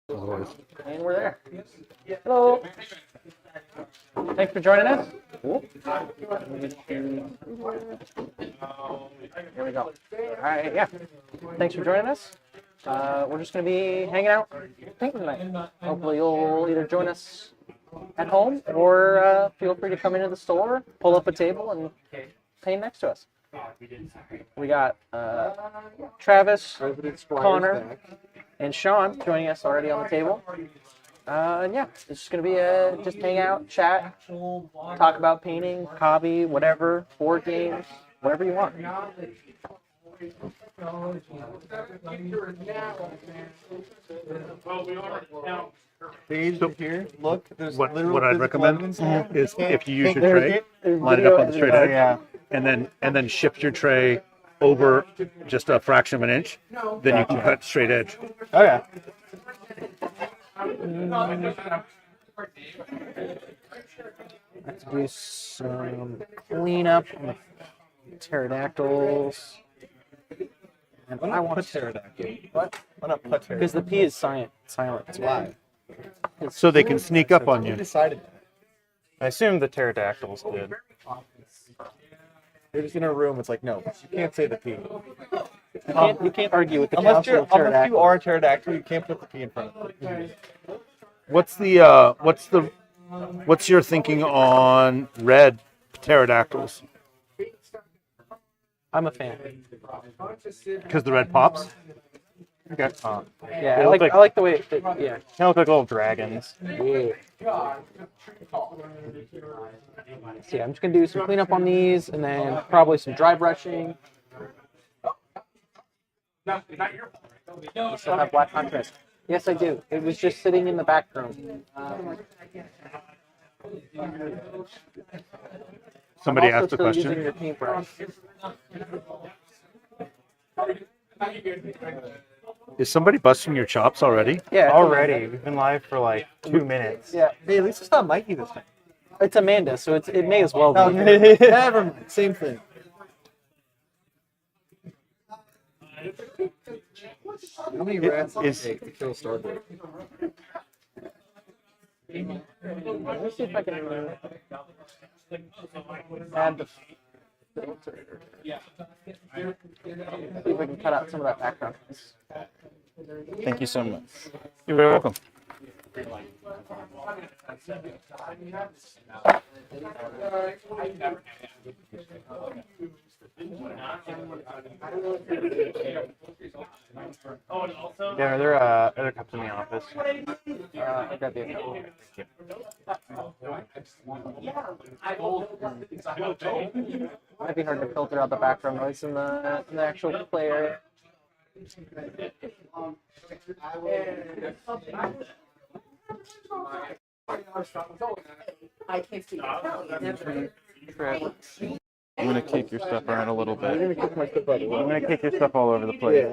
And we're there. Hello. Thanks for joining us. Here we go. All right, yeah. Thanks for joining us. We're just going to be hanging out, painting tonight. Hopefully you'll either join us at home or feel free to come into the store, pull up a table, and paint next to us. We got Travis, Connor, and Sean joining us already on the table. And yeah, it's just going to be just hang out, chat, talk about painting, hobby, whatever, board games, whatever you want. Page here. Look, there's What I'd recommend is if you use your There's tray, there's line it video up on the straight editing. edge, and then shift your tray over just a fraction of an inch. Then you can cut straight edge. Okay. Let's do some cleanup on the pterodactyls. And I want pterodactyl. What? Why not put Because the P is silent. That's why. So they can sneak up on Who you. decided that? I assume the pterodactyls did. They're just in a room. It's like, no, you can't say the P. You can't argue with the Unless council of unless you pterodactyls. are a pterodactyl, you can't put the P in front of it. What's your thinking on red pterodactyls? I'm a fan. Because the red pops. Okay. Yeah, They I look like the way it, yeah. Kind of look like little dragons. So yeah, I'm just gonna do some cleanup on these and then probably some dry brushing. You still have black contrast. Yes, I do. It was just sitting in the back room. Somebody I'm asked also the still using question. your paintbrush. Is somebody busting your chops already? Yeah, Already, we've been live for like 2 minutes. Yeah, Hey, at least it's not Mikey this time. it's Amanda, so it may as well be. Never mind. Same thing. How many rats does is- it take to kill Starboy? Let me see if I can add the filter. See if I can cut out some of that background. Thank you so much. You're very welcome. Yeah, are there other cups in the office? I got the account. Might be hard to filter out the background noise in the actual play area. I can't see. Trevor. I'm gonna kick your stuff around a little bit. I'm gonna kick my stuff out of the way. I'm gonna kick your stuff all over the place.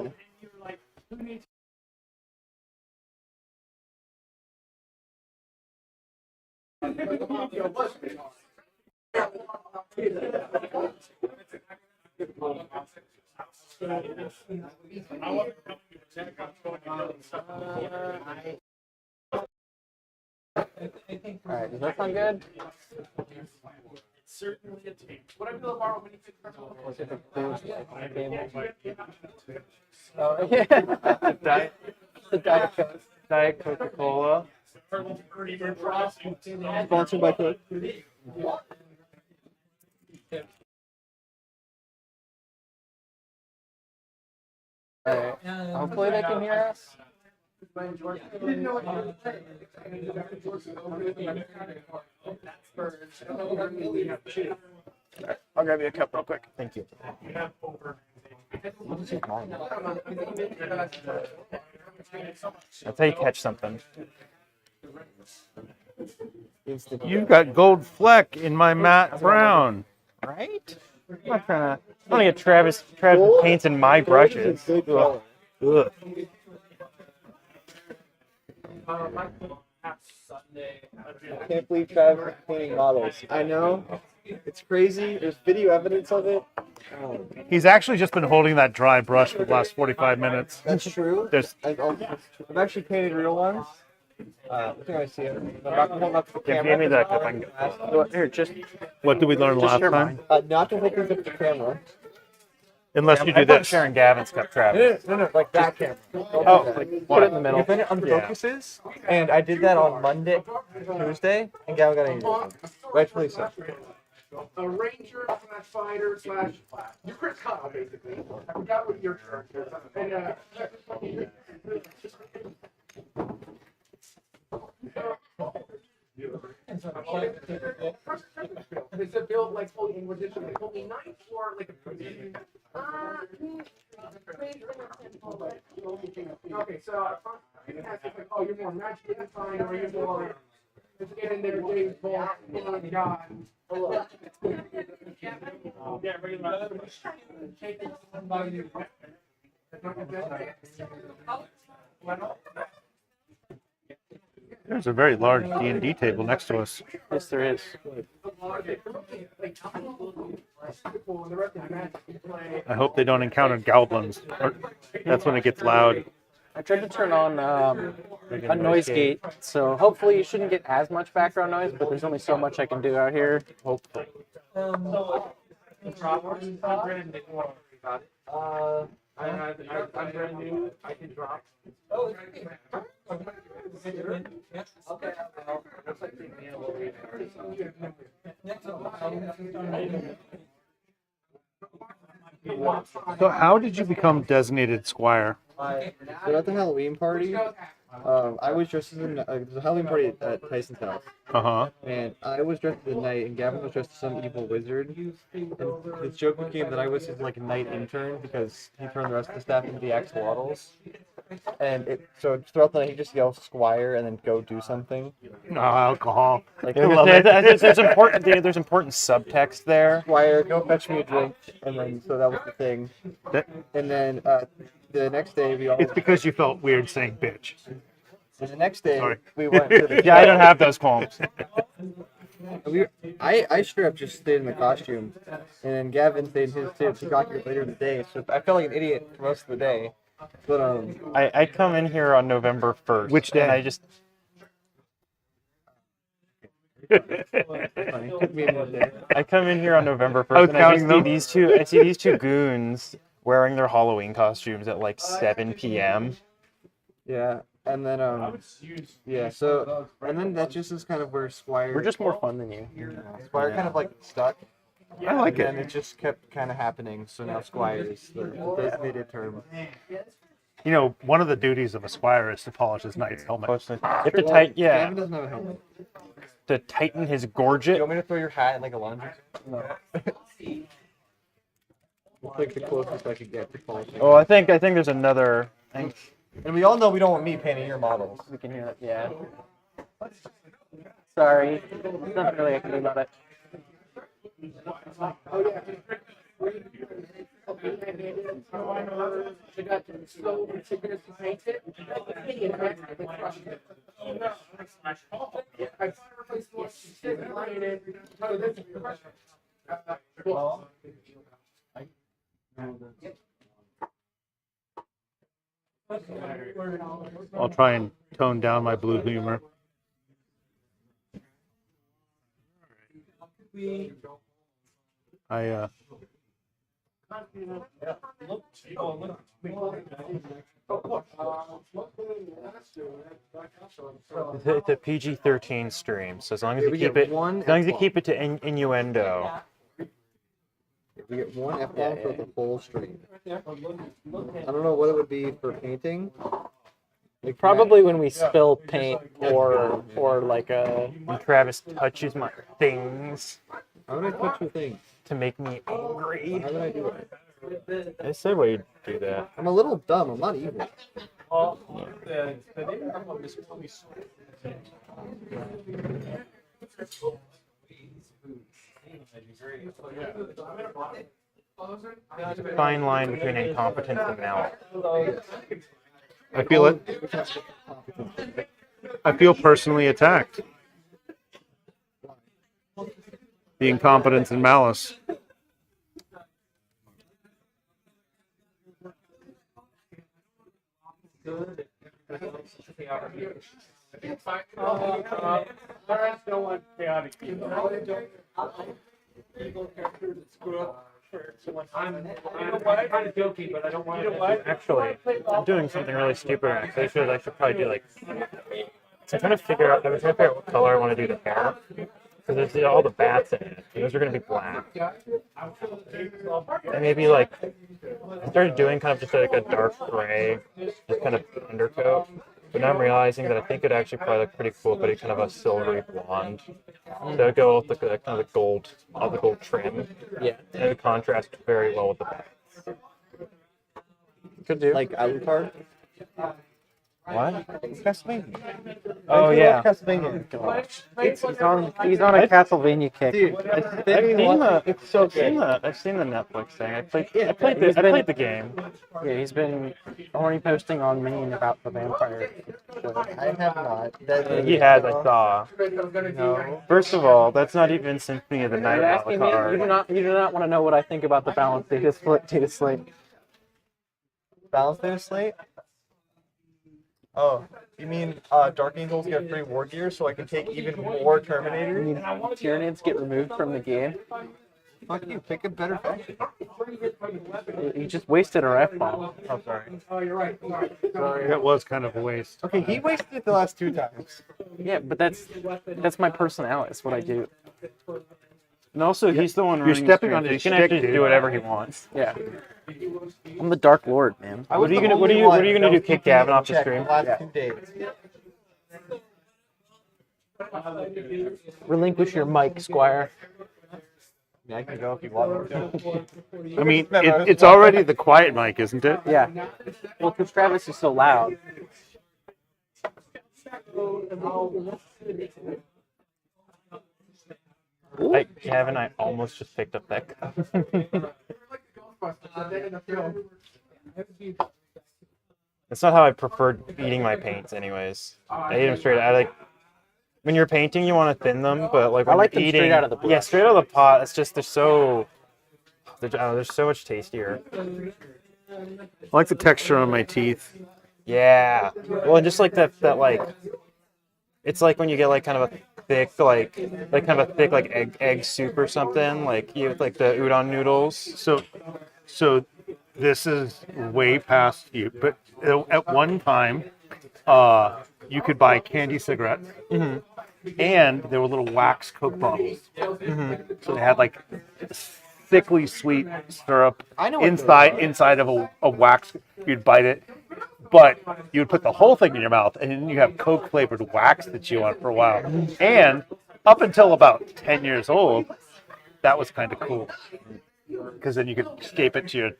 Alright, does that sound good? Was it the boost cable? Oh, yeah. The Diet Coke. Diet Coca-Cola. Sponsored by Coke. Alright, hopefully they can hear us. I'll grab you a cup real quick. Thank you. That's how you catch something. You've got gold fleck in my matte brown. Right? I'm not trying to. I want to get Travis paints in my brushes. Ugh. I can't believe Travis is painting models. I know. It's crazy. There's video evidence of it. He's actually just been holding that dry brush for the last 45 minutes. That's true. There's I've actually painted real ones. I think I see it. I'm not gonna hold up to the camera. Give me that cup. I can get Here, just what did we learn last share time? Not to hold things up to the camera. Unless you I do put this. Sharon Gavin's cup, Travis. No, like that camera. oh, put it in the middle. You put it on the focuses, and I did that on Monday, Tuesday, and Gavin got angry. Rightfully so. A ranger slash fighter slash you're Chris Kyle basically. I forgot what your term is. Is it built like holy inquisition, like holy knight, or like a okay, so you can ask like, oh, you're more magic design, or you're more in there, James Bond, God. There's a very large D&D table next to us. Yes, there is. I hope they don't encounter goblins. Or, that's when it gets loud. I tried to turn on a noise gate, so hopefully you shouldn't get as much background noise, but there's only so much I can do out here. Hopefully. I'm brand new. I can drop. So how did you become designated squire? So at the Halloween party, I was dressed as it was a Halloween party at Tyson's house, Uh-huh. and I was dressed as a knight, and Gavin was dressed as some evil wizard. And the joke became that I was his like knight intern because he turned the rest of the staff into the axolotls. And so throughout the night he just yells "Squire" and then go do something. No, alcohol. Like There's important subtext there. "Squire, go fetch me a drink," and then so that was the thing. That- And then the next day we all. It's because you felt weird saying bitch. And the next day Sorry. we went to the. Yeah, I don't have those poems. I straight up just stayed in the costume, and then Gavin stayed in his too. He got here later in the day, so I felt like an idiot for most of the day. But I come in here on November 1st. Which day? And I just funny. Took me a minute there. I come in here on November 1st I was and I just counting see these two goons wearing their Halloween costumes at like 7 p.m. Yeah, and then yeah. So and then that just is kind of where Squire. We're just more fun than you. Squire kind of like stuck. I like And then it. it just kept kind of happening. So now Squire is the designated term. You know, one of the duties of a squire is to polish his knight's helmet. You have to Gavin doesn't have a helmet. to tighten his Do you gorget. want me to throw your hat in like a laundry? No. It's like the closest I could get to polishing. Oh, I think there's another. And we all know we don't want me painting your models. We can hear it. Yeah. Sorry. There's nothing really I can do about it. I'll try and tone down my blue humor. It's a PG-13 stream, so as long as We you get keep it, one as long as you F-bomb. keep it to innuendo. We get one F-bomb for the whole stream. I don't know what it would be for painting. Like Probably when we spill paint or like a. When Travis touches my things How would I touch your thing? to make me angry. How would I do it? I said why you'd do that. I'm a little dumb. I'm not evil. Fine line between incompetence and malice. I feel it. I feel personally attacked. The incompetence and malice. There's no one chaotic people. I'm kind of guilty, but I don't want to. Actually, I'm doing something really stupid. I should probably do like. So I'm trying to figure out. I was trying to figure out what color I want to do the hair. Because there's all the bats in it. Those are going to be black. And maybe like I started doing kind of just like a dark gray, just kind of undercoat. But now I'm realizing that I think it'd actually probably look pretty cool, but it's kind of a silvery blonde. So it'd go with the kind of the gold, all the gold trim. Yeah. And it would contrast very well with the bats. Could do. Like Alucard? What? Castlevania. Oh yeah. Castlevania. He's on a Castlevania kick. Dude, I've seen the. it's so I've seen good. the Netflix thing. I played he's been- the game. Yeah, he's been horny posting on me and about the vampire. I have not. He has, I saw. No. First of all, that's not even Symphony of the Night You're asking me. Alucard. You do not want to know what I think about the balance data slate. Balance their slate? Oh, you mean Dark Angels get free war gear so I can take even more Terminators? Tyranids get removed from the game. Fuck you, pick a better faction. You just wasted a ref bomb. Oh, sorry. Oh, you're right. Sorry. That was kind of a waste. Okay, he wasted it the last 2 times. Yeah, but that's my personality. That's what I do. And also, he's the one You're running stepping the on stream, his so he can stick, actually dude. do whatever he wants. Yeah. I'm the Dark Lord, man. I What was are you the gonna- what only are you one gonna that do, was kick keeping Gavin it in off the check stream? The last Yeah. 2 days. Relinquish your mic, Squire. Yeah, I can go if you want me to. I mean, it's already the quiet mic, isn't it? Yeah. Well, because Travis is so loud. Gavin, I almost just picked up that cup. That's not how I preferred eating my paints, anyways. I eat them straight. I like when you're painting, you want to thin them, but like when I like you're them eating, straight out of the pot. yeah, straight out of the pot. It's just they're so much tastier. I like the texture on my teeth. Yeah. Well, and just like that like, it's like when you get like kind of a thick like kind of a thick like egg soup or something, like you like the udon noodles. So this is way past you, but at one time, you could buy candy cigarettes, and there were little wax Coke bottles. So they had like thickly sweet syrup I know what inside of a wax. You'd bite it, but you would put the whole thing in your mouth, and then you have Coke flavored wax to chew on for a while. And up until about 10 years old, that was kind of cool because then you could escape it to your.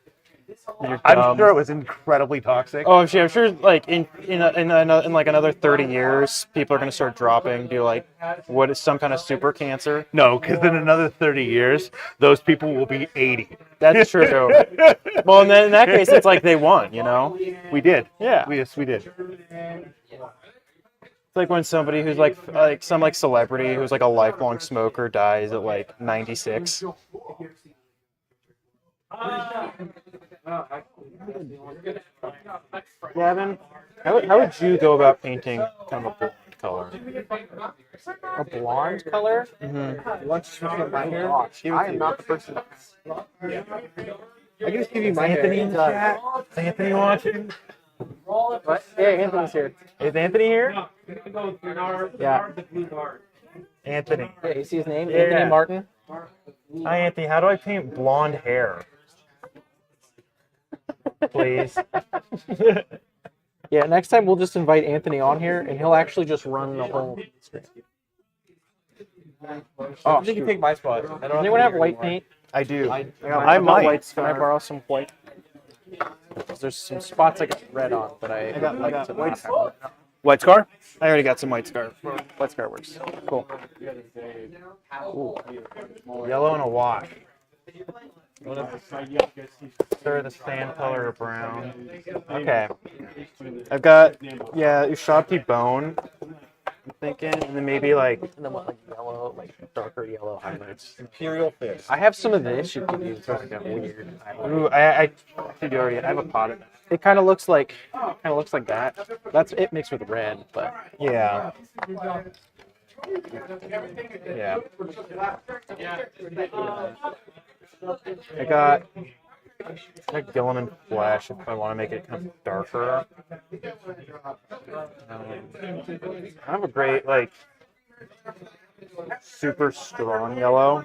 I'm sure it was incredibly toxic. Oh, I'm sure. Like in like another 30 years, people are gonna start dropping. Do like what is some kind of super cancer? No, because in another 30 years, those people will be 80. That's true. Well, and then in that case, it's like they won. You know? We did. Yeah. Yes, we did. It's like when somebody who's like some like celebrity who's like a lifelong smoker dies at like 96. Gavin, how would you go about painting kind of a blonde color? A blonde color? You want to switch up my hair? I am not the person. I can just give you my Anthony in hair. the chat. Is Anthony watching? What? Yeah, Anthony's here. Is Anthony here? Yeah. Anthony. Yeah, you see his name? Yeah. Anthony Martin. Hi, Anthony. How do I paint blonde hair? Please. Yeah, next time we'll just invite Anthony on here, and he'll actually just run the whole stream. Oh, You can take my spot. I don't Does have anyone to have be white here anymore. paint? I do. I I got might. whites. Can I borrow some white? There's some spots I got red on, but I got like to not have. White scar? I already got some white scarf. White scar works. Cool. Yellow and a wash. Stir the sand color of brown. Okay. I've got, Ushabti bone. I'm thinking, and then maybe like, and then what, like yellow, like darker yellow highlights. Imperial Fist. I have some of this. You can use like a weird. Ooh, I think you already. I have a pot of that. It kind of looks like that. That's it mixed with red, but Yeah. Yeah. I got like Gilliman Flash if I want to make it kind of darker. I have a great like super strong yellow.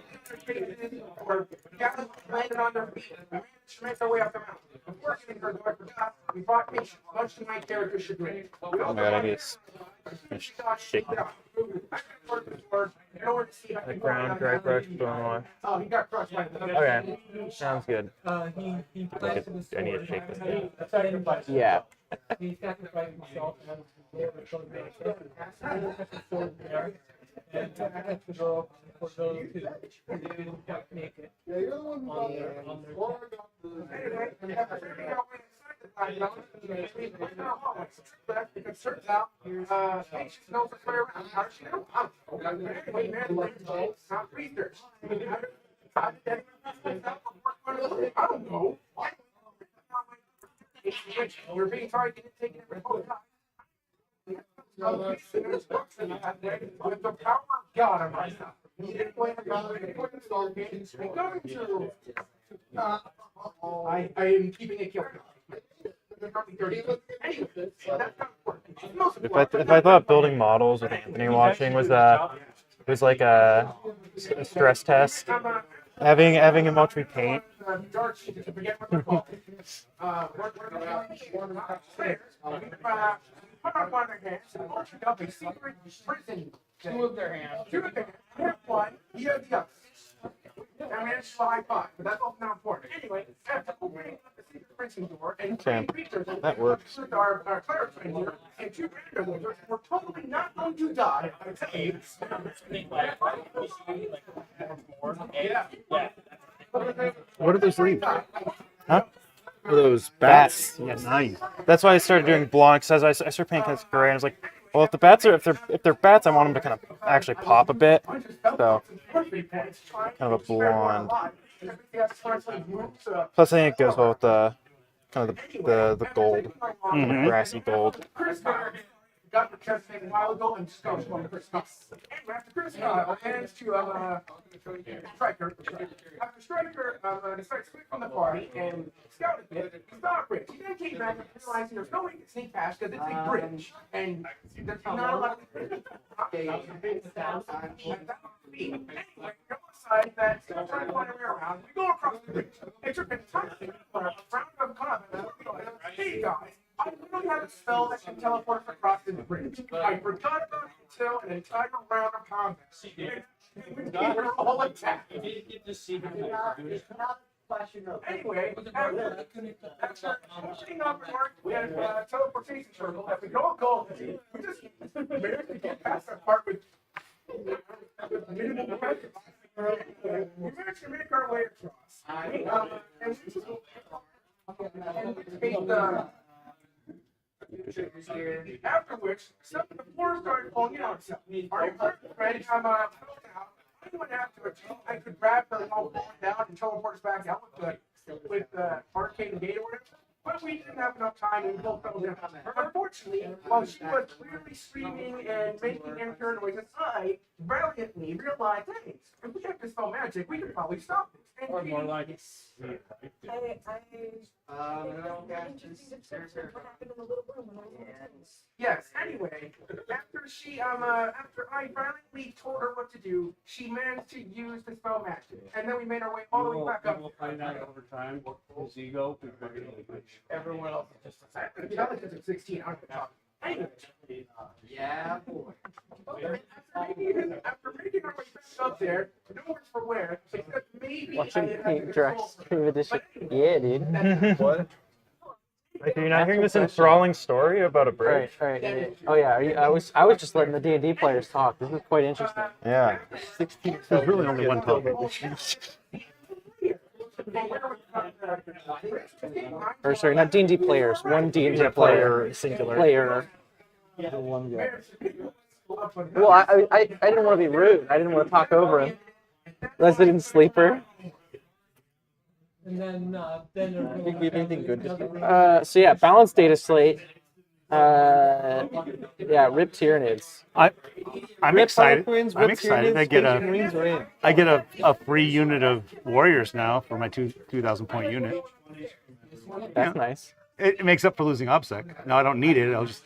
Landed on their feet. We managed to make our way up the mountain. Unfortunately, for I forgot, we brought patience, much to my character's chagrin. Oh my god, I need to shake that. The ground dry brush going on. Oh, he got crushed by the Okay, sounds good. I need to shake this thing. yeah. He sacrificed himself and for those who didn't make it on their it turns out, patience knows its way around. How does she know? Anyway, man, not research. I don't know. We're being targeted, taking every whole time. With the power of God on my side. He didn't wait for God to put the Stargate and going to. I am keeping it killed. If I thought building models with Anthony watching was like a stress test, having him watch me paint. Two of their hands. I have one. He has the other. I mean, it's what I thought, but that's all not important. Anyway, after opening up the secret printing door and Okay, creatures that works. Our clerics in here and two random wizards were totally not going to die. I tell you. Yeah. What are those leaves? Huh? Are those Bats. bats? Yeah, nice. That's why I started doing blonde because I started painting kind of gray. And I was like, well, if they're bats, I want them to kind of actually pop a bit. So kind of a blonde. Plus, I think it goes well with the kind of the gold, grassy gold. Got the chest thing a while ago and just goes on the first cuss. Anyway, after Chris hands to Striker. After Striker decides to quit from the party and scout a bit, he saw a bridge. He then came back and realized there's no way to sneak past because it's a bridge. And there's not a lot of anyway, we go outside that still trying to find a way around. We go across the bridge. It took an entire thing for a round of combat. Hey guys. I literally have a spell that can teleport us across the bridge. I forgot about it until an entire round of combat. We were all attacked. Anyway, after finishing up and work, we had a teleportation circle that we all go. We just managed to get past that part with minimal pressure. We managed to make our way across. And we just after which, some of the floor started falling in on itself. Are you ready? I'm out. I went after it. I could grab the wall down and teleport us back out with the arcane gate or whatever. But we didn't have enough time and we both fell down. Unfortunately, while she was clearly screaming and making amateur noises, I valiantly realized, hey, if we have dispel magic, we could probably stop this. And Or more like it. Yes, anyway, after I violently told her what to do, she managed to use the spell magic. And then we made our way all the way back up. We'll find out over time. His ego. Everyone else is just I have an intelligence of 16 out of the top. Anyway. Yeah, boy. After making our way back up there, no words for where, except maybe Watching I had paint to dry control- stream edition. But Yeah, dude. What? Like, are you not hearing this enthralling story about a bridge? All right. Yeah. Oh yeah. I was just letting the D&D players talk. This is quite interesting. Yeah. 16. There's really only one topic. Or sorry, not D&D players. One D&D Yeah, player. player singular. Player. Well, I didn't want to be rude. I didn't want to talk over him. Resident Sleeper. I think we have anything good to say. So yeah, balanced data slate. Yeah, Rip Tyranids. I'm Rip excited. Harlequins, I'm Rip excited. Tyranids, Space Marines are in. I get a free unit of warriors now for my 2,000 point unit. That's nice. It makes up for losing OBSEC. No, I don't need it. I'll just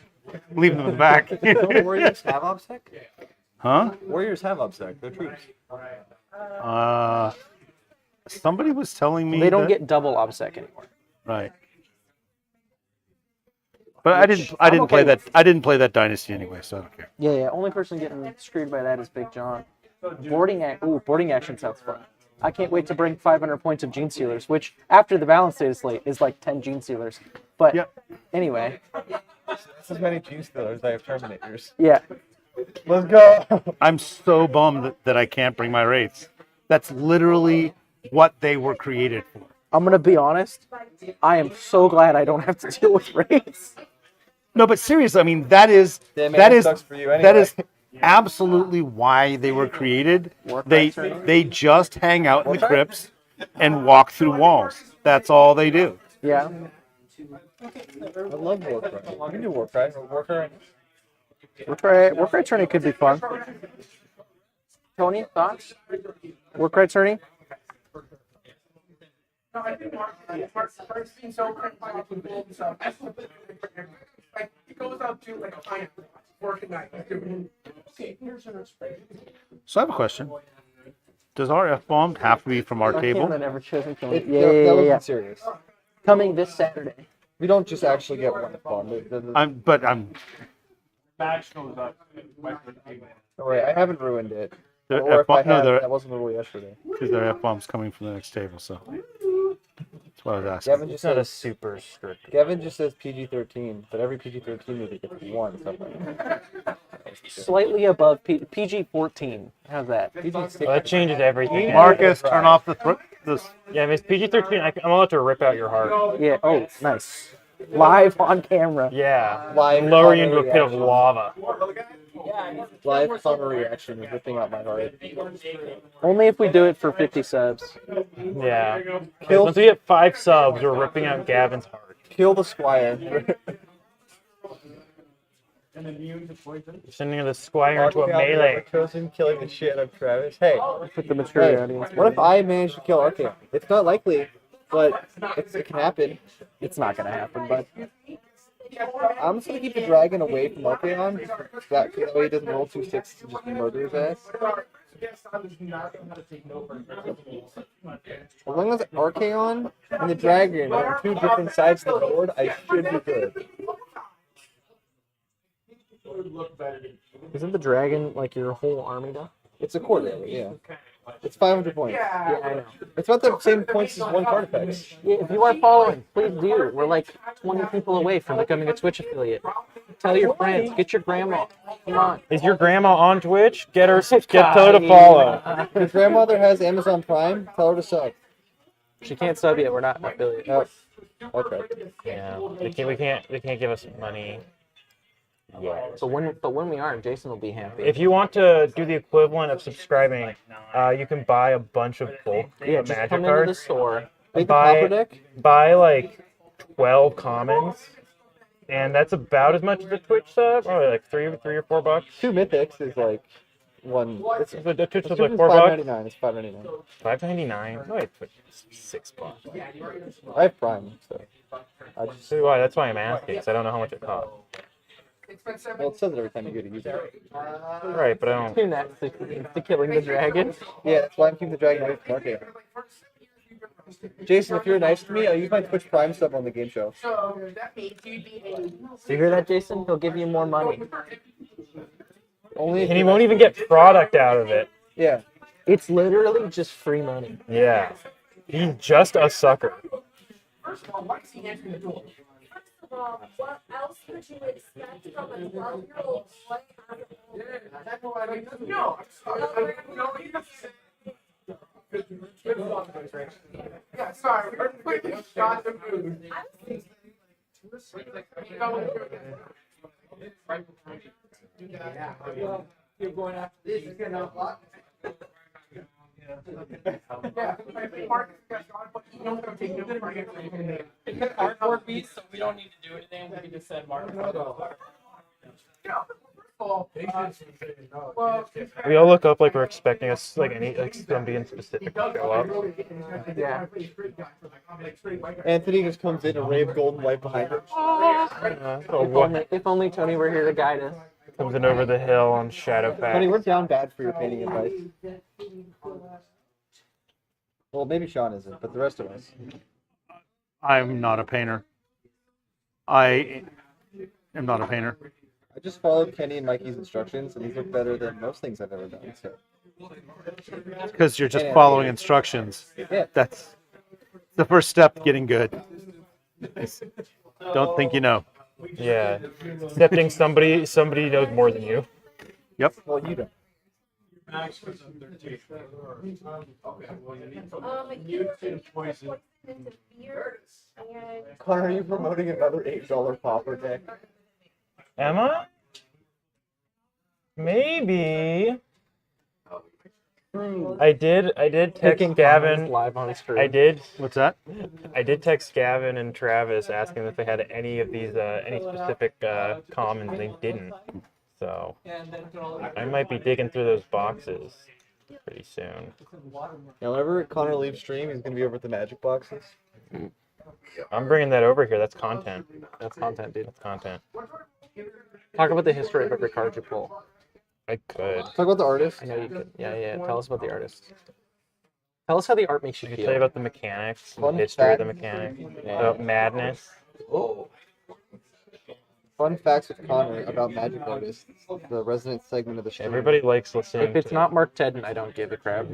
leave them in the back. Don't Warriors have OBSEC? Huh? Warriors have OBSEC. They're troops. Somebody was telling me They don't that- get double OBSEC anymore. right. But I didn't I'm play okay that. I didn't play that dynasty anyway, so I don't care. Yeah. Only person getting screwed by that is Big John. Boarding action sounds fun. I can't wait to bring 500 points of Gene Stealers, which after the balance data slate is like 10 Gene Stealers. But Yep. anyway, That's as many Gene Stealers I have Terminators. yeah. Let's go. I'm so bummed that I can't bring my wraiths. That's literally what they were created for. I'm gonna be honest. I am so glad I don't have to deal with raids. No, but seriously, I mean that is Yeah, man, that it is sucks for you that anyway. is absolutely why they were created. They just hang out in the crypts and walk through walls. That's all they do. Yeah. I love Warcry. You can do Warcry. Warcry. Warcry Tourney could be fun. Tony, thoughts? Warcry Tourney? No, I think Mark's being so confined to gold and stuff. That's what like it goes out to like a pineapple work at night. Okay, here's an So I have a question. Does our F-bomb have to be from our table? That never chosen Tony. That Yeah. wasn't serious. Coming this Saturday. We don't just actually get one bomb. I'm Batch goes up. Don't worry, I haven't ruined it. the Or if I F-bomb. No, have, they're that wasn't the rule yesterday. because their F-bomb's coming from the next table. So that's what I was asking. Gavin It's just not a says super strict. Gavin just says PG-13, but every PG-13 movie gets one. Something. Slightly above PG-14. How's that? Well, that changes everything. Marcus, turn off this. Yeah, if it's PG-13, I'm allowed to rip out your heart. Yeah. Oh, nice. Live on camera. Yeah. Live Lower you into a counter pit of reaction. lava. Live counter reaction is ripping out my heart. Only if we do it for 50 subs. Yeah. Once we get 5 subs, we're ripping out Gavin's heart. Kill the squire. Sending the squire into a melee. Chosen killing the shit out of Travis. Hey, Put the mature hey, audience. what if I manage to kill Archaon? It's not likely, but it can happen. It's not gonna happen, but I'm just gonna keep the dragon away from Archaon. That way he doesn't roll 2/6 and just murder his ass. As long as Archaon and the dragon are on 2 different sides of the board, I should be good. isn't the dragon like your whole army though? It's a quarter, yeah. It's 500 points. Yeah, I know. It's not the same points as one card effects. Yeah, if you are following, please do. We're like 20 people away from becoming a Twitch affiliate. Tell your friends. Get your grandma. Come on. Is your grandma on Twitch? Get her to follow. If your grandmother has Amazon Prime, tell her to sub. She can't sub yet. We're not an affiliate. Oh, okay. Yeah. They can't give us money. So when we are, Jason will be happy. If you want to do the equivalent of subscribing, you can buy a bunch of bulk yeah, just magic come into the cards. store. Make the copper Buy, deck. buy like 12 commons, and that's about as much as a Twitch sub. Probably like three or $4. 2 mythics is like one. It's The Twitch Twitch sub's like is $4. $5.99. It's $5.99. $5.99. No, wait, Twitch is $6. I have Prime, so I just So why? That's why I'm asking, because I don't know how much it costs. well, it says it every time you go to use it. Right, but I don't. Tune that to killing the dragon. Yeah, that's why I'm keeping the dragon away from Archaon. Jason, if you're nice to me, I'll use my Twitch Prime sub on the game show. So that means you'd be a. Do you hear that, Jason? He'll give you more money. Only if And he you're won't nice. even get product out of it. Yeah. It's literally just free money. Yeah. He's just a sucker. First of all, why is he answering the door? What else would you expect from a 12-year-old boy? No, no, he doesn't. Yeah, sorry, we're quickly shot the mood. You're going after this. You're getting a lot. Yeah, I think Marcus got gone, but you don't have to take no credit for anything. It's a cardboard piece, so we don't need to do anything. We can just send Mark. Yeah, first of all, well, We all look up like we're expecting us, like any, like somebody in specific to show up. Yeah. Anthony just comes in, a ray of golden light behind him. If only Tony were here to guide us. Comes in over the hill on Shadowfax. Tony, we're down bad for your painting advice. Well, maybe Sean isn't, but the rest of us. I'm not a painter. I am not a painter. I just followed Kenny and Mikey's instructions, and these look better than most things I've ever done. So. Because you're just following instructions. Yeah. That's the first step to getting good. Don't think you know. Yeah, accepting somebody knows more than you. Yep. Well, you don't. You can poison into beer and Connor, are you promoting another $8 popper deck? Am I? Maybe. I did text Gavin. Live on screen. I did What's that? text Gavin and Travis asking if they had any of these, any specific commons, and they didn't. So I might be digging through those boxes pretty soon. Yeah, whenever Connor leaves stream, he's gonna be over at the magic boxes. I'm bringing that over here. That's content. That's content, dude. That's content. Talk about the history of every card you pull. I could. Talk about the artist. I know you could. Yeah. Tell us about the artist. Tell us how the art makes you I can feel. tell you about the mechanics, the Fun history of fact. the mechanics, about madness. Oh. Fun facts with Connor about magic artists, the resident segment of the show. Everybody likes listening. If it's to- not Mark Tedden, I don't give a crap. I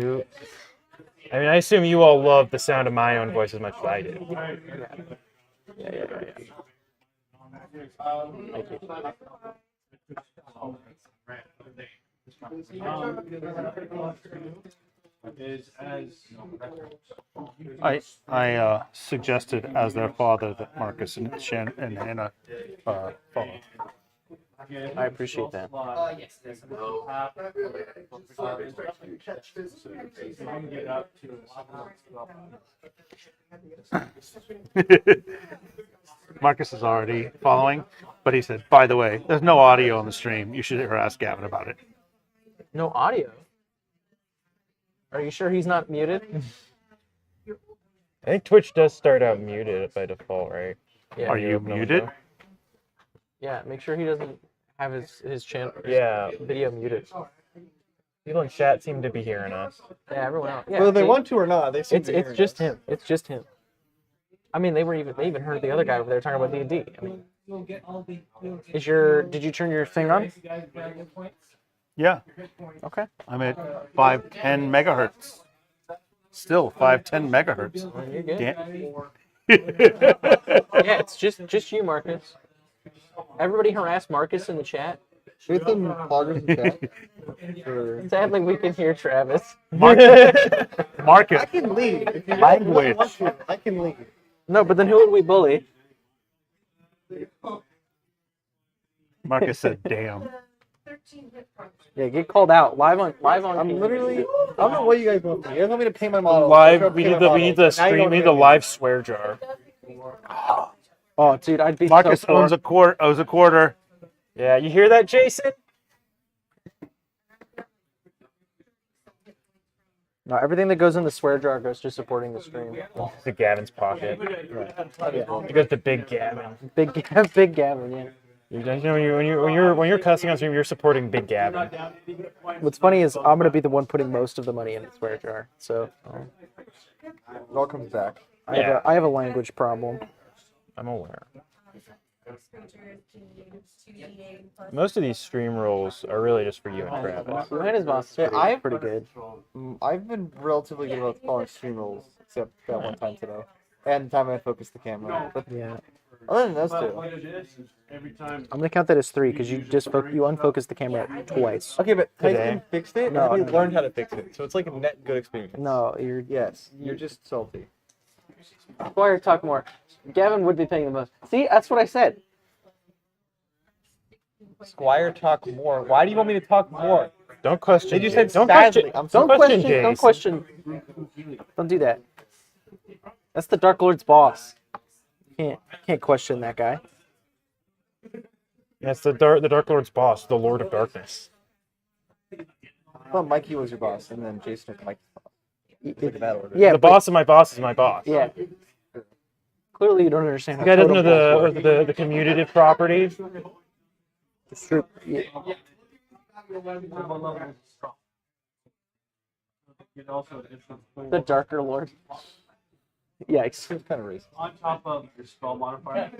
mean, I assume you all love the sound of my own voice as much as I do. Yeah. Thank you. I suggested as their father that Marcus and Hannah follow. I appreciate that. Marcus is already following, but he said, by the way, there's no audio on the stream. You should ask Gavin about it. No audio. Are you sure he's not muted? I think Twitch does start out muted by default, right? Yeah. Are you open muted? window? Yeah. Make sure he doesn't have his channel Yeah. video muted. People in chat seem to be hearing us. Yeah, everyone else. Yeah, Whether they see? want to or not, they seem It's to be it's hearing just us. him. It's just him. I mean, they even heard the other guy over there talking about D&D. I mean, did you turn your thing on? Yeah, Okay. I'm at 510 megahertz. Still 510 megahertz. Well, you're good. Damn. Yeah, it's just you, Marcus. Everybody harass Marcus in the chat. Should some poggers in chat? For... Sadly, we can hear Travis. Marcus. I can leave. If you Language. want to, I can leave. No, but then who would we bully? Marcus said, damn. 13 hit points. Yeah, get called out live on. I'm literally. I don't know what you guys want from me. You guys want me to pay my model? Live. We need the live swear jar. Oh, dude, I'd be Marcus so poor. owes a quarter. Yeah, you hear that, Jason? No, everything that goes in the swear jar goes to supporting the stream. It's the Gavin's pocket. It goes to Big Gavin. Big Gavin, yeah. You know, when you're cussing on stream, you're supporting Big Gavin. What's funny is I'm gonna be the one putting most of the money in the swear jar, so It all comes back. I have a language problem. I'm aware. Creatures can use 2d8 plus Most of these stream rolls are really just for you and Travis. Johanna's boss is Yeah, pretty good. I've been relatively good about following stream rules, except that one time today. And the time I focused the camera. But Yeah, other than those two. What it is every time. I'm gonna count that as 3 because you unfocused the camera twice. Okay, but Today. Tyson fixed it, No, and he no. learned how to fix it. So it's like a net good experience. No, you're Yes, you're just salty. Squire, talk more. Gavin would be paying the most. See, that's what I said. Squire, talk more. Why do you want me to talk more? Don't question. They just said don't sadly. question. I'm Don't so question. Jason. Don't question. Don't do that. That's the Dark Lord's boss. Can't question that guy. That's the Dark Lord's boss, the Lord of Darkness. I thought Mikey was your boss, and then Jason was Mikey's boss. Look at that order. Yeah, The but- boss of my boss is my boss. Yeah. Clearly, you don't understand. The How guy doesn't know totem poles work. the commutative property. Yeah. The Darker Lord. Yikes. It's kind of racist. On top of your spell modifier.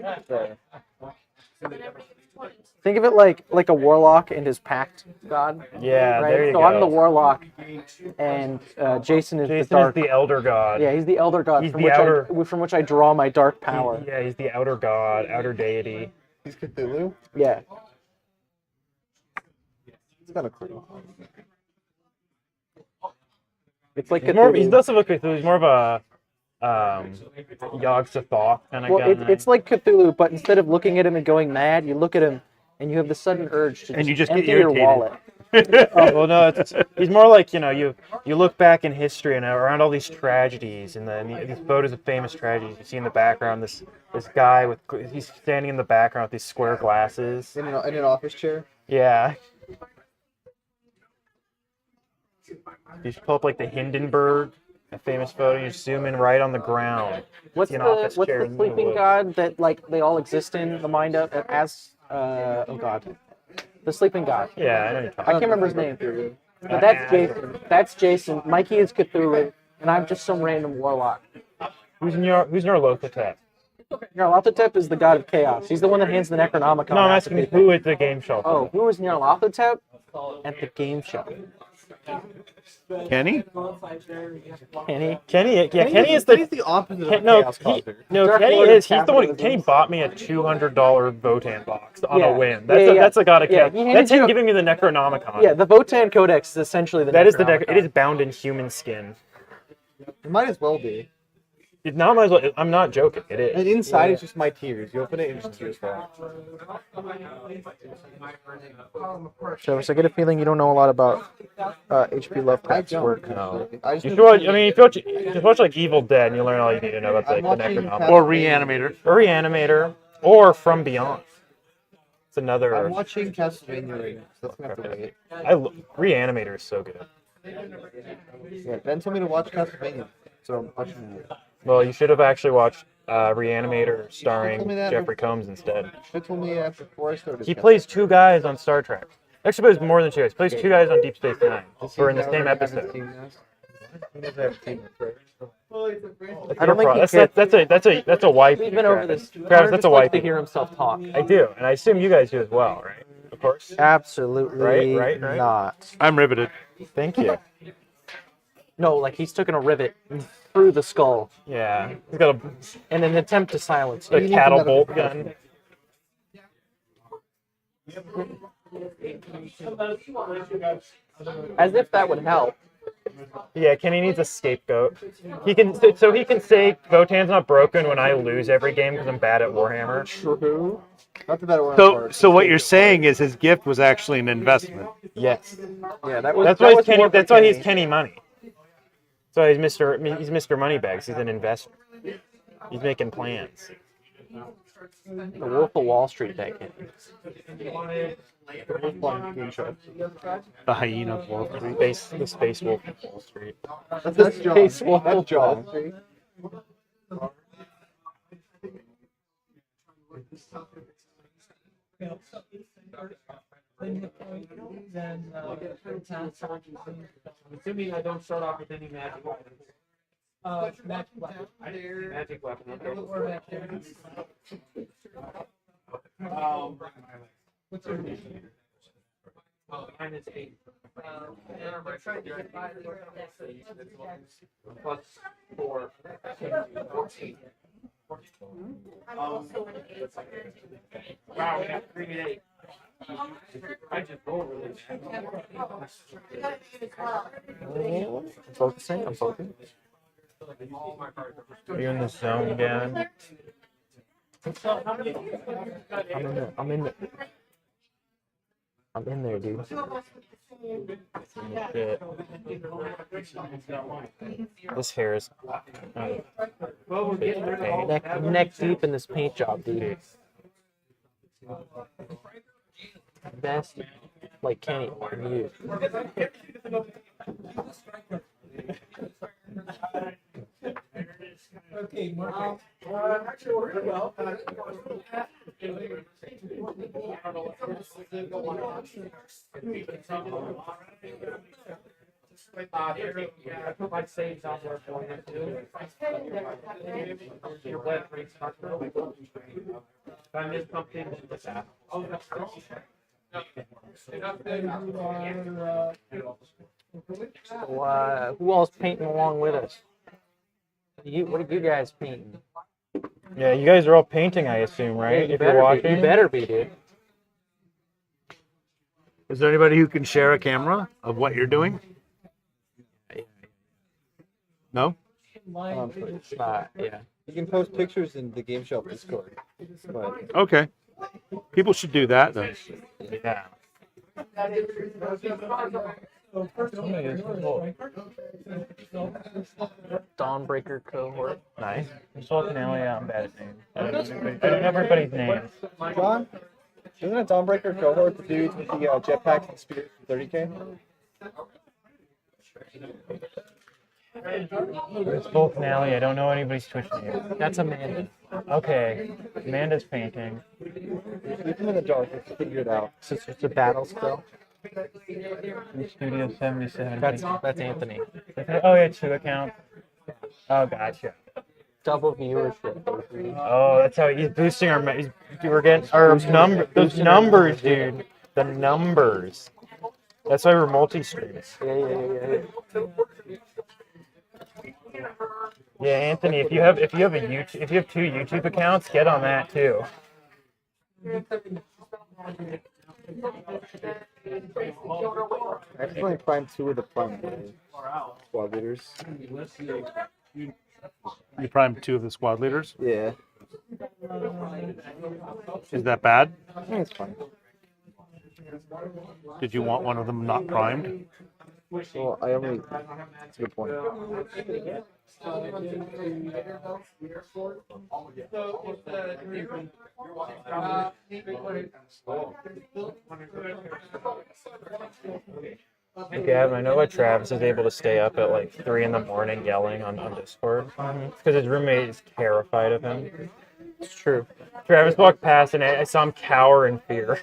Think of it like a warlock and his pact god. Yeah, Right. there you So go. I'm the warlock, and Jason is the Jason dark. is the Elder God. Yeah, he's the elder god He's from the which outer- from which I draw my dark power. Yeah, he's the Outer God, Outer Deity. He's Cthulhu. Yeah. It's kind of cool. It's like He's more, he Cthulhu. doesn't look like Cthulhu. He's more of a Yog-Sothoth kind of Well, guy. it's like Cthulhu, but instead of looking at him and going mad, you look at him and you have the sudden urge to And you just get empty your irritated. wallet. Oh, well, no, he's more like, you look back in history and around all these tragedies and these photos of famous tragedies. You see in the background this guy he's standing in the background with these square glasses. In an office chair. Yeah. You just pull up like the Hindenburg, a famous photo. You zoom in right on the ground. What's See an the office what's chair the in the sleeping woods. god that like they all exist in the mind of as oh god, the sleeping god. Yeah, I know what you're I talking. can't remember his name. But that's Jason. That's Jason. Mikey is Cthulhu, and I'm just some random warlock. Who's Nyarlathotep? Nyarlathotep is the god of chaos. He's the one that hands the Necronomicon. No, I'm out to asking people. who at the game shelter. Oh, who was Nyarlathotep at the game show? Kenny? Kenny. Kenny, yeah, Kenny is He's the the opposite Ken, of no, Chaos he, Causer. no, Dark Kenny Lord of is. He's the one. capitalism. Kenny bought me a $200 Votan box on Yeah. a whim. Yeah, yeah. That's a god of Yeah, chaos. he handed That's him you- giving me the Necronomicon. Yeah, the Votan Codex is essentially the. that is the Necronomicon. it is bound in human skin. It might as well be. It now might as well. I'm not joking. It And is. inside is just my tears. You open it and just tears fall. So I get a feeling you don't know a lot about H.P. Lovecraft's work. No. I just You should watch, I mean, if you watch, just watch like Evil Dead, and you learn all you need to know about I'm the watching Necronomicon. Or Reanimator. Or Reanimator, or From Beyond. It's another. I'm watching Castlevania right now, so that's gonna have to wait. Reanimator is so good. Yeah, Ben told me to watch Castlevania, so I'm watching it. Well, you should have actually watched Reanimator starring told me that Jeffrey Combs instead. Should told me after before I started. He plays two guys on Star Trek. Actually, plays more than two guys. Plays two guys on Deep Space Nine. Or in the same episode. I don't think he that's cared. that's a wife. We've been over this. Travis, Hunter that's just a likes wife. to hear himself talk. I do, and I assume you guys do as well, right? Of course. Absolutely Right. not. I'm riveted. Thank you. No, like he's taken a rivet through the skull Yeah, he's got in an attempt to silence a you. cattle bolt gun. As if that would help. Yeah, Kenny needs a scapegoat. He can say Votan's not broken when I lose every game because I'm bad at Warhammer. True. Not the better one. So what you're saying is his gift was actually an investment. Yes, Yeah, that was. that's that why he's was Kenny. more for That's why he's Kenny. Kenny Money. So he's Mr. Moneybags. He's an investor. He's making plans. The Wolf of Wall Street that Kenny. The hyena of Wall Street. The space wolf of Wall Street. That's John. Space Wolf. That's John. Assuming I don't start off with any magic weapons. Magic weapon. Magic weapon. What's your name? Mine is 8. Plus 4. 14. Wow, we got 3 and 8. I just rolled really I'm focusing. I'm focusing. Are you in the zone again? I'm in the. I'm in there, dude. Shit. This hair is neck deep in this paint job, dude. Best, like Kenny, you. Okay, Mark. Actually, we're really well. I put my saves on there for you too. Your web rates are really good. If I miss something, just ask. So, who all's painting along with us? What are you guys painting? Yeah, you guys are all painting, I assume, right? You If better you're watching. be. You better be, dude. Is there anybody who can share a camera of what you're doing? No? Yeah. You can post pictures in the Game Shelf Discord. But Okay. People should do that then. Yeah. Dawnbreaker cohort. Nice. Sultan Elia, I'm bad at names. I don't know everybody's names. John, isn't a Dawnbreaker cohort the dudes with the jetpacks and spears for 30K? It's Sultan Elia. I don't know anybody's Twitch name. That's Amanda. Okay. Amanda's painting. Leave them in the dark. Let's figure it out. Since it's a battle spell. Studio 77. That's Anthony. Oh, yeah, 2 accounts. Oh, gotcha. Double viewership. Oh, that's how he's boosting our. We're getting our number. Those numbers, dude. The numbers. That's why we're multi-streaming. Yeah. Yeah, Anthony, if you have a YouTube, if you have 2 YouTube accounts, get on that too. I accidentally primed 2 of the prime squad leaders. You primed 2 of the squad leaders. Yeah, Is that bad? I think it's fine. Did you want one of them not primed? Well, I only. That's a good point. Gavin, I know why Travis is able to stay up at like 3 in the morning yelling on Discord. It's because his roommate is terrified of him. It's true. Travis walked past and I saw him cower in fear.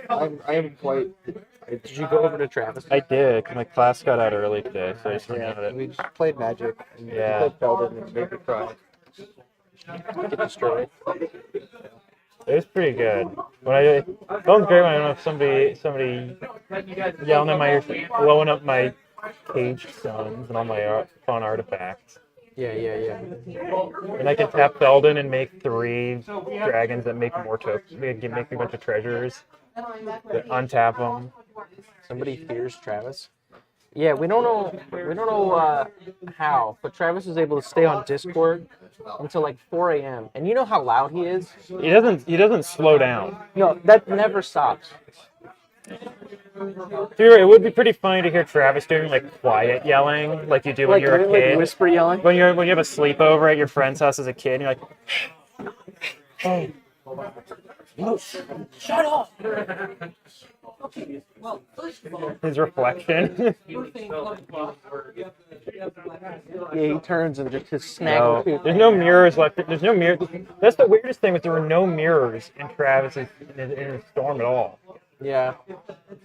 I am quite. Did you go over to Travis? I did, 'cause my class got out early today, so I just hung out at We it. just played Magic. And Yeah. We played Belden and made me cry. Get destroyed. It was pretty good. When it felt great when I don't know if somebody yelling in my ear, blowing up my caged suns and all my fun artifacts. Yeah. And I can tap Belden and make 3 dragons that make more tokens. Make a bunch of treasures. Untap them. Somebody fears Travis. Yeah, we don't know how, but Travis is able to stay on Discord until like 4 a.m. And you know how loud he is? He doesn't slow down. No, that never stops. Dude, it would be pretty funny to hear Travis doing like quiet yelling, like you do when you're a like kid. whisper yelling. When you have a sleepover at your friend's house as a kid, and you're like, Shut up! his reflection. Yeah, he turns and just his No, snag. there's no mirrors left. There's no mirror. That's the weirdest thing. Was there were no mirrors in Travis's in his storm at all. Yeah.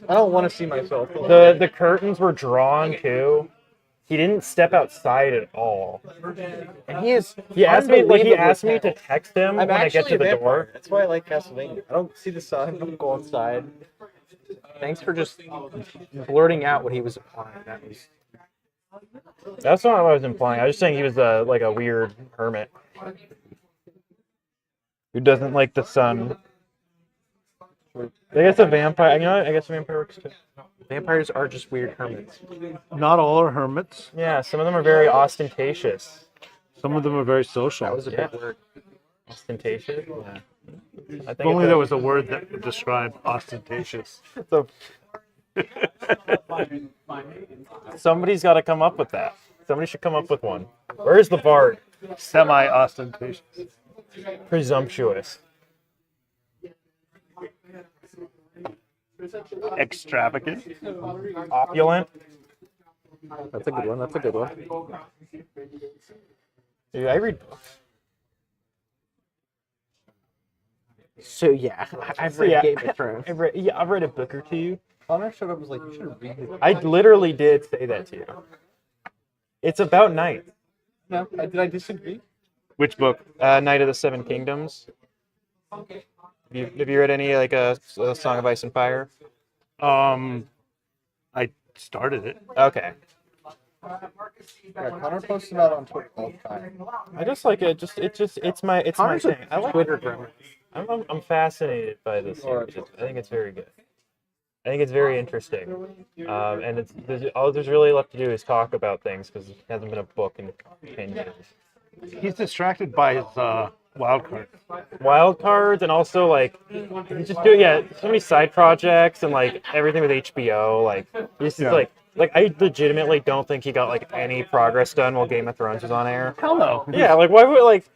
I don't want to see myself. The curtains were drawn too. He didn't step outside at all. And he is. He asked me unbelievably to text him I'm when I get actually to a the vampire. door. That's why I like Castlevania. I don't see the sun. I don't go outside. Thanks for just blurting out what he was applying. That was. That's not what I was implying. I was just saying he was like a weird hermit who doesn't like the sun. I guess a vampire. You know what? I guess a vampire works too. Vampires are just weird hermits. Not all are hermits. Yeah, some of them are very ostentatious. Some of them are very social. That was a Yeah. big word. Ostentatious? Yeah. I If think only it's there was a word that would describe ostentatious. So somebody's got to come up with that. Somebody should come up with one. Where's the Bard? Semi-ostentatious. Presumptuous. Extravagant. Opulent. That's a good one. That's a good one. Dude, I read books. So yeah, I've read Yeah. Game of Thrones. I've read a book or two. Connor showed up and was like, you should read it. I literally did say that to you. It's about knights. No, did I disagree? Which book? Knight of the Seven Kingdoms. Have you read any like a Song of Ice and Fire? I started it. Okay. Yeah, Connor posted about it on Twitter all the time. I just like it. It's my Connor's a thing. I like Twitter gremlin. I'm fascinated by this series. I think it's very good. I think it's very interesting. And all there's really left to do is talk about things because it hasn't been a book in 10 years. He's distracted by his wild card. Wild cards and also like he's just doing so many side projects and like everything with HBO. Like he's just Yeah. like I legitimately don't think he got like any progress done while Game of Thrones was on air. Hell no. Yeah, like why would like?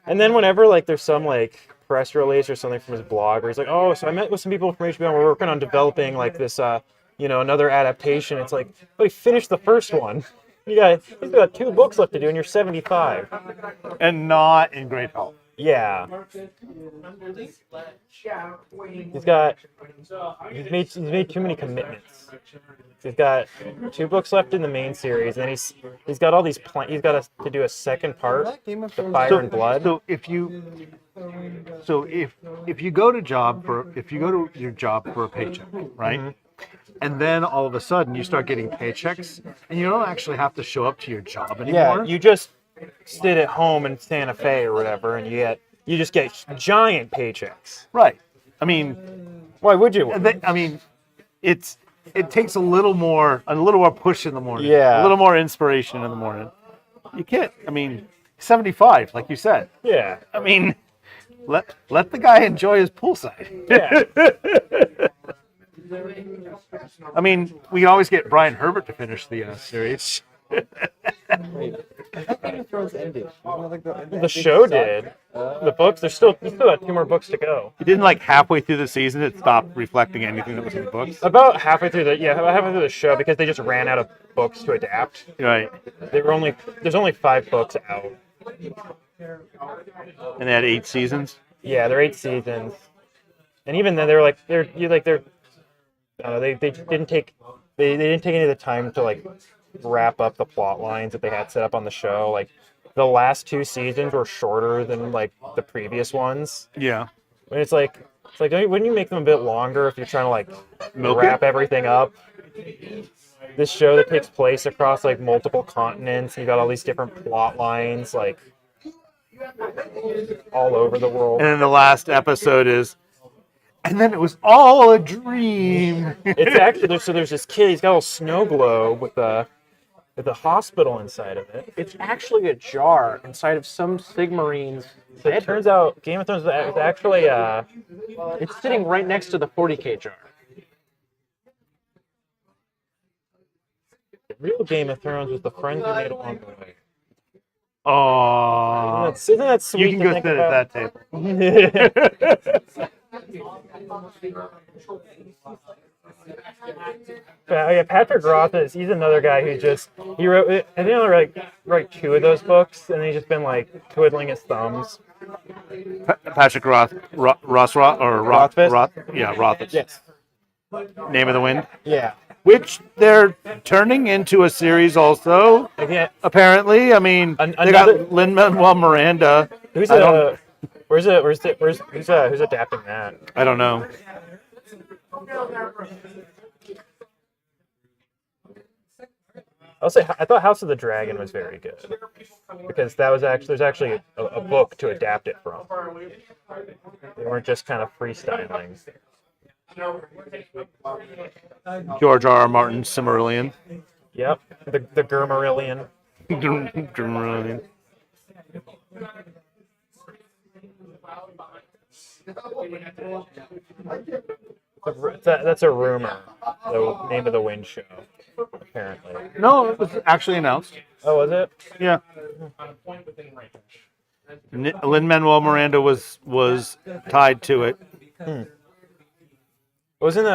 And then whenever like there's some like press release or something from his blog, where he's like, oh, so I met with some people from HBO and we're working on developing like this, another adaptation. It's like, but he finished the first one. He's got 2 books left to do, and you're 75. And not in great health. Yeah, he's made too many commitments. He's got 2 books left in the main series, and he's got all these he's got to do a second part, Game of The Thrones. Fire and Blood. So if you go to your job for a paycheck, right? Mm-hmm. And then all of a sudden you start getting paychecks, and you don't actually have to show up to your job Yeah, anymore. you just sit at home in Santa Fe or whatever, and you just get giant paychecks. Right. I mean, Why would you? it takes a little more push in the morning. Yeah. A little more inspiration in the morning. You can't. I mean, 75, like you said. Yeah. I mean, let the guy enjoy his poolside. Yeah. I mean, we can always get Brian Herbert to finish the series. I thought Game of Thrones ended. Wasn't it like The show did. The books, there's still got 2 more books to go. It didn't like halfway through the season it stopped reflecting anything that was in the books. About halfway through the show because they just ran out of books to adapt. Right. There's only 5 books out. And they had 8 seasons. Yeah, they're 8 seasons. And even then they didn't take any of the time to like wrap up the plot lines that they had set up on the show. Like the last 2 seasons were shorter than like the previous ones. Yeah. And it's like wouldn't you make them a bit longer if you're trying to like Milk wrap it? everything up? This show that takes place across like multiple continents, you got all these different plot lines like all over the world. And then the last episode is, and then it was all a dream. It's actually there's this kid. He's got a little snow globe with a hospital inside of it. It's actually a jar inside of some Sigmarines. So it turns out Game of Thrones is actually It's sitting right next to the 40K jar. the real Game of Thrones was the friends we made along the way. Oh, Isn't that sweet? you can to go think sit about? at that table. Yeah, Patrick Roth he's another guy who he wrote I think he only write 2 of those books and he's just been like twiddling his thumbs. Patrick Roth, Rothfuss? Yeah, Rothfuss. Yes. Name of the Wind, Yeah. which they're turning into a series also. Again, Apparently, I mean, they another- got Lin-Manuel Miranda. who's I don't- who's adapting that? I don't know. I'll say I thought House of the Dragon was very good because there's actually a book to adapt it from. They weren't just kind of freestyling. George R. R. Martin, Silmarillion. Yep, the Gurmarillion. Silmarillion. That's a rumor. The name of the Wind show, apparently. No, it was actually announced. Oh, was it? Yeah. Lin-Manuel Miranda was tied to it. Wasn't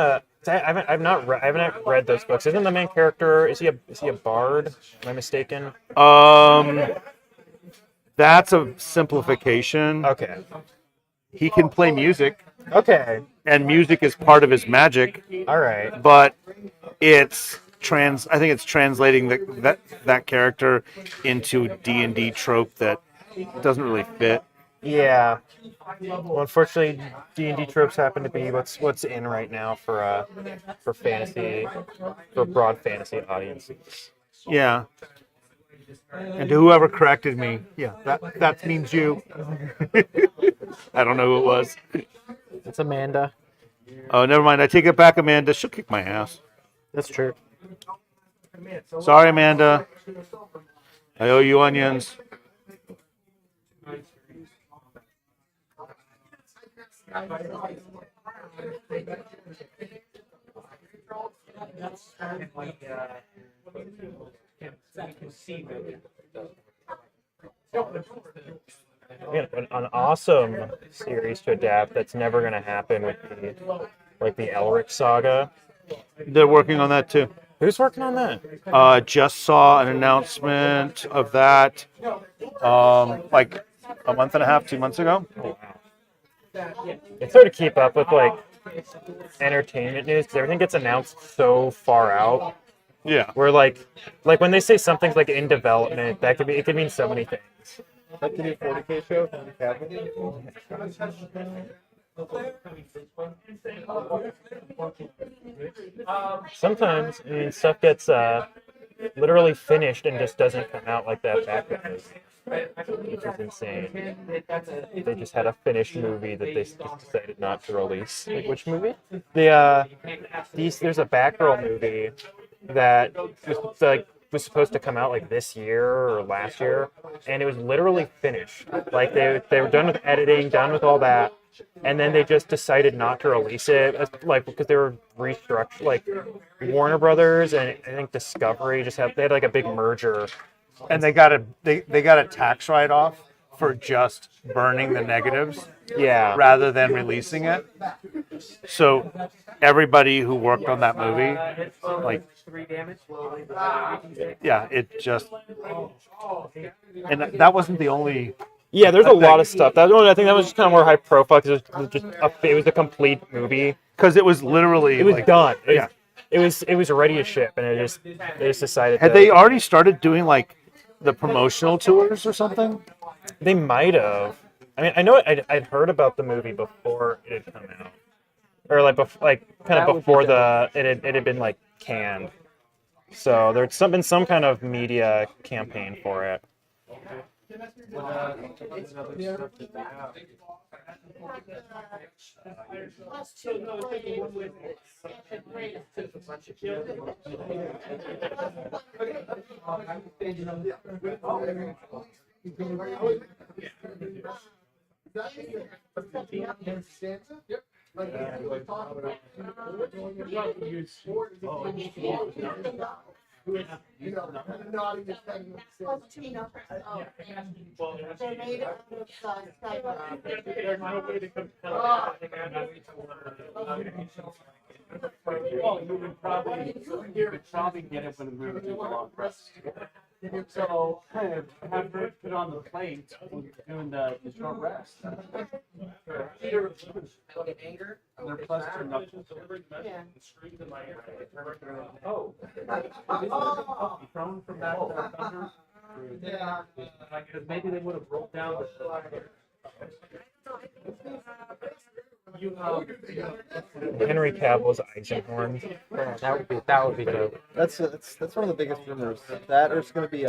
I've not read those books. Isn't the main character? Is he a bard? Am I mistaken? That's a simplification. Okay. He can play music, Okay. and music is part of his magic, All right. but it's I think it's translating that character into D&D trope that doesn't really fit. Yeah. Well, unfortunately, D&D tropes happen to be what's in right now for fantasy, for broad fantasy audiences. Yeah. And to whoever corrected me, yeah, that means you. I don't know who it was. It's Amanda. Oh, never mind. I take it back, Amanda. She'll kick my ass. That's true. Sorry, Amanda. I owe you onions. An awesome series to adapt that's never going to happen with the Elric saga. They're working on that too. Who's working on that? Just saw an announcement of that like a month and a half, 2 months ago. It's hard to keep up with like entertainment news because everything gets announced so far out. Yeah. Where like when they say something's like in development, it could mean so many things. Like the new 40K show from Cavill. Sometimes I mean stuff gets literally finished and just doesn't come out like that Batman movie, which is insane. They just had a finished movie that they just decided not to release. Like which movie? There's a Batgirl movie that was supposed to come out like this year or last year, and it was literally finished. Like they were done with editing, done with all that, and then they just decided not to release it, like because they were restructured. Like Warner Brothers and I think Discovery they had like a big merger, And they got a tax write-off for just burning the negatives yeah. rather than releasing it. So everybody who worked on that movie, like, yeah, it just, and that wasn't the only. Yeah, there's a lot of stuff. I think that was just kind of more high profile because it was a complete movie. Because it was literally. It was done. Yeah. It was ready to ship, and they just decided. Had they already started doing like the promotional tours or something? They might have. I mean, I know I'd heard about the movie before it had come out, or before it had been like canned. So there's been some kind of media campaign for it. Well, you would probably get it when the movie was long press. So have her put on the plate doing the short rest. They're plus two knuckles. Oh. Thrown from that thunder. Because maybe they would have rolled down the. Henry Cavill's Eisenhorn. Yeah, that would be dope. That's one of the biggest rumors. That or it's going to be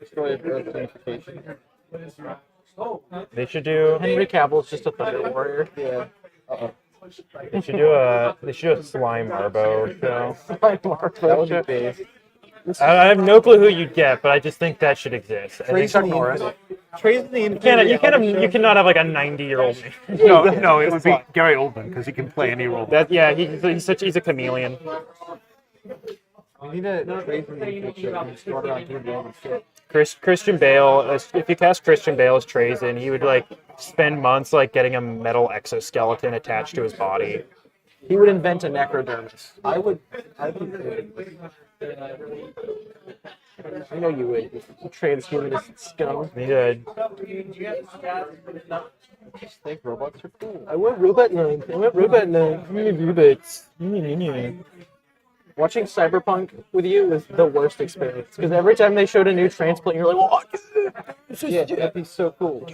Story of Earth Unification. They should do. Henry Cavill's just a Thunder Warrior. Yeah. They should do a Slime Marbo show. That would be big. I have no clue who you'd get, but I just think that should exist. I think Chuck Norris. you cannot have like a 90-year-old man. No, it would be Gary Oldman because he can play any role. He's a chameleon. We need a Trace in the future. He's going around doing random shit. Christian Bale, if you cast Christian Bale as Trazen, he would like spend months like getting a metal exoskeleton attached to his body. He would invent a necrodermis. I'd be I know you would. Transhumanist scum. He did. I just think robots are cool. I want robot lines. I want robot lines. Robots. Watching Cyberpunk with you was the worst experience because every time they showed a new transplant, you're like, "Oh, Yeah, that'd be so cool.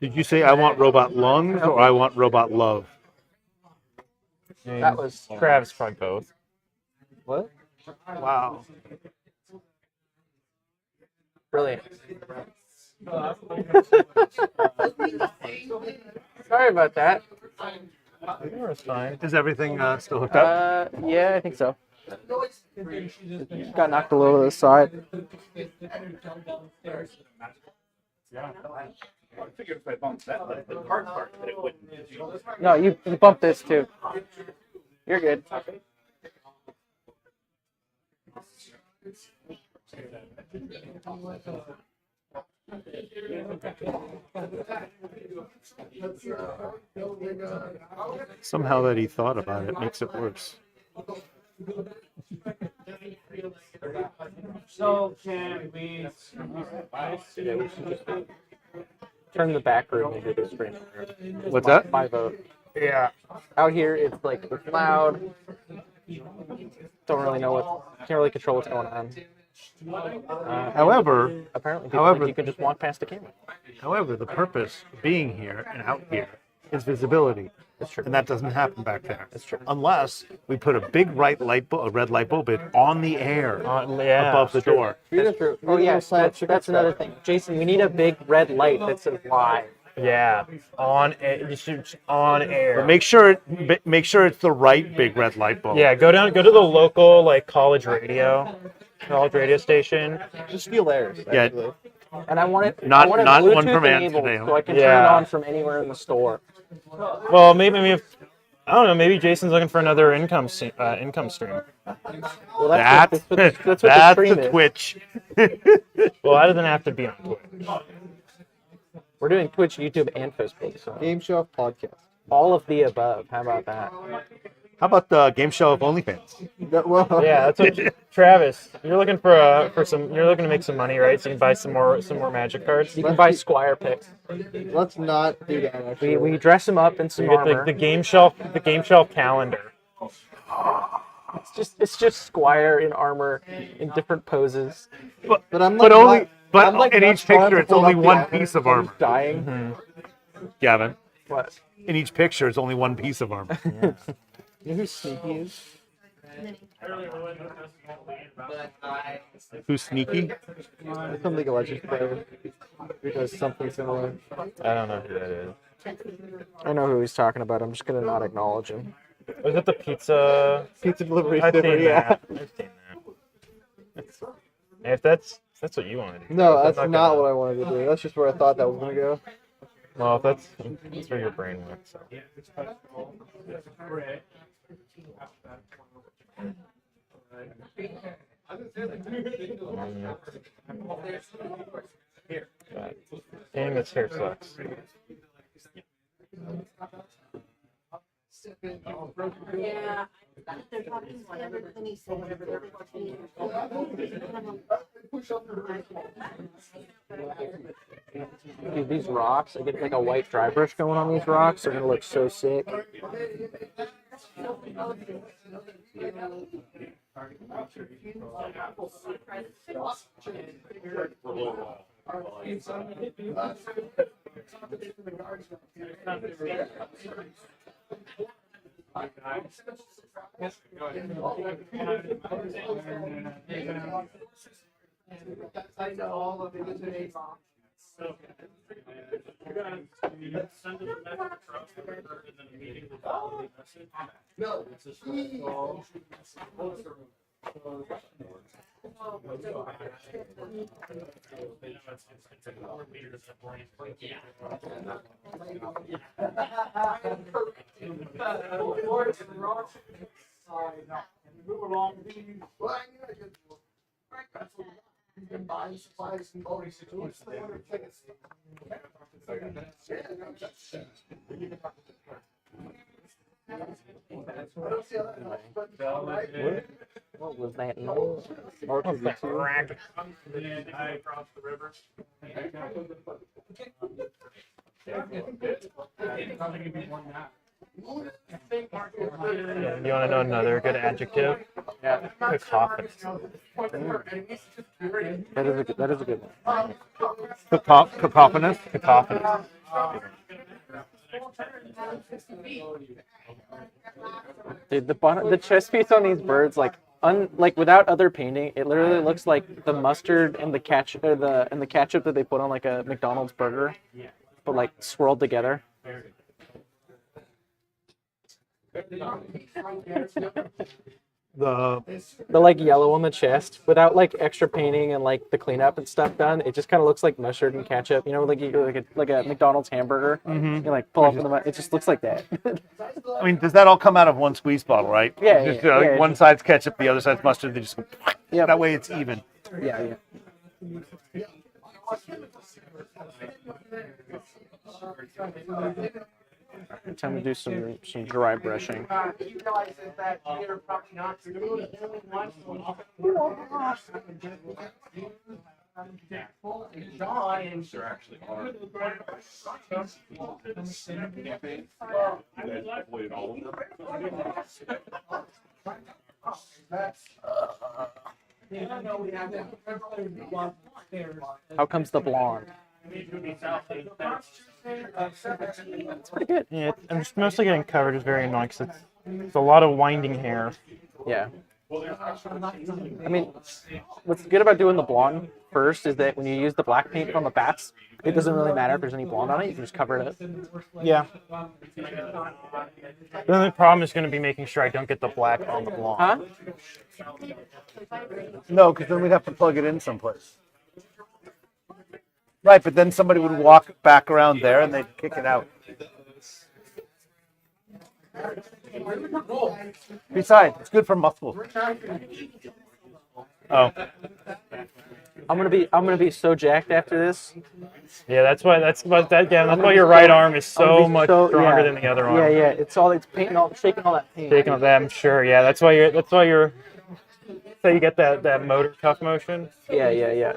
Did you say I want robot lungs or I want robot love? that was Travis probably both. What? Wow. brilliant." Sorry about that. It's fine. Is everything still hooked up? Yeah, I think so. Got knocked a little to the side. I figured if I bumped that, the hard part, that it wouldn't. No, you bumped this too. You're good. Somehow that he thought about it makes it worse. So can we? Turn the back room into the screen room. What's that? My vote. Yeah. Out here, it's like it's loud. Don't really know what. Can't really control what's going on. However, Apparently, people think you can just walk past the camera. the purpose of being here and out here is visibility. That's true. And that doesn't happen back there. That's true. Unless we put a big red light bulb in on the air Yeah. above the door. That's true. Oh yeah, that's another thing. Jason, we need a big red light that says live. Yeah. You should on air. Make sure it's the right big red light bulb. Yeah, go to the local like college radio station. Just feel theirs. Yeah. Actually. And I want it. Not- I want it not Bluetooth one from enabled, Amsterdam. so I can turn it Yeah. on from anywhere in the store. Well, maybe if I don't know. Maybe Jason's looking for another income stream. Well, That's what the that's stream the is. Twitch. Well, that doesn't have to be on Twitch. We're doing Twitch, YouTube, and Facebook. So Game Show podcast. all of the above. How about that? How about the game show of OnlyFans? Yeah, that's what Travis. You're looking You're looking to make some money, right? So you can buy some more magic cards. You can buy Squire picks. Let's not do that. Actually. We dress him up in some You get armor. the game shelf calendar. It's just Squire in armor in different poses. But I'm But like, only not- but I'm like in not each trying picture to it's pull only up the one actors piece of who's armor. Dying. Gavin. What? In each picture it's only one piece of armor. You know who Sneaky is? Who's sneaky? Some League of Legends player who does something similar. I don't know who that is. I know who he's talking about. I'm just gonna not acknowledge him. Was it the pizza? Pizza delivery I've seen server, yeah. that. I've seen that. If that's what you want to do. No, that's I'm not what I wanted to do. That's just where I thought that was gonna go. Well, that's where your brain went. So. Painting this hair sucks. Yeah. They're talking whatever Penny said, whatever they're talking. Dude, these rocks, I get like a white dry brush going on these rocks. They're gonna look so sick. You're gonna send it across the river and then immediately follow the message. No. It's just Move along. Well, I knew I could. That's what you can buy supplies and already situations. What was that noise? Rack. And I across the river. You want to know another good adjective? Yeah. Cacophonous. That is a good one. Cacophonous. Cacophonous. Dude, the chest piece on these birds, like without other painting, it literally looks like the mustard and the ketchup that they put on like a McDonald's burger, but like swirled together. The The like yellow on the chest, without like extra painting and like the cleanup and stuff done, it just kind of looks like mustard and ketchup. You know, like a McDonald's hamburger. You like pull up in the it just looks like that. I mean, does that all come out of one squeeze bottle, right? Yeah, Just, yeah, yeah, one just- side's ketchup, the other side's mustard. They just Yep. that way it's even. Yeah. Time to do some dry brushing. He realizes that you're probably not the only one. John and There actually are. Campaign. You guys avoided all of them. How comes the blonde? It's pretty good. Yeah, I'm just mostly getting covered. It's very annoying because it's a lot of winding hair. Yeah. I mean, what's good about doing the blonde first is that when you use the black paint on the bats, it doesn't really matter if there's any blonde on it. You can just cover it up. Yeah. The only problem is going to be making sure I don't get the black on the blonde. Huh? No, because then we'd have to plug it in someplace. Right, but then somebody would walk back around there and they'd kick it out. Besides, it's good for muscles. Oh, I'm gonna be so jacked after this. Yeah, that's why your right arm is I'm gonna so be much so- stronger yeah. than the other arm. Yeah. It's shaking all that paint. Taking of that, I'm sure. Yeah, that's why you're so you get that motor cuff motion. Yeah.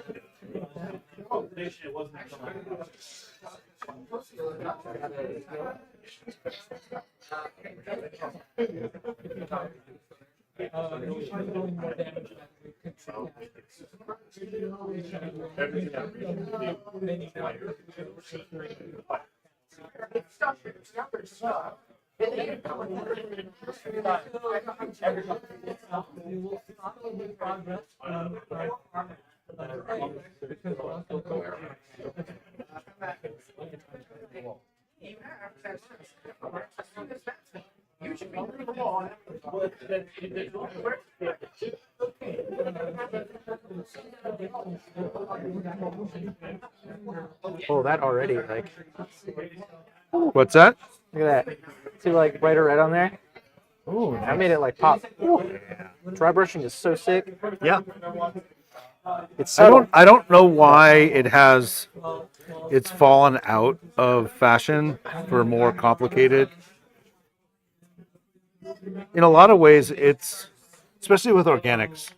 Oh, that already, like, what's that? look at that. See, like, white or red on there? Ooh, I made it, like, pop. Ooh. Dry brushing is so sick. Yeah. It's subtle. I don't know why it's fallen out of fashion for more complicated. In a lot of ways, it's especially with organics.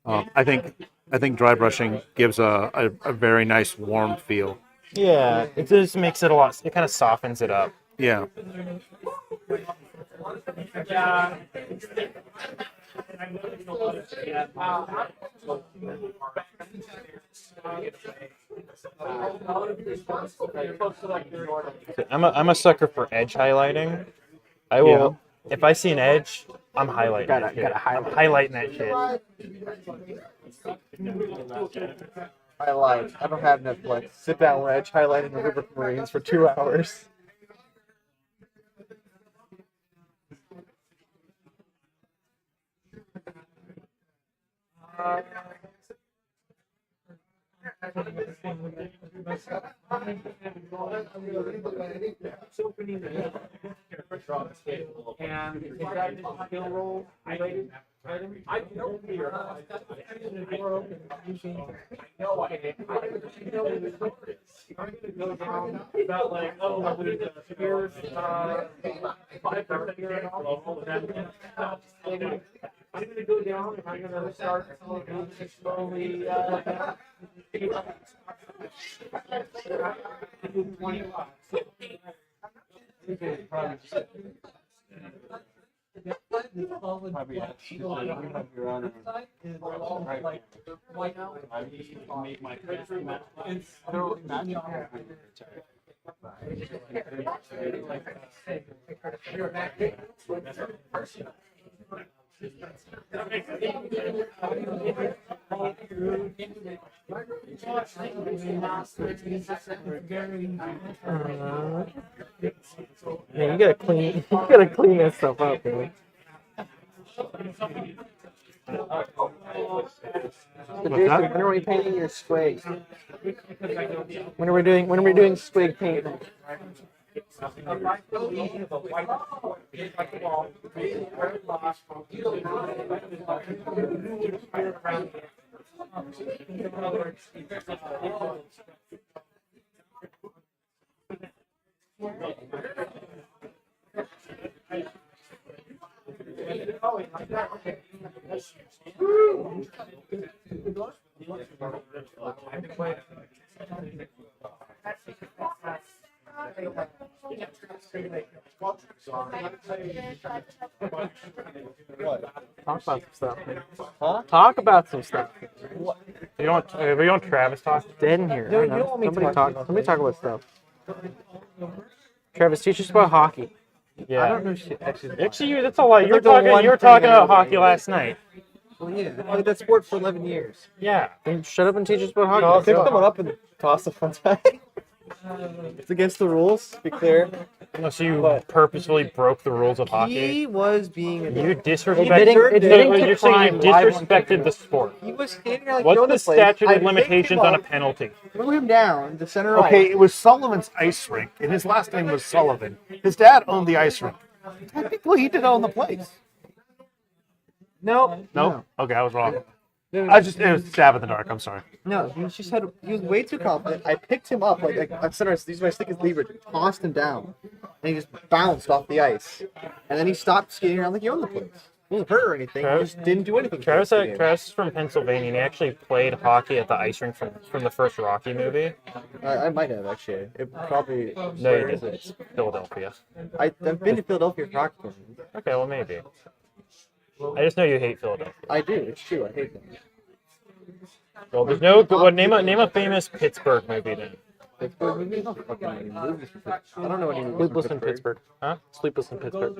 I think dry brushing gives a very nice warm feel. yeah, it just makes it a lot. It kind of softens it up. Yeah. I'm a sucker for edge highlighting. I will if I see an edge, I'm highlighting. Gotta- that shit. gotta highlight. I'm highlighting that shit. I lied. I don't have Netflix. Sit down wedge, highlighting the River Marines for 2 hours. And is that just a skill roll related? I know here. No, I I'm gonna go down about like, oh, with spears, 5% here and all of that. I'm gonna go down and I'm gonna start slowly, down. 25. Probably have your honor. Right. I make my best match. Totally match. Man, you gotta clean that stuff up, man. So Jason, when are we painting your squig? When are we doing squig painting? Talk about some stuff. Huh? Talk about some stuff. You don't Travis talk? Dead in here. No, I you don't know. don't want me Somebody talking talk. Somebody talk about stuff. Travis, teach us about hockey. Yeah. I don't know shit. Actually, that's a lot. You were That's the one talking thing I know about about hockey you. last night. Well, yeah. I played that sport for 11 years. Yeah. Then shut up and teach us about hockey. I'll pick someone up and toss the front side. It's against the rules, to be clear. Unless you purposefully broke the rules of hockey. He was being a You disrespected. Admitting to You're saying you crime live on disrespected the sport. He was standing like What's going the to play. statute I of picked limitations him on a up, penalty? threw him down to center right. Okay, it was Sullivan's ice rink, and his last name was Sullivan. His dad owned the ice rink. Technically, he did own the place. No. Nope. Okay, I was wrong. No. It was stab in the dark. I'm sorry. No, he was way too confident. I picked him up like I center. These my stick is leverage. Tossed him down, and he just bounced off the ice. And then he stopped skating around like he owned the place. He wasn't hurt or anything. He just didn't do anything. Travis for the game. is from Pennsylvania, and he actually played hockey at the ice rink from the first Rocky movie. I might have actually. It probably. No, you where is didn't. it? It's Philadelphia. I've been to Philadelphia for hockey games. Okay, well maybe. I just know you hate Philadelphia. I do. It's true. I hate them. Well, there's no good. What name a famous Pittsburgh movie then? Pittsburgh movies? I don't know any movies. Sleepless in Pittsburgh. Huh? Sleepless in Pittsburgh.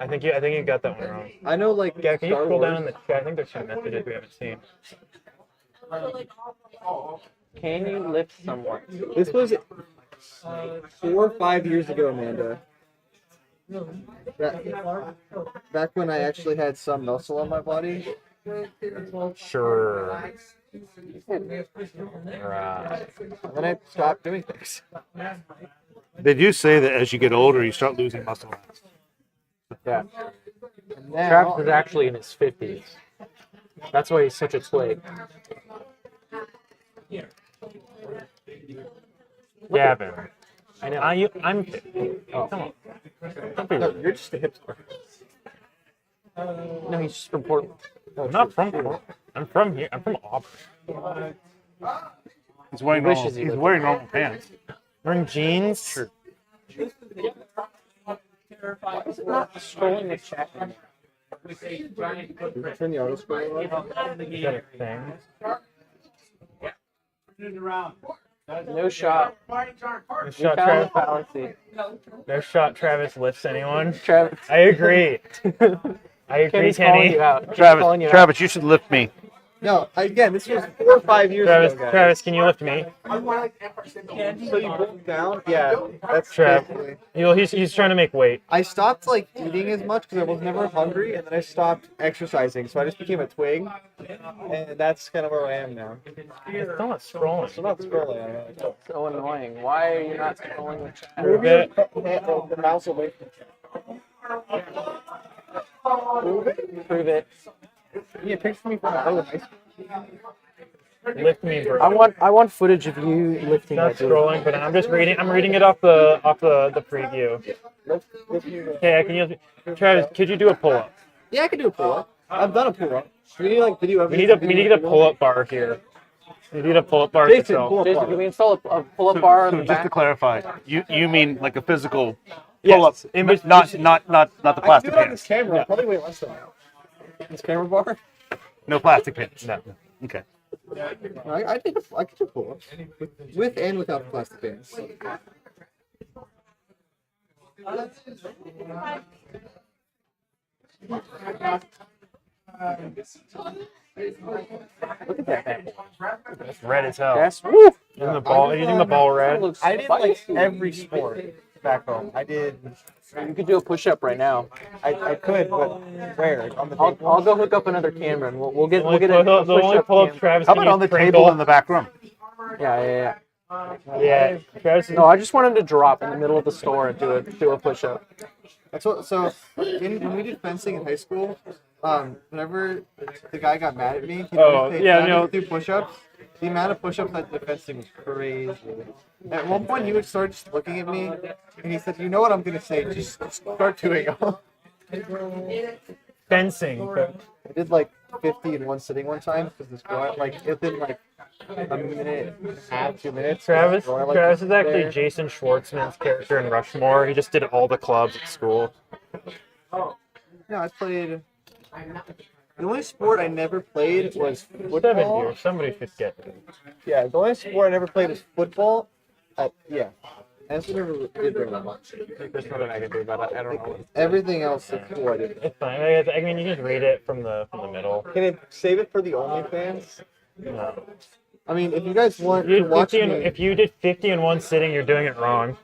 I think you got that one wrong. I know like Yeah, can you Star scroll Wars. down in the chat? I think there's some messages we haven't seen. Can you lift someone? This was 4 or 5 years ago, Amanda. Back when I actually had some muscle on my body. Sure. Right. And then I stopped doing things. They do say that as you get older, you start losing muscle mass. Yeah. And now, Travis is actually in his 50s. That's why he's such a twig. Gavin. I know. I'm 50. Oh, come on. Don't be no, rude. you're just a hipster. No, he's just from Portland. I'm not from Portland. I'm from here. I'm from Auburn. He's wearing wishes he he's lived wearing normal pants. Wearing jeans. Sure. Why is it not scrolling the chat? Turn the auto scroll on. Is that a thing? No shot. No We shot, found the Travis. fallacy. No shot. Travis lifts anyone. Travis. I agree. I agree, Kenny's calling Kenny. you out. Kenny's calling you out. Travis, you should lift me. No, again, this was 4 or 5 years Travis, ago, guys. Travis, can you lift me? I like the Empire State Building. So you broke down? Yeah, that's Trav. basically. He's trying to make weight. I stopped like eating as much because I was never hungry, and then I stopped exercising, so I just became a twig, and that's kind of where I am now. It's not scrolling. So not scrolling. I know. So annoying. Why are you not scrolling the chat? Move it. The mouse away. Prove it. Yeah, picture me from my high school. Lift me, bro. I want footage of you lifting Not that dude. scrolling, but I'm just reading. I'm reading it off the preview. Okay, can you, Travis? Could you do a pull up? Yeah, I can do a pull up. I've done a pull up. We need like video. We need a pull up bar here. We need a pull up bar Jason, to sell. pull up Jason, bar. can we install a pull-up bar in So the just to back? clarify, you mean like a physical Yes, pull-up, image- not the I can plastic do it on this pants. camera. Probably way less than that. This camera bar. No plastic pants. No. Okay. No, I could do pull ups with and without plastic bands. Look at that man. It's red as hell. That's woo. Using the ball. Using the ball red. Looks I did like spicy. every sport back home. I did. You could do a push-up right now. I could, but where? On the I'll table? go hook up another camera and we'll get The only a pull- the only push-up pull up cam. Travis How can about on the use table Pringle. in the back room? Yeah. Yeah, Travis is No, I just want him to drop in the middle of the store and do a push-up. That's what. So when we did fencing in high school, whenever the guy got mad at me, do push-ups. The amount of push-ups I did fencing was crazy. At one point, he would start just looking at me, and he said, "You know what I'm gonna say? Just start doing them." fencing. I did like 50 in one sitting one time because this girl, like, within like a minute and a half, 2 minutes. Travis, this girl, like, Travis is actually there. Jason Schwartzman's character in Rushmore. He just did all the clubs at school. No, I played. The only sport I never played was 7 football. years. Somebody should get it. Yeah, the only sport I never played was football. Yeah, I also never did very much. There's nothing I can do about it. I don't know. Everything else is cool. I did. It's fine. I mean, you just read it from the middle. Can I save it for the OnlyFans? No. I mean, if you guys want You to did watch 50 me, if you did 50 in one sitting, you're doing it wrong.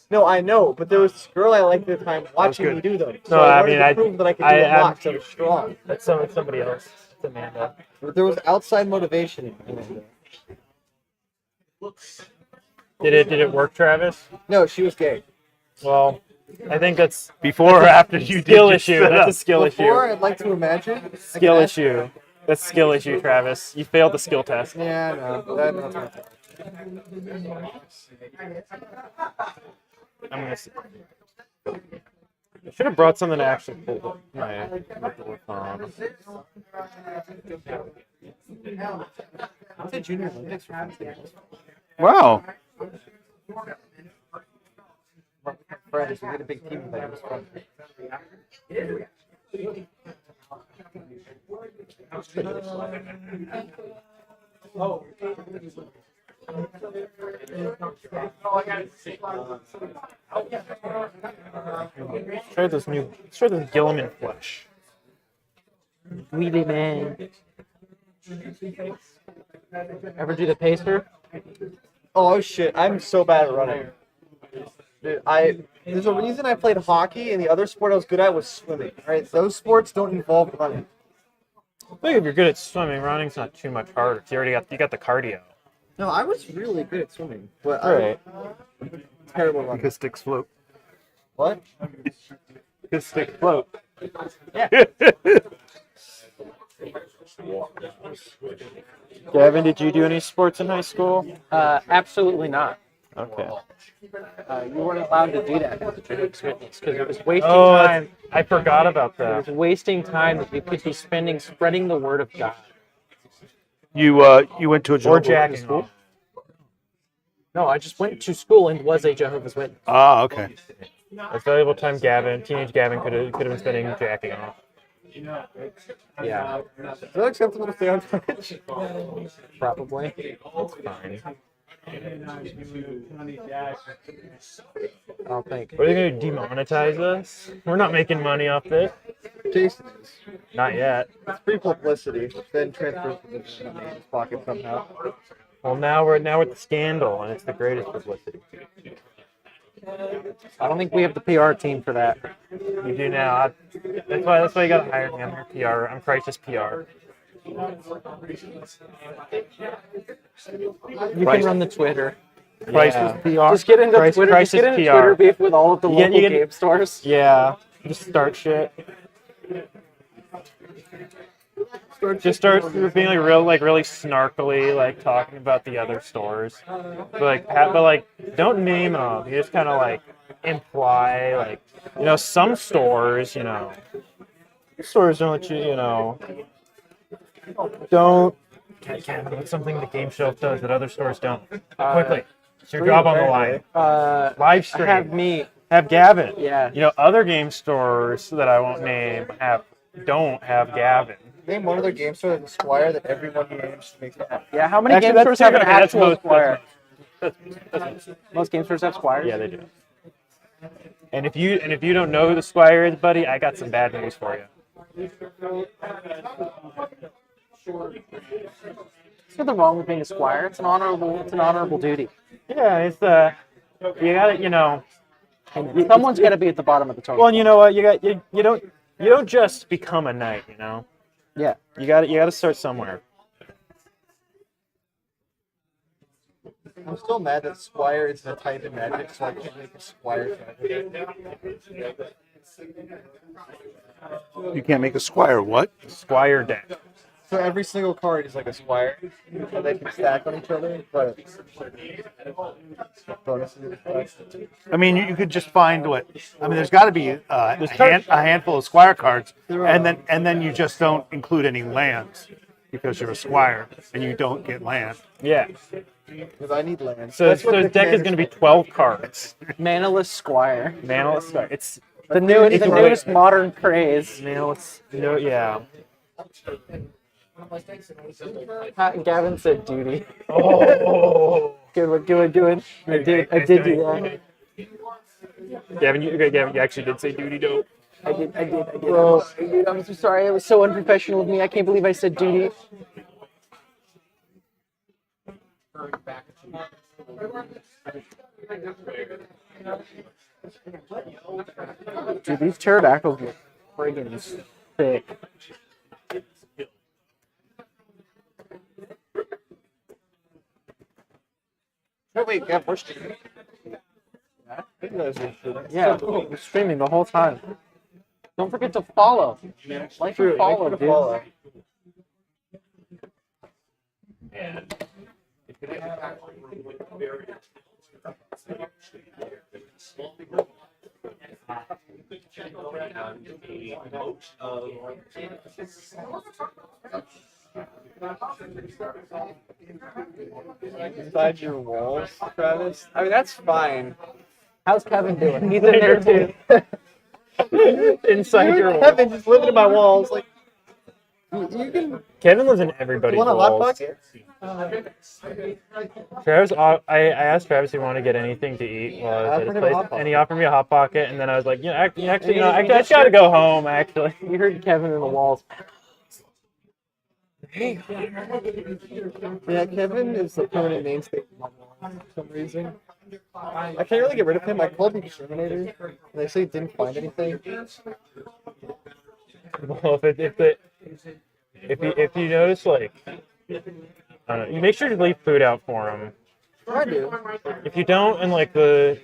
no, I know, but there was this girl I liked at the time watching me do them. So No, I wanted mean, to I- prove that I could do I- a I'm- lot. 'Cause I was strong. That's somebody else. It's Amanda. But there was outside motivation in it. Did it work, Travis? No, she was gay. Well, I think that's Before or after you did skill your issue. setup? That's a skill Before, issue. I'd like to imagine. Skill issue. That's skill issue, Travis. You failed the skill test. Yeah, no, that's my fault. I'm gonna see. I should have brought something to actually pull my door phone. It's a junior Olympics for fencing. Wow. Friends, we had a big team that was fun. Let's try this Gilliman flesh. Weedy man. Ever do the pacer? Oh shit, I'm so bad at running. Dude, there's a reason I played hockey and the other sport I was good at was swimming. Right? Those sports don't involve running. I think if you're good at swimming, running's not too much harder. You got the cardio. No, I was really good at swimming, but Right. I'm terrible at running. Because sticks float. What? Because sticks float. Gavin, did you do any sports in high school? Absolutely not. Okay. You weren't allowed to do that as a Phoenix Fitness because it was wasting Oh, time. I forgot about It that. was wasting time that you could be spending spreading the word of God. You went to a Or Jehovah's jacking school? off. No, I just went to school and was a Jehovah's Witness. Ah, okay. That's valuable time teenage Gavin could have been spending jacking off. Yeah, Is that acceptable to say on Twitch? probably. It's fine. I don't think. Are they going to demonetize us? We're not making money off this. Jason is. Not yet. It's free publicity. Then transfers to his pocket somehow. Well, now we're at the scandal, and it's the greatest publicity. I don't think we have the PR team for that. You do now. That's why you got to hire me. I'm your PR. I'm Crisis PR. You can run the Twitter. Crisis PR. Just get into Twitter. Just Crisis get into PR. Twitter beef with all of the You get- local you get- game stores. Yeah. Just start shit. Just start being really snarkily, like talking about the other stores, but don't name them. You just kind of like imply, like, some stores, stores don't let you, don't. Kevin, what's something the Game Shelf does that other stores don't? Quickly, it's your job on the line. Live stream. Have me. Have Gavin. Yeah. Other game stores that I won't name don't have Gavin. Name one other game store that's a Squire that everyone names makes it happen. Yeah. How many Actually, game that's stores have an okay, that's actual most- Squire? That's Most game stores have Squires. Yeah, they do. And if you don't know who the Squire is, buddy, I got some bad news for you. There's nothing wrong with being a Squire. It's an honorable duty. Yeah, it's you gotta Someone's got to be at the bottom of the totem. well, you know what, you don't just become a knight, Yeah. You gotta start somewhere. I'm still mad that Squire isn't a type in Magic, so I can't make a Squire. You can't make a Squire what? Squire deck. So every single card is like a Squire, so they can stack on each other, but bonuses. I mean, you could just find there's got to be a handful of Squire cards, and then you just don't include any lands because you're a Squire and you don't get land. Yeah. Because I need land. So That's what the the deck is gonna be 12 cards. Manaless Squire. Manaless Squire. It's The newest modern craze. Manaless. No, yeah. Gavin said duty. Oh. Good one. I did do that. Gavin, you actually did say duty, dope. I did. I'm so sorry. It was so unprofessional of me. I can't believe I said duty. Dude, these pterodactyls are friggin' thick. Oh, wait, yeah, we're streaming. Yeah, we're streaming the whole time. Don't forget to follow. Like and follow, dude. Inside your walls, Travis? I mean, that's fine. How's Kevin doing? He's in there too. Inside your walls. Kevin just living in my walls. Like, you can. Kevin lives in everybody's Want a hot walls. pocket? Travis, I asked Travis if he wanted to get anything to eat while I was at his place, and he offered me a hot pocket, and then I was like, I just gotta go home. Actually, You heard Kevin in the walls. Yeah, Kevin is the permanent mainstay of my walls for some reason. I can't really get rid of him. I called him Exterminator, and they say he didn't find anything. well, if you notice, like, I don't know, you make sure to leave food out for him. I do. If you don't, and like the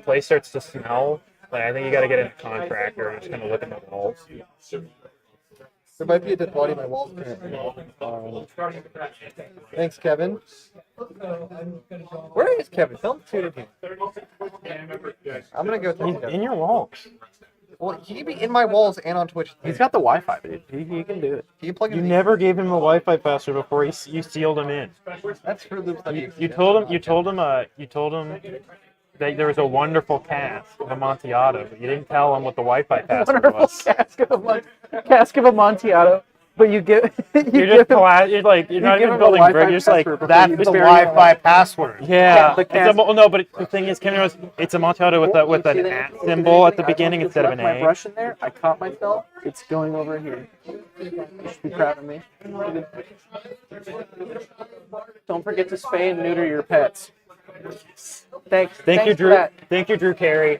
place starts to smell, like I think you gotta get a contractor and just kind of look at the walls. There might be a dead body in my walls currently. Thanks, Kevin. Where is Kevin? Tell him to tune in here. I'm gonna go talk to He's Kevin. in your walls. Well, he can be in my walls and on Twitch. He's got the Wi-Fi, dude. He can do it. Can you plug in You the- never gave him a Wi-Fi password before you sealed him in. That's for loops. You told him that there was a wonderful cask of Amontillado, but you didn't tell him what the Wi-Fi password Wonderful was. cask of Amontillado. But you give You're just you're like you're not give even him a building Wi-Fi brick. You're just like password before That's you the bury it. Wi-Fi password. yeah. the It's cast- no, but the thing is, Kenny knows it's Amontillado with an at symbol at the beginning instead of an My A. brush in there. I caught myself. It's going over here. You should be proud of me. Don't forget to spay and neuter your pets. Thanks. Thank thanks you, for Drew. that. Thank you, Drew Carey.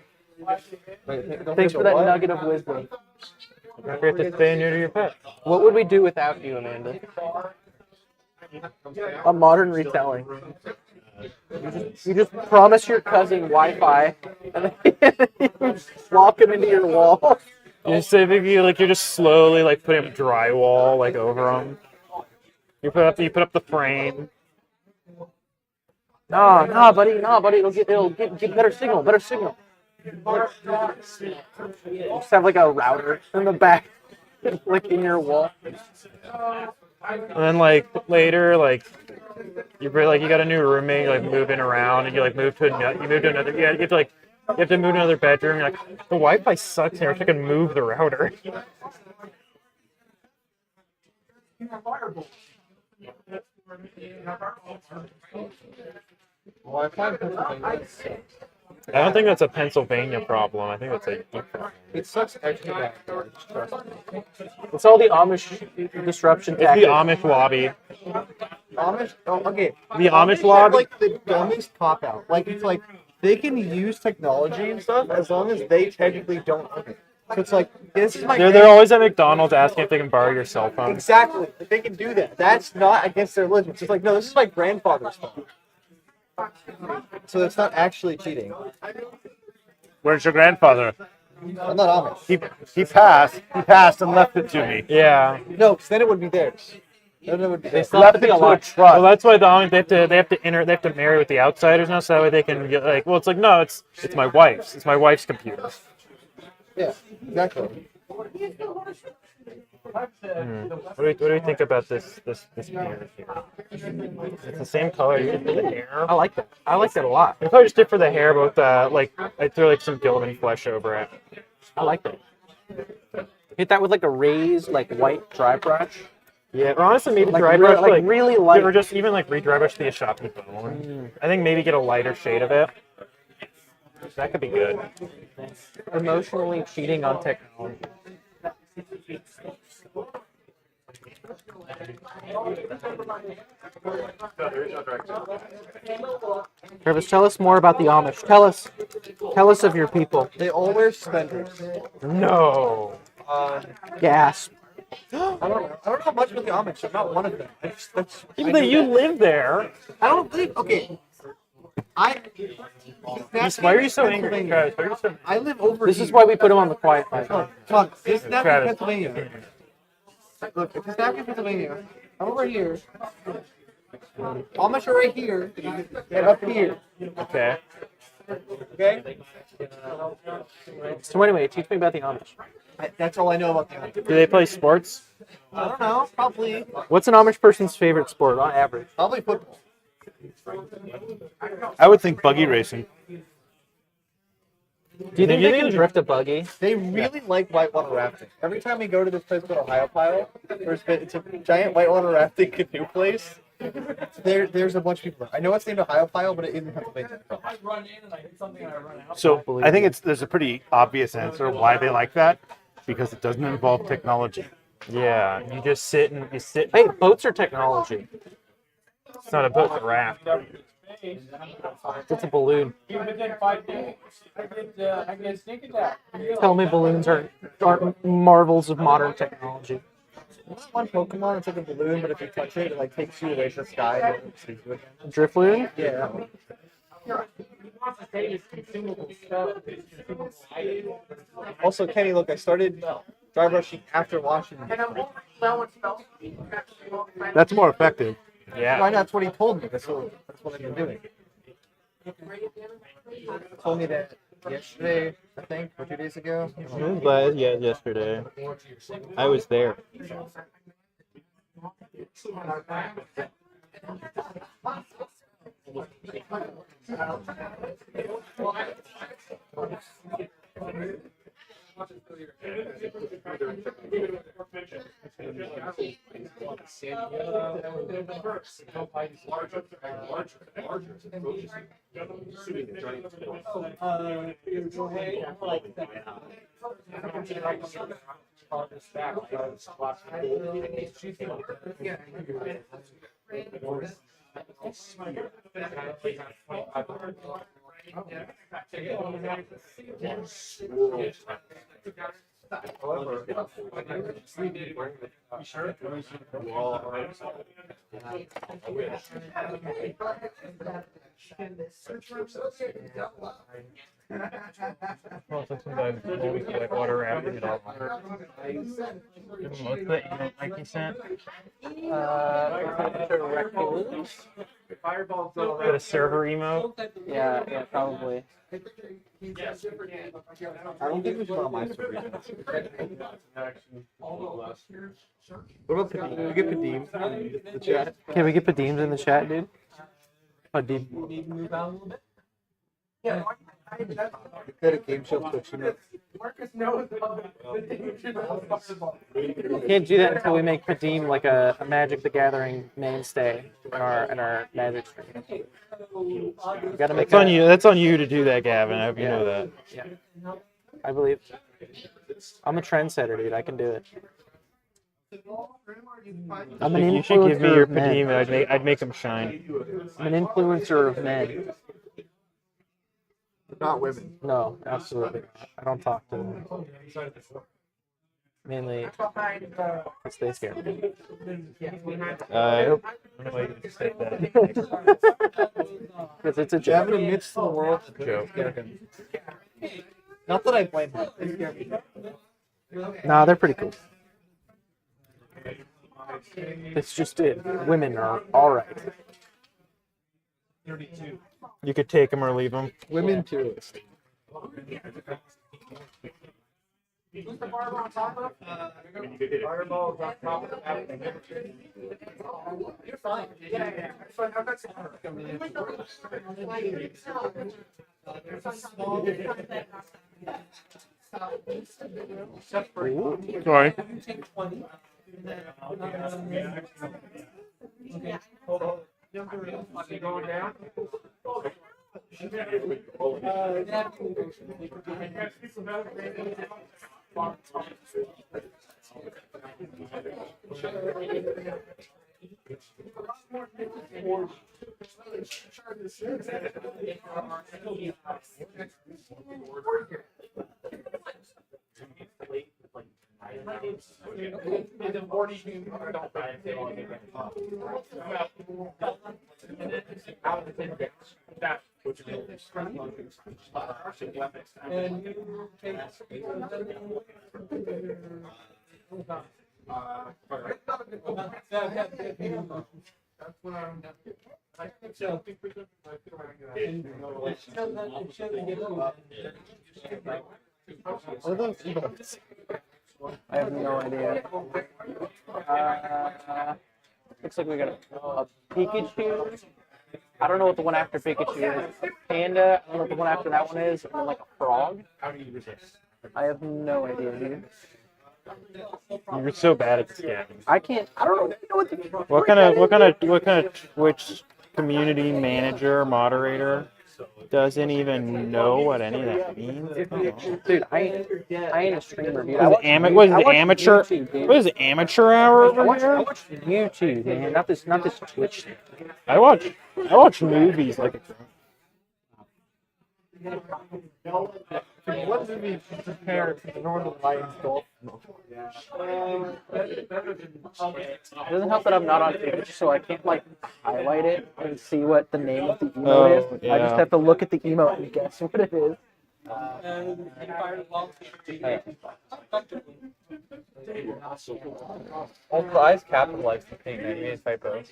Thanks for that nugget of wisdom. Don't forget to stay near to your pet. What would we do without you, Amanda? A modern retelling. You just promise your cousin Wi-Fi, and then you lock him into your wall. You just say you're just slowly like putting up drywall like over them. You put up the frame. Nah, buddy. It'll get better signal. Just have like a router in the back, like in your wall. And then like later, like you got a new roommate, you're like moving around, and you like move to another. Yeah, you have to move to another bedroom. You're like the Wi-Fi sucks here. I wish I could move the router. I don't think that's a Pennsylvania problem. I think that's a problem. It sucks extra bad. Trust me. It's all the Amish disruption It's the tactics. Amish lobby. Amish. Oh, okay. The Amish have, lobby. like the dumbest cop out. Like it's like they can use technology and stuff as long as they technically don't own it. So it's like this is my. They're always at McDonald's asking if they can borrow your cell phone. Exactly. Like, they can do that. That's not against their religion. It's just like no, this is my grandfather's phone. So it's not actually cheating. Where's your grandfather? I'm not Amish. He passed and left it to me. Yeah. No, because then it would be theirs. Then it would be theirs. Still have to be a Left it to a lot. trust. Well, that's why the Amish they have to marry with the outsiders now, so that way they can get like. Well, it's like no, it's my wife's. It's my wife's computer. Yeah, exactly. What do we think about this mirror here? It's the same color. You did for the hair. I like that. I like that a lot. I probably just did for the hair, but like I threw like some Gilliman flesh over it. I like that. Hit that with like a raised, like white dry brush. Yeah, or honestly, maybe Like dry real- brush, like really light. or just even like re-dry brush the Ashapi bone. I think maybe get a lighter shade of it. That could be good. Emotionally cheating on technology. Travis, tell us more about the Amish. Tell us of your people. They all wear suspenders. No. Gasp. I don't know much about the Amish. I'm not one of them. Even though you live there, I don't think. Okay. Why are you so angry, Travis? Why are you so? I live over This here. is why we put him on the quiet side. Come on. This is not Travis. Pennsylvania. Look, if it's not in Pennsylvania, I'm over here. Amish are right here. And up here. Okay. Okay? So anyway, teach me about the Amish. That's all I know about the Amish. Do they play sports? I don't know. Probably What's an Amish person's favorite sport on average? football. I would think buggy racing. Do you think they can drift a buggy? They really like whitewater rafting. Every time we go to this place called Ohio Pile, it's a giant whitewater rafting canoe place. There's a bunch of people. I know it's named Ohio Pile, but it isn't Pennsylvania. So I think there's a pretty obvious answer why they like that, because it doesn't involve technology. Yeah. You just sit and you sit. Hey, boats are technology. It's not a boat, it's a raft. It's a balloon. Within 5 days, I get sneak attack. Tell me balloons aren't marvels of modern technology. What's one Pokemon? It's like a balloon, but if you touch it, it like takes you away from the sky and it sees you again. Drift balloon? Yeah. Also, Kenny, look, I started dry brushing after washing. That's more effective. Yeah. Why not? That's what he told me. That's what I've been doing. He told me that yesterday, I think, or 2 days ago. But yeah, yesterday. I was there. Well, so sometimes we'll be like water rafting it all. What's that email Mikey sent? Raccoons? Got a server emo? Yeah, probably. I don't think we should on my story. What about Padim? Can we get Padim in the chat? Can we get Padeems in the chat, dude? Padeem. Yeah, We had a game show Twitch, you know. Marcus knows the We can't do that until we make Padeem like a Magic the Gathering mainstay in our Magic stream. We gotta make That's on you. That's on you to do that, Gavin. I hope you know that. Yeah, I believe. I'm a trendsetter, dude. I can do it. I'm an You should give me influencer your of men. Padim, and I'd make him shine. I'm an influencer of men. Not women. No, absolutely not. I don't talk to them. Mainly because they scare me. I hope. I don't know why you said that. Because it's a joke. Gavin admits to the world it's a joke. Not that I blame him. They scare me. Nah, they're pretty cool. It's just it. Women are alright. You could take him or leave him. Women too. Who's the barber on top of? Fireball's on top of the You're fine. Yeah. It's fine. I've got some. Sorry. Going down. I have no idea. Looks like we got a Pikachu. I don't know what the one after Pikachu is. Panda. I don't know what the one after that one is. And then like a frog. I have no idea, dude. You're so bad at this, Gavin. I can't. I don't know what the. What kind of Twitch community manager moderator doesn't even know what any of that means? Dude, I ain't a streamer, dude. What is it, amateur? YouTube, dude. What is it, amateur hour I over watch here? YouTube, man. Not this Twitch thing. I watch movies like a What movie compared to the Northern Lights golf? It doesn't help that I'm not on Twitch, so I can't like highlight it and see what the name of the emote is. I just yeah. have to look at the emote and guess what it is. Also, I just capitalized the thing. I made a typo.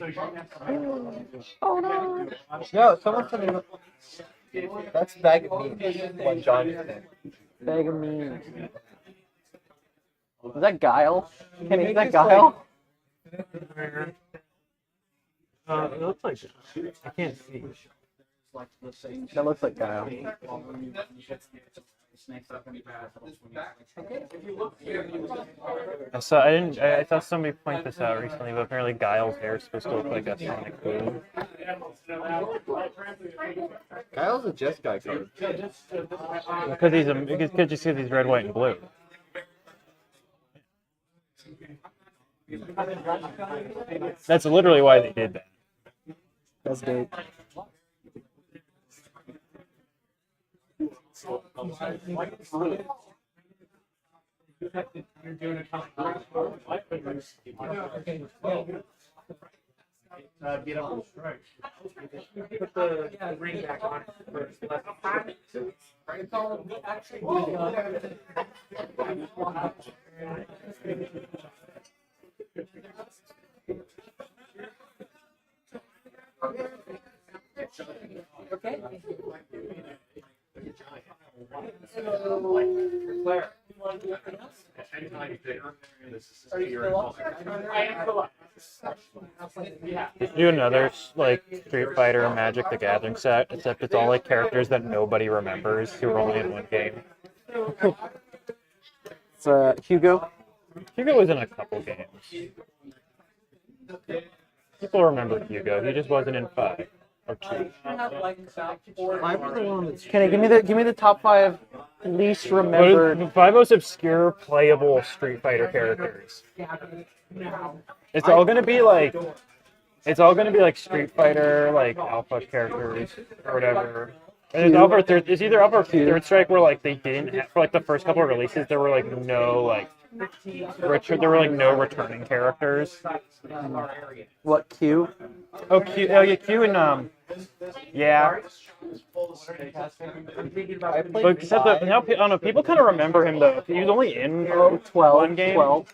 Oh no! No, someone said it. That's bag of meat. What John said. Bag of memes. Is that Guile? Kenny, is that Guile? It looks like I can't see. That looks like Guile. I saw somebody point this out recently, but apparently Guile's hair is supposed to look like a Sonic Boom. Kyle's a Jess guy card. Because he's red, white, and blue. That's literally why they did that. That's dope. Get up and strike. Put the ring back on first. Do another like Street Fighter or Magic the Gathering set, except it's all like characters that nobody remembers who were only in one game. It's Hugo. Hugo was in a couple games. People remember Hugo. He just wasn't in 5 or 2. Kenny, give me the top 5 least What remembered. are the 5 most obscure playable Street Fighter characters? It's all gonna be like Street Fighter, like Alpha characters or whatever. And it's either Alpha or Third Strike where like they didn't have, for like the first couple of releases there were like no returning characters. What, Q? Oh Q and yeah. But except that now, I don't know, people kind of remember him though. He was only in 12. one game. 12.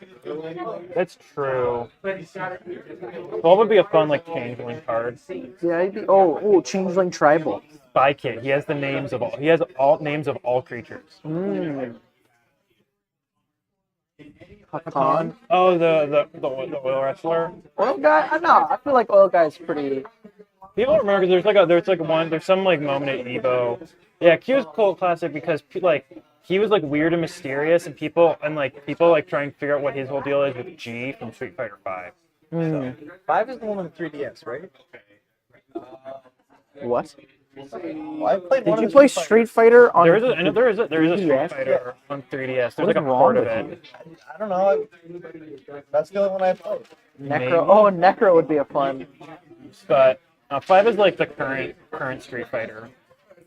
That's true. 12 would be a fun like changeling card. Yeah, he'd be, Changeling Tribal. Spy Kid. He has the names of all. He has all names of all creatures. Hakan. Oh, the oil wrestler. Oil Guy? I know. I feel like Oil Guy's pretty. People remember because there's some like moment at Evo. Yeah, Q is cult classic because like he was like weird and mysterious, and people try and figure out what his whole deal is with G from Street Fighter 5. 5 is the one on the 3DS, right? What? Well, I played Did one you of the play Street Fighter on? There is a Street 3DS? Fighter on 3DS. There's What's like a wrong port of with it. I don't know. That's the only one I played. Necro. Oh, Necro would be a fun. But 5 is like the current Street Fighter.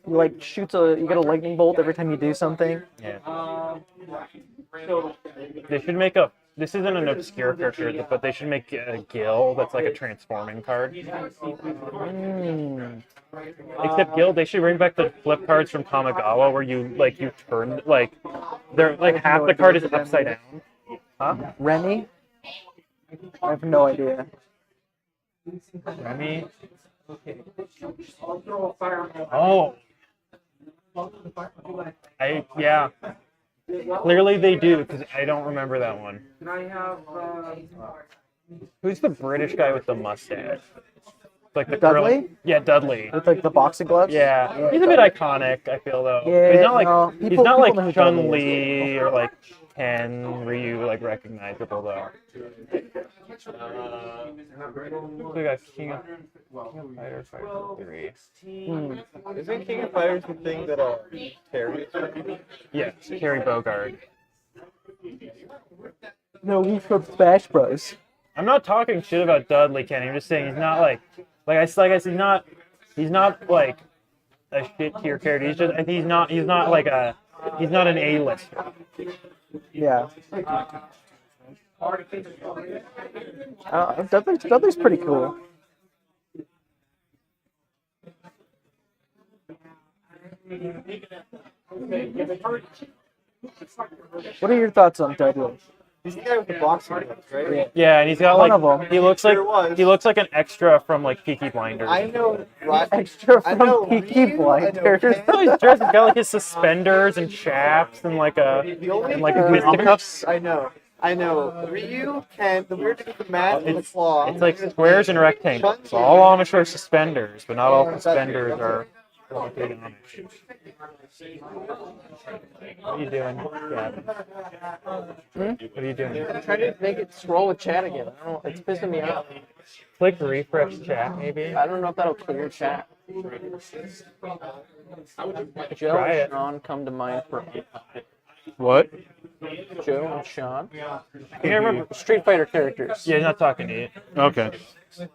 You like you get a lightning bolt every time you do something. Yeah. They should make this isn't an obscure character, but they should make a Gil that's like a transforming card. Except Gil, they should bring back the flip cards from Kamigawa where you turn they're like half the card is upside down. Huh? Remy? I have no idea. Remy? Oh. Yeah. Clearly they do, because I don't remember that one. Can I have, Who's the British guy with the mustache? Like the Dudley? curly- Yeah, Dudley. With like the boxing gloves? Yeah, he's a bit iconic, I feel though. Yeah, he's not like no, he's people- not people know like who Chun Dudley Li or like Ken Ryu, like recognizable though. We got King of Fighter 3. Isn't King of Fighters the thing that Terry is from? Yeah, Kerry Bogard. No, he's from Smash Bros. I'm not talking shit about Dudley, Kenny. I'm just saying he's not like I said, he's not like a shit tier character. He's not an A-lister. Yeah. Dudley's pretty cool. What are your thoughts on Dudley? He's the guy with the boxing gloves, right? Yeah, and he's got One like of 'em. he looks There was. like an extra from like Peaky Blinders. I know. Right? Extra I know from Peaky Ryu, Blinders. I know Oh, he's dressed. He's got like his suspenders and chaps and like a The only and like character- fisticuffs. I know. Ryu, Ken, the weird thing with the mat and the claw. It's like squares and rectangles. All on a short suspenders, but not all suspenders are. What are you doing, Gavin? What are you doing? I'm trying to make it scroll with chat again. I don't know. It's pissing me off. Click refresh chat, maybe. I don't know if that'll clear chat. Joe Try and it. Sean come to mind for What? Joe and Sean. I can't remember. Street Fighter characters. Yeah, he's not talking to you. Okay.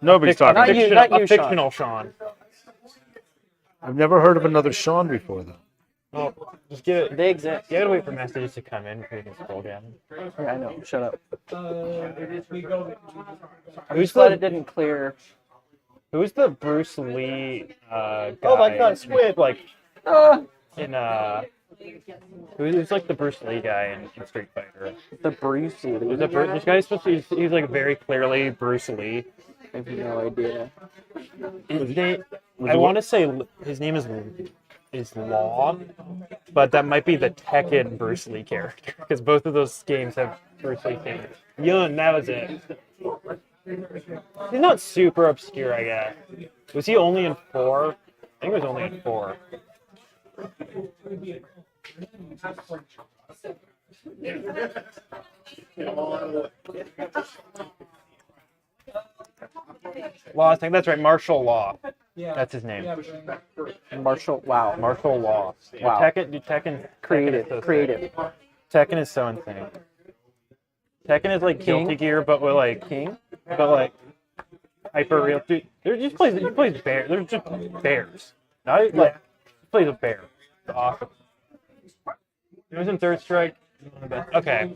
Nobody's talking. Not to you, me. not you, A fictional Sean. I've never heard of another Sean before, though. Oh, just get it. They exist. You gotta wait for messages to come in before you can scroll down. Yeah, I know. Shut up. Who's Glad it the didn't clear. Who's the Bruce Lee guy? Oh my God, Squid! Like Ah, in who's like the Bruce Lee guy in Street Fighter? the Bruce Lee. This guy's supposed to he's like very clearly Bruce Lee. I have no idea. His name, I want to say his name is Law, but that might be the Tekken Bruce Lee character because both of those games have Bruce Lee characters. Yun, that was it. He's not super obscure, I guess. Was he only in 4? I think he was only in 4. Law, I think that's right. Martial Law. That's his name. Martial. Wow. Martial Law. Wow. Tekken. Creative. Tekken is so Creative. sick. Tekken is so insane. Tekken is like King? Guilty Gear, but with like King. hyper real. Dude, he plays bears. They're just bears. Not like he plays a bear. It's awesome. He was in Third Strike. Okay.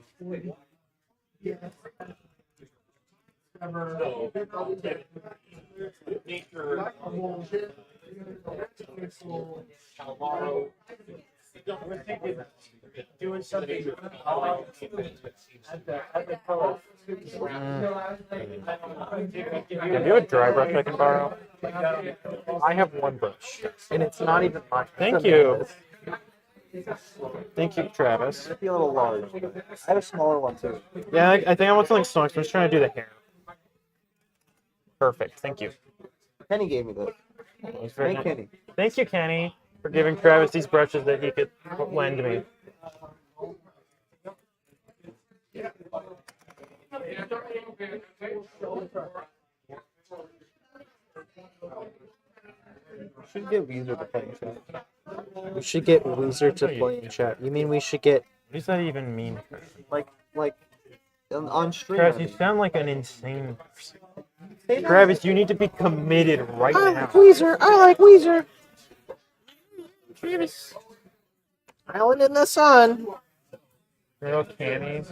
Doing something. Do you have a dry brush I can borrow? I have one brush, and it's not even mine. Thank you. Thank you, Travis. It'd be a little large. I have a smaller one too. Yeah, I think I want something small. I'm just trying to do the hair. Perfect. Thank you. Kenny gave me this. That was very Hey, nice. Kenny. Thank you, Kenny, for giving Travis these brushes that he could lend me. We should get Weezer to play in chat. We should get Weezer to play in chat. You mean we should get What does that even mean? like on stream? Travis, you sound like an insane person. Travis, you need to be committed right now. Weezer. I like Weezer. Travis. Island in the sun. You know, Cannies.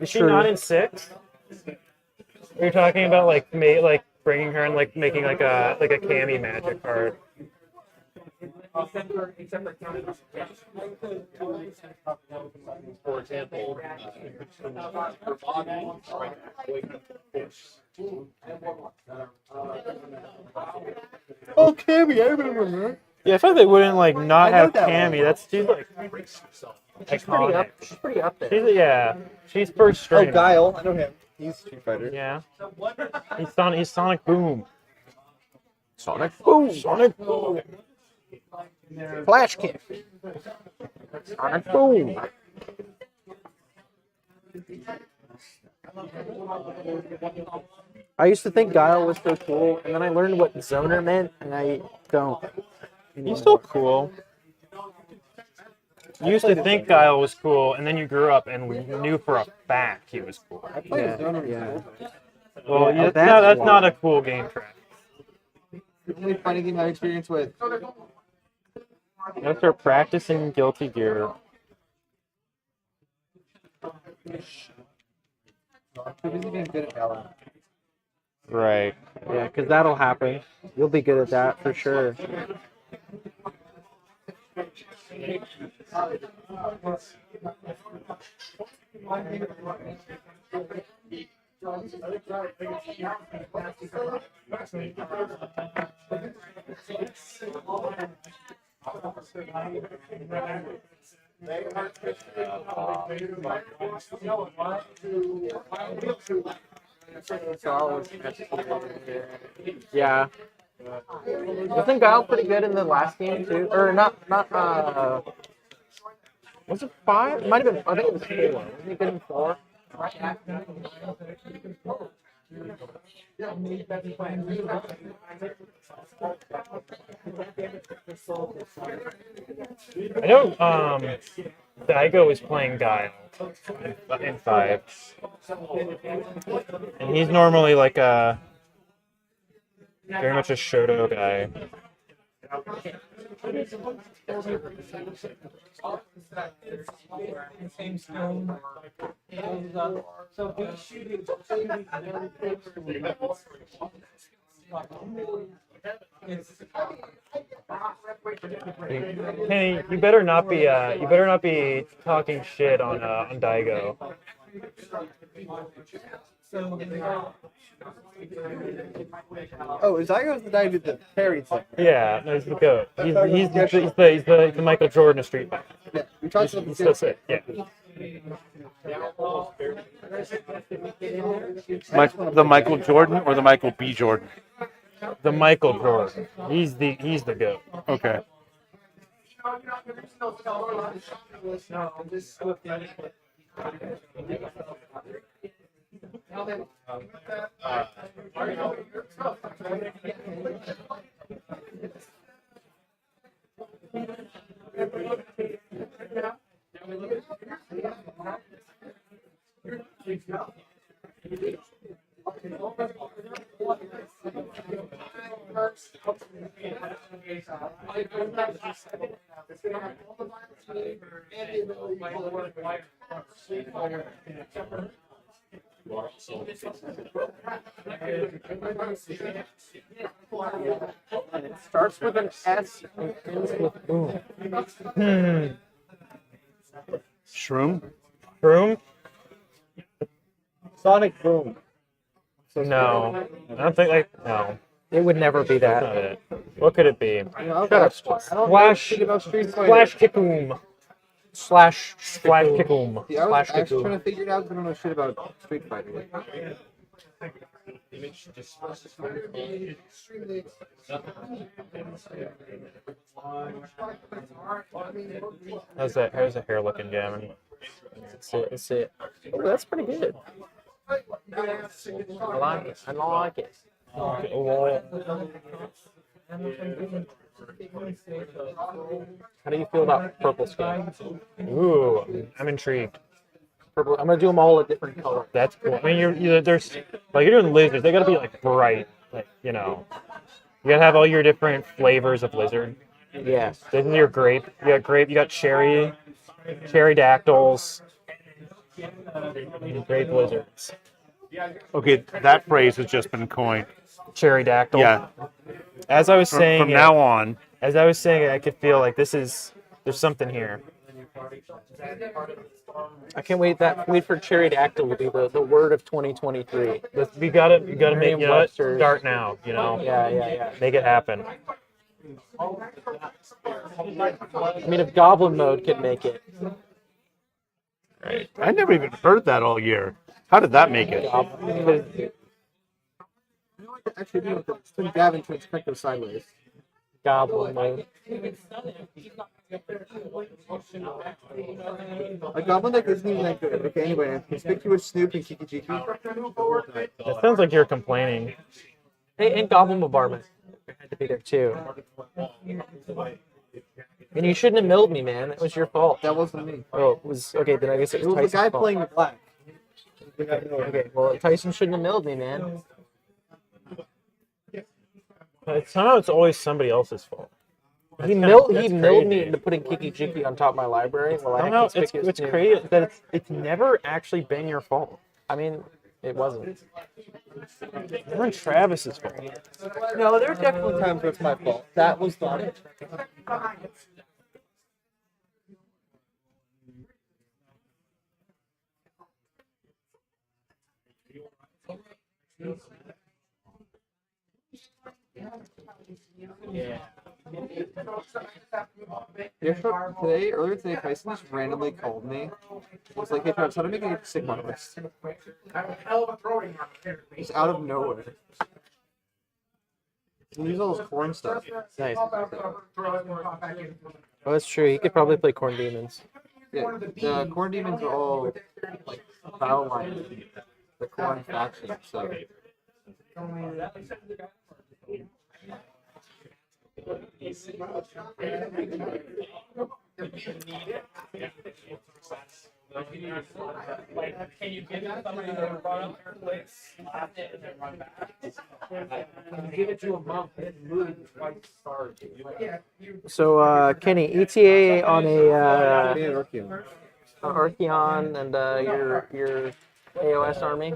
Is she True. not in 6? You're talking about like bringing her and like making like a Cammy magic card. For example, Oh, Cammy, I remember that. Yeah, I feel like they wouldn't like not I know have that Cammy. That's she's like iconic. She's pretty up there. She's first string. Oh, Guile. I know him. He's Street Fighter. Yeah. He's Sonic Boom. Sonic Boom. Sonic Boom. Flash kick. Sonic Boom. I used to think Guile was so cool, and then I learned what Zoner meant, and I don't. He's still cool. You used to think Guile was cool, and then you grew up and knew for a fact he was cool. Yeah. Well, Yeah, that's why. not a cool game track. The only fighting game I've experienced with. You gotta start practicing Guilty Gear. Too busy being good at Valorant. Right. Yeah, because that'll happen. You'll be good at that for sure. Yeah. Wasn't Guile pretty good in the last game too? Or not? Was it 5? It might have been. I think it was 4. Wasn't he good in 4? I know Daigo is playing Guile in 5. And he's normally like a very much a Shoto guy. Kenny, you better not be talking shit on Daigo. Oh, Zygo's the guy who did the parry thing. Yeah, no, he's the goat. He's the Michael Jordan of Street Fighter. Yeah, we talked about He's this. so sick. Yeah. The Michael Jordan or the Michael B. Jordan? The Michael Jordan. He's the goat. Okay. And it starts with an S and ends with boom. Shroom? Broom? Sonic Boom. No. I don't think no. It would never be That's that. not it. What could it be? Flash. About Street Fighter. Splash Kickoom. Slash Splash Kickoom. See, I was Flash actually Kickoom. trying to figure it out, but I don't know shit about Street Fighter. How's the hair looking, Gavin? Let's see it. Oh, that's pretty good. I like it. I like it. How do you feel about purple skin? Ooh, I'm intrigued. Purple. I'm gonna do them all a different color. That's cool. I mean, there's like you're doing lizards. They gotta be like bright, like you gotta have all your different flavors of lizard. Yes. This is your grape. You got grape. You got cherry dactyls, and grape lizards. Okay, that phrase has just been coined. Cherry dactyl. Yeah. As I was saying, From now on, as I was saying, I could feel like there's something here. I can't wait for Cherrydactyl to be the word of 2023. You gotta make Name Webster's. start now. Yeah. Make it happen. I mean, if Goblin Mode could make it. Right. I never even heard that all year. How did that make it? Actually, do it. It's when Gavin turns Crypto sideways. Goblin Mode. A Goblin deck isn't even that good. Okay, anyway, Conspicuous Snoop and Kiki Jiki. That sounds like you're complaining. Hey, and Goblin Bombardment had to be there too. And you shouldn't have milled me, man. That was your fault. That wasn't me. Oh, it was okay. Then I guess it It was was the Tyson's guy fault. playing the black. Okay, well, Tyson shouldn't have milled me, man. Somehow it's always somebody else's fault. He milled that's me crazy. into putting Kiki Jiki on top of my library. Well, I Somehow had Conspicuous it's Snoop. crazy that it's never actually been your fault. I mean, it wasn't. It's never Travis's fault. No, there are definitely times where it's my fault. That was the one. Earlier today, Tyson just randomly called me. He was like, hey, Travis, how to make a Sigma list? I have a hell of a throwing arm here. Just out of nowhere. Use all those corn stuff. Nice. Throw it and pop back in. Oh, that's true. He could probably play Corn Demons. Yeah, the corn demons are all like battle lines. The corn faction. So Can you give it somebody to run up their place, slap it, and then run back? Give it to a monk and move twice stars. So, Kenny, ETA on a Archeon. Archeon and your AOS army.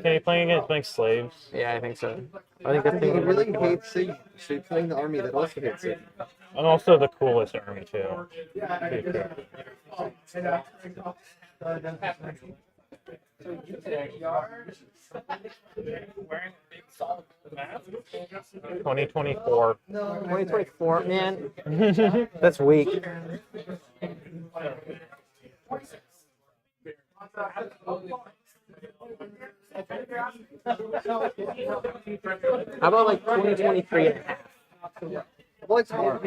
Can you playing against playing slaves? Yeah, I think so. I think that's He the really hates Sig. So you're playing the army that also hates Sig. And also the coolest army too. 2024. 2024, man. That's weak. How about like 2023 and a half? Like tomorrow.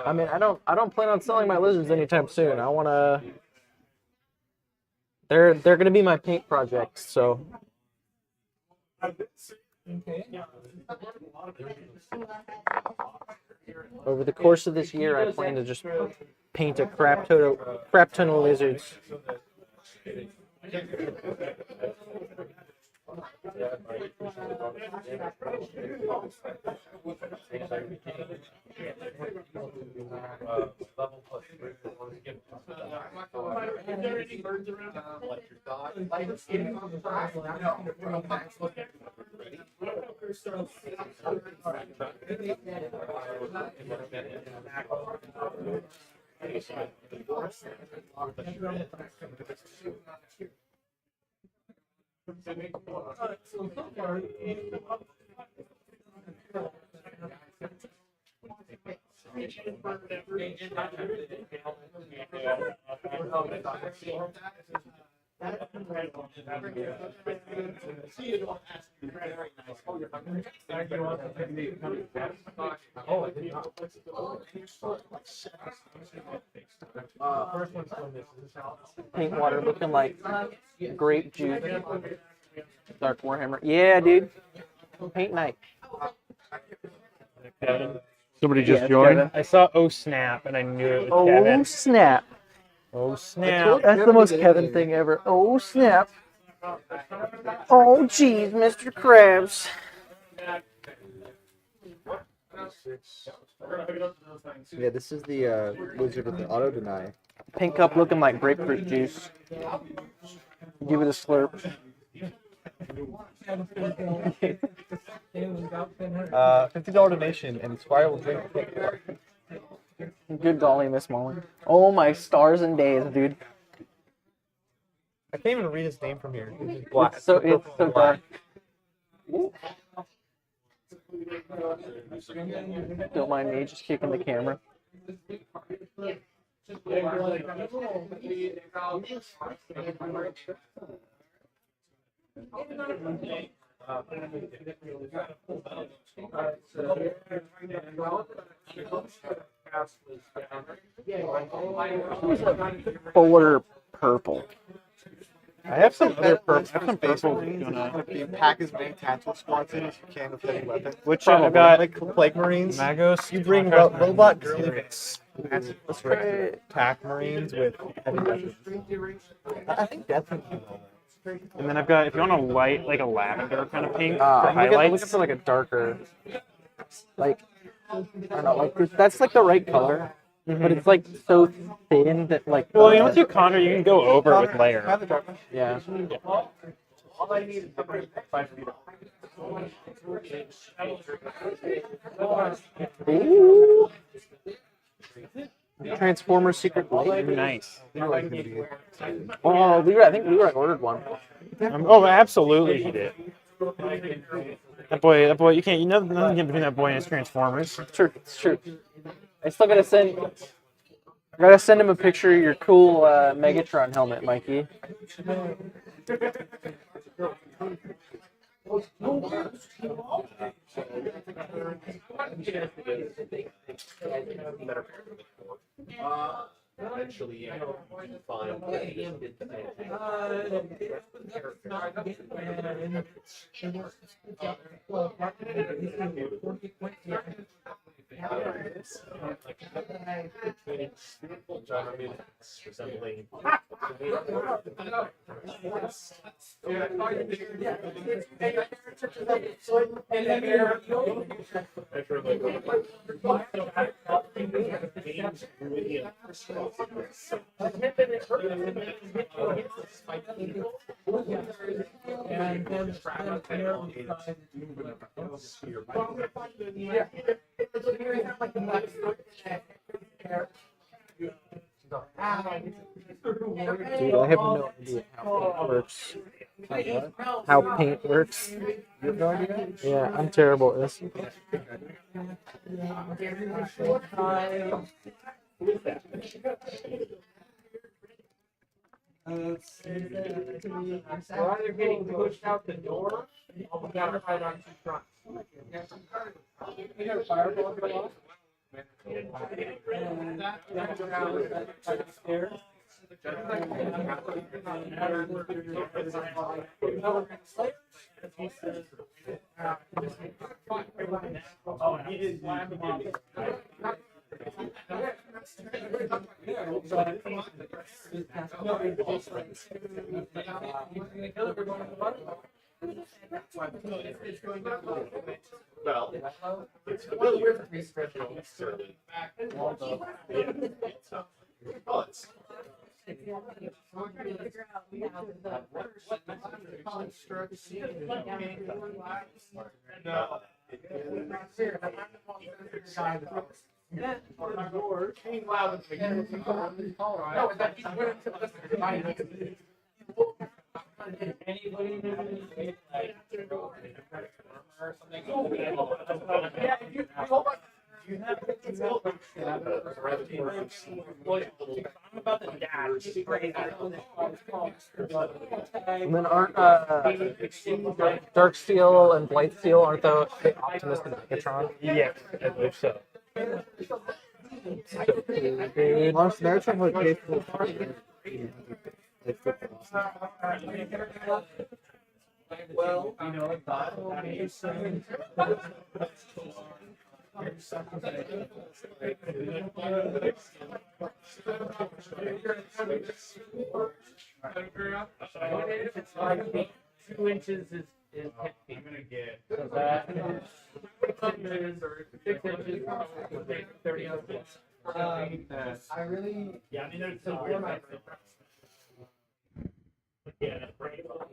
I mean, I don't plan on selling my lizards anytime soon. I want to. They're gonna be my paint projects. So. Over the course of this year, I plan to just paint a crap ton of lizards. Paint water looking like grape juice. Dark Warhammer. Yeah, dude. Paint night. Kevin. Somebody just Yeah, joined. Kevin. I saw Oh Snap and I knew it was Oh Kevin. snap! Oh Snap. That's the most Kevin thing ever. Oh snap! Oh geez, Mr. Krabs. Yeah, this is the wizard with the auto deny. Pink cup looking like grapefruit juice. Give it a slurp. $50 donation and Squire will drink. Good golly, Miss Molly. Oh my stars and days, dude. I can't even read his name from here. It's black. It's so dark. Don't mind me just kicking the camera. Fuller purple. I have some other purple. I have some purple gonna- You pack as many tactical squads in as you can with heavy weapons. Which I've got like Plague Marines. Magos. You bring robot girlies. Let's attack Marines with heavy weapons. I think that's what you know. And then I've got, if you want a light, like a lavender kind of pink for I'm looking highlights. for like a darker, like I don't know, like that's like the right color, but it's like so thin that like. Well, you know, once you conjure, you can go over it with layer. Yeah. Ooh. Transformer Secret Light. Nice. Oh, I think Leroy ordered one. Oh, absolutely, he did. That boy, you can't, you know, nothing can between that boy and his Transformers. It's true. It's true. I still gotta send him a picture of your cool Megatron helmet, Mikey. Eventually, I find resembling Dude, I have no idea how paint works. How paint works. You have no idea? Yeah, I'm terrible at this. While they're getting pushed out the door, I'll be right on two fronts. You have fireball go off? Oh, he didn't slam it. well, it's familiar to me, not necessarily. Well, it's And then aren't Dark Steel and Blight Steel, aren't the Optimus and Megatron? Yeah, I believe so. Honestly, they're trying to pay for Well, you know, it's like 2 inches is hip feet. I'm gonna get so that 6 inches or 6 inches, 30 ounces. I really, yeah, I mean, there's some weird. Yeah, that's pretty cool.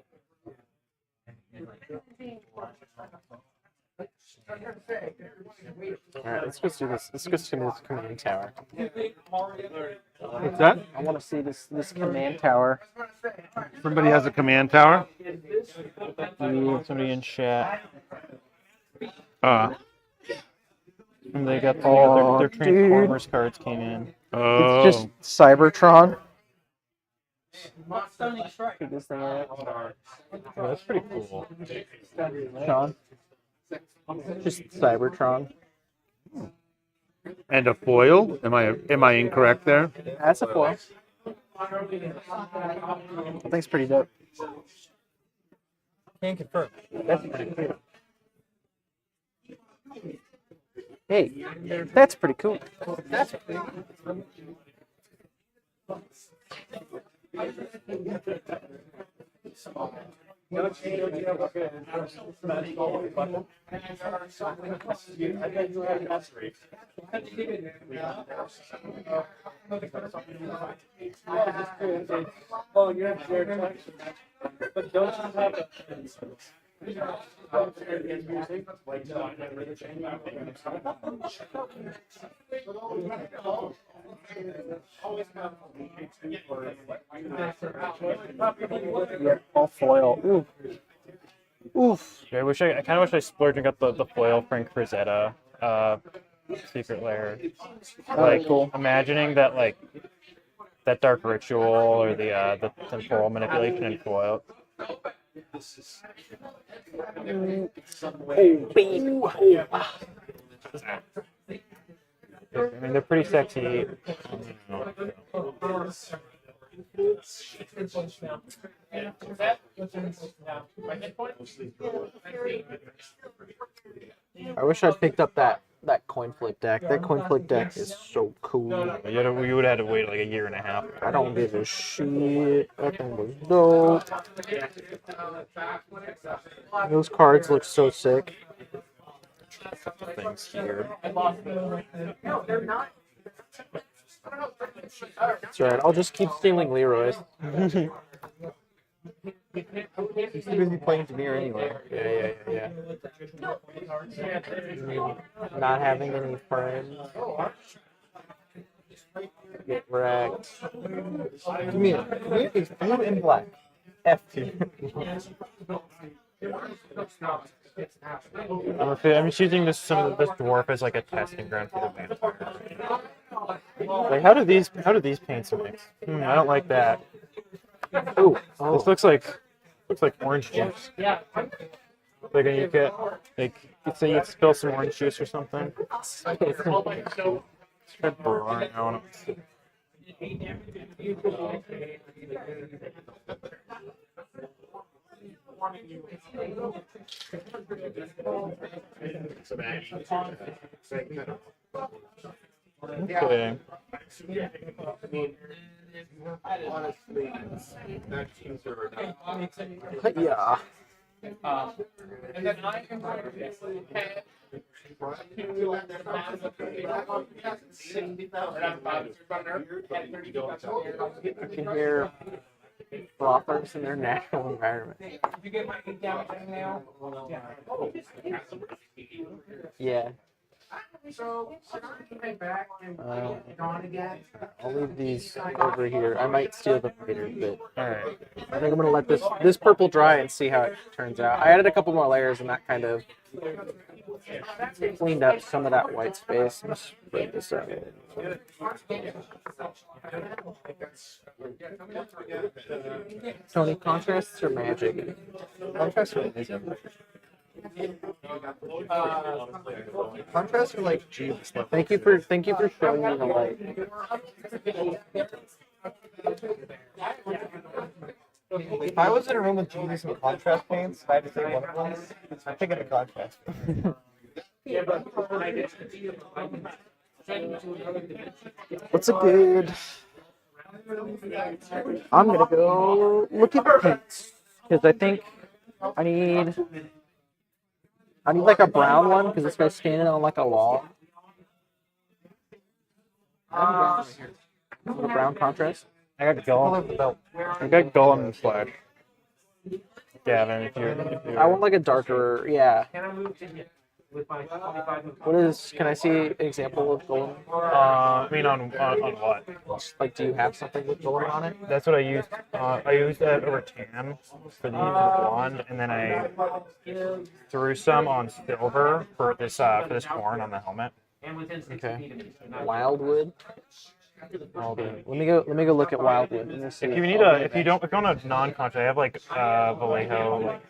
Alright, let's go do this. Let's go to this command tower. What's that? I want to see this command tower. Somebody has a command tower. Somebody in chat. Uh, And they got Oh, their Transformers cards came in. oh. It's just Cybertron. Check this thing out. Oh, that's pretty cool. Sean. Just Cybertron. And a foil. Am I incorrect there? That's a foil. I think it's pretty dope. Can't confirm. That's pretty cool. Hey, that's pretty cool. Oh, you have shared collection. But don't you have a Yeah, all foil. Ooh. Oof. Yeah, I kind of wish I splurged and got the foil Frank Frazetta Secret Lair. Like, Cool. imagining that that Dark Ritual or the temporal manipulation and foil. I mean, they're pretty sexy. I wish I'd picked up that coin flip deck. That coin flip deck is so cool. You would have had to wait like a year and a half. I don't give a shit. That thing was dope. Those cards look so sick. Things here. That's right. I'll just keep stealing Leroy's. He's too busy playing Demir anyway. Yeah. Not having any friends. Get wrecked. Demir is blue and black. F2. I'm just using this dwarf as like a testing ground for the vampire. Like how do these paints mix? I don't like that. Ooh. This looks like orange juice. Like when you get you'd say you'd spill some orange juice or something. It's brown. Okay. Honestly, that seems Yeah. and then I can I can hear frothers in their natural environment. you get my 8 damage now. Yeah. So, can I back and gone again? I'll leave these over here. I might steal them later, but Alright. I think I'm gonna let this purple dry and see how it turns out. I added a couple more layers and that kind of cleaned up some of that white space. Let's spread this out. Tony, contrasts or magic? Contrasts are amazing. Contrasts are like Jesus. Thank you for showing me the light. If I was in a room with Jesus and contrast paints, if I had to say one of them, I'm thinking of contrast. What's a good? I'm gonna go look at the paints because I think I need like a brown one because this guy's standing on like a log. A brown contrast. I got Golem. I got Golem and Slash. Gavin, if you're I want like a darker, yeah. with my 25. What is? Can I see an example of golem? I mean, on what? Like, do you have something with golem on it? That's what I used. I used that over tan for the wand, and then I threw some on silver for this horn on the helmet. And within 60 Okay. feet of me. So not- Wildwood. Wildwood. Let me go look at Wildwood. Let me see. If you don't want a non-contrast, I have like Vallejo, like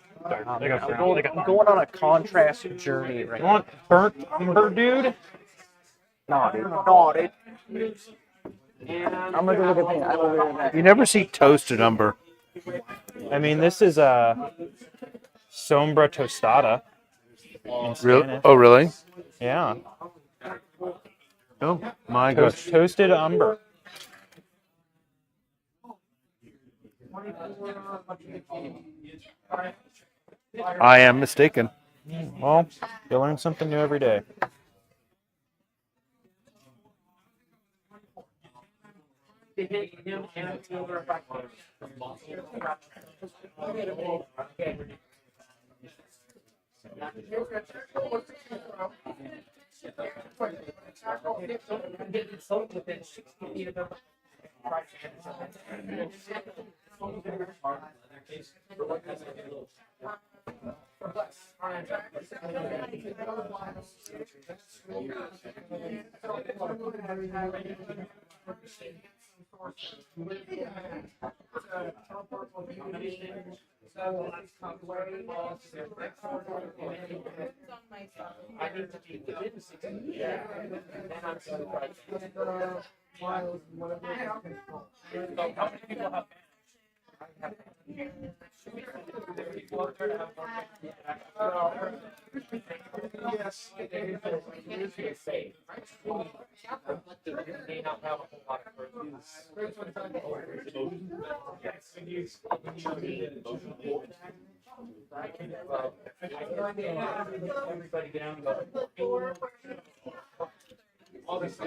I'm brown, I'm going on a contrast journey right You now. want burnt umber, dude? No, dude. No, dude. I'm gonna go look at things. I will be right back. You never see toasted umber. I mean, this is Sombra Tostada. in Really? Spanish. Oh, really? Yeah. Oh my gosh. Toasted umber. I am mistaken. Well, you learn something new every day. To hit him and Silver effective. Getting sold within 60 feet of them. I need to be within 60 feet. And I'm surprised. So how many people have? Yes. May not have a whole lot of everybody down. All this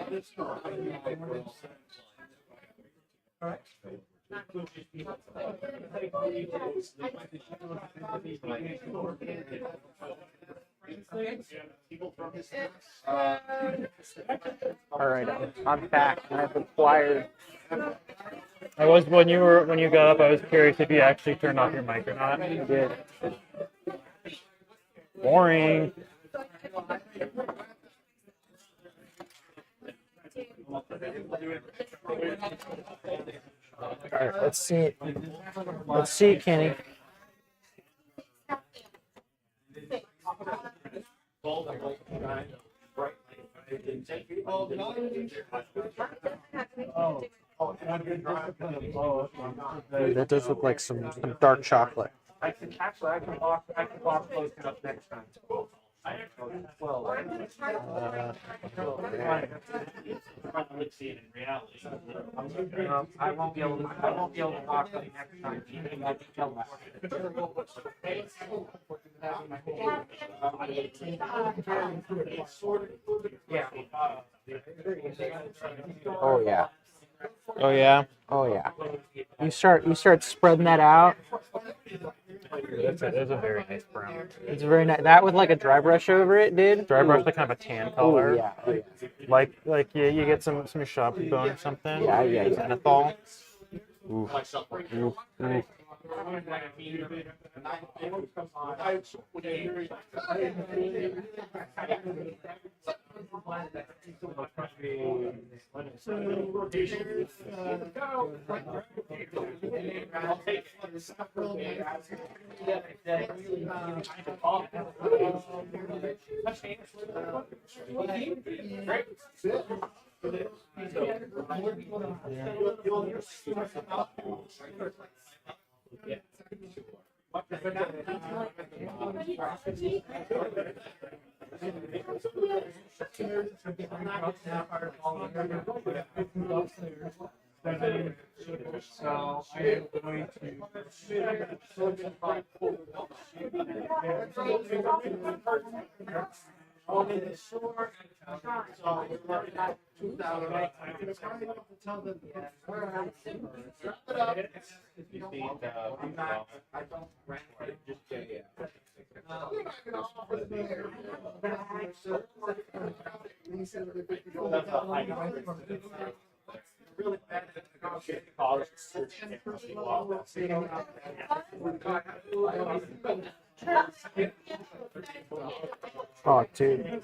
All right, I'm back. And I've acquired. I was when you got up. I was curious if you actually turned off your mic or not. You did. Boring. All right, let's see. Let's see, Kenny. Dude, that does look like some dark chocolate. I can box those up next time. Well, I won't be able to box them next time. Yeah. Oh yeah. Oh yeah. Oh yeah. You start spreading that out. That's a very nice brown. It's very nice. That with like a dry brush over it, dude. Dry brush, like kind of a tan Oh color. yeah. Oh, yeah. Like you get some shop bone or something. Yeah. Zenithal. So I am going to only the shore. So it's already not 2,000. I can tell them. I'm not. I don't rent. Just Really bad at negotiating college. Oh, dude.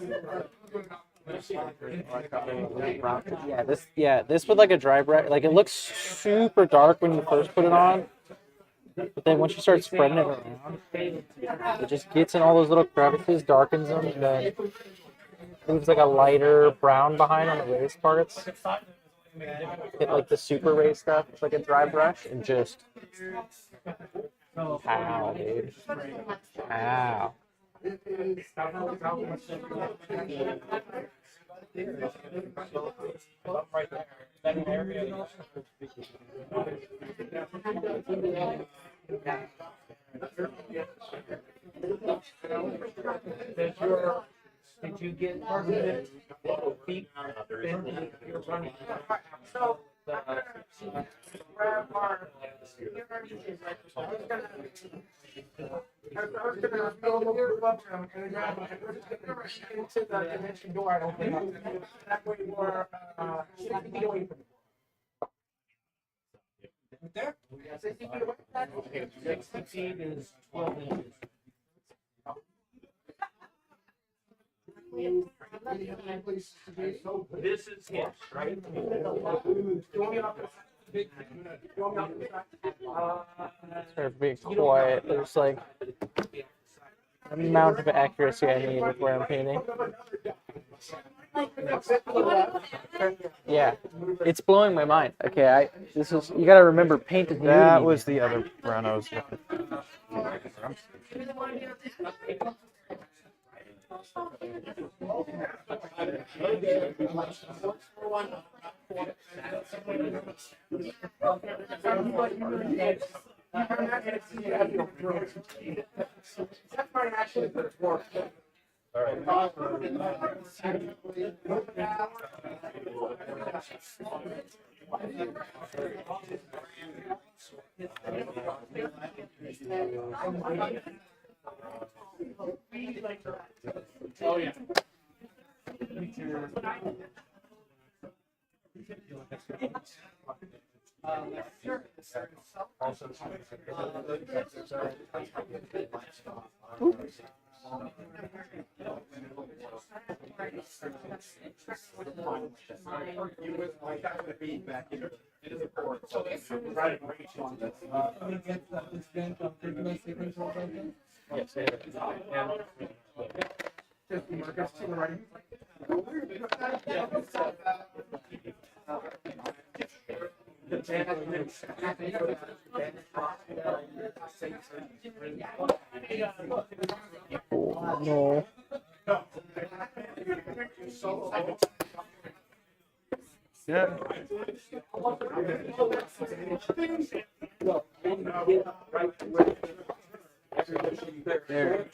This with like a dry brush, like it looks super dark when you first put it on, but then once you start spreading it around, it just gets in all those little crevices, darkens them, and then leaves like a lighter brown behind on the raised parts. Hit like the super raised stuff with like a dry brush and just ow, dude. Ow. Did you get part of it? So, grab our. I was gonna go a little above them and grab into the dimension door. I don't think that way we're 60 feet away from it. There? 60 feet away? 60 feet is 12 inches. This is his, right? They're being quiet. There's like the amount of accuracy I need with where I'm painting. Yeah, it's blowing my mind. Okay, you gotta remember paint is new. That was the other brown I was looking Oh, yeah. Oh, no. Yeah. There.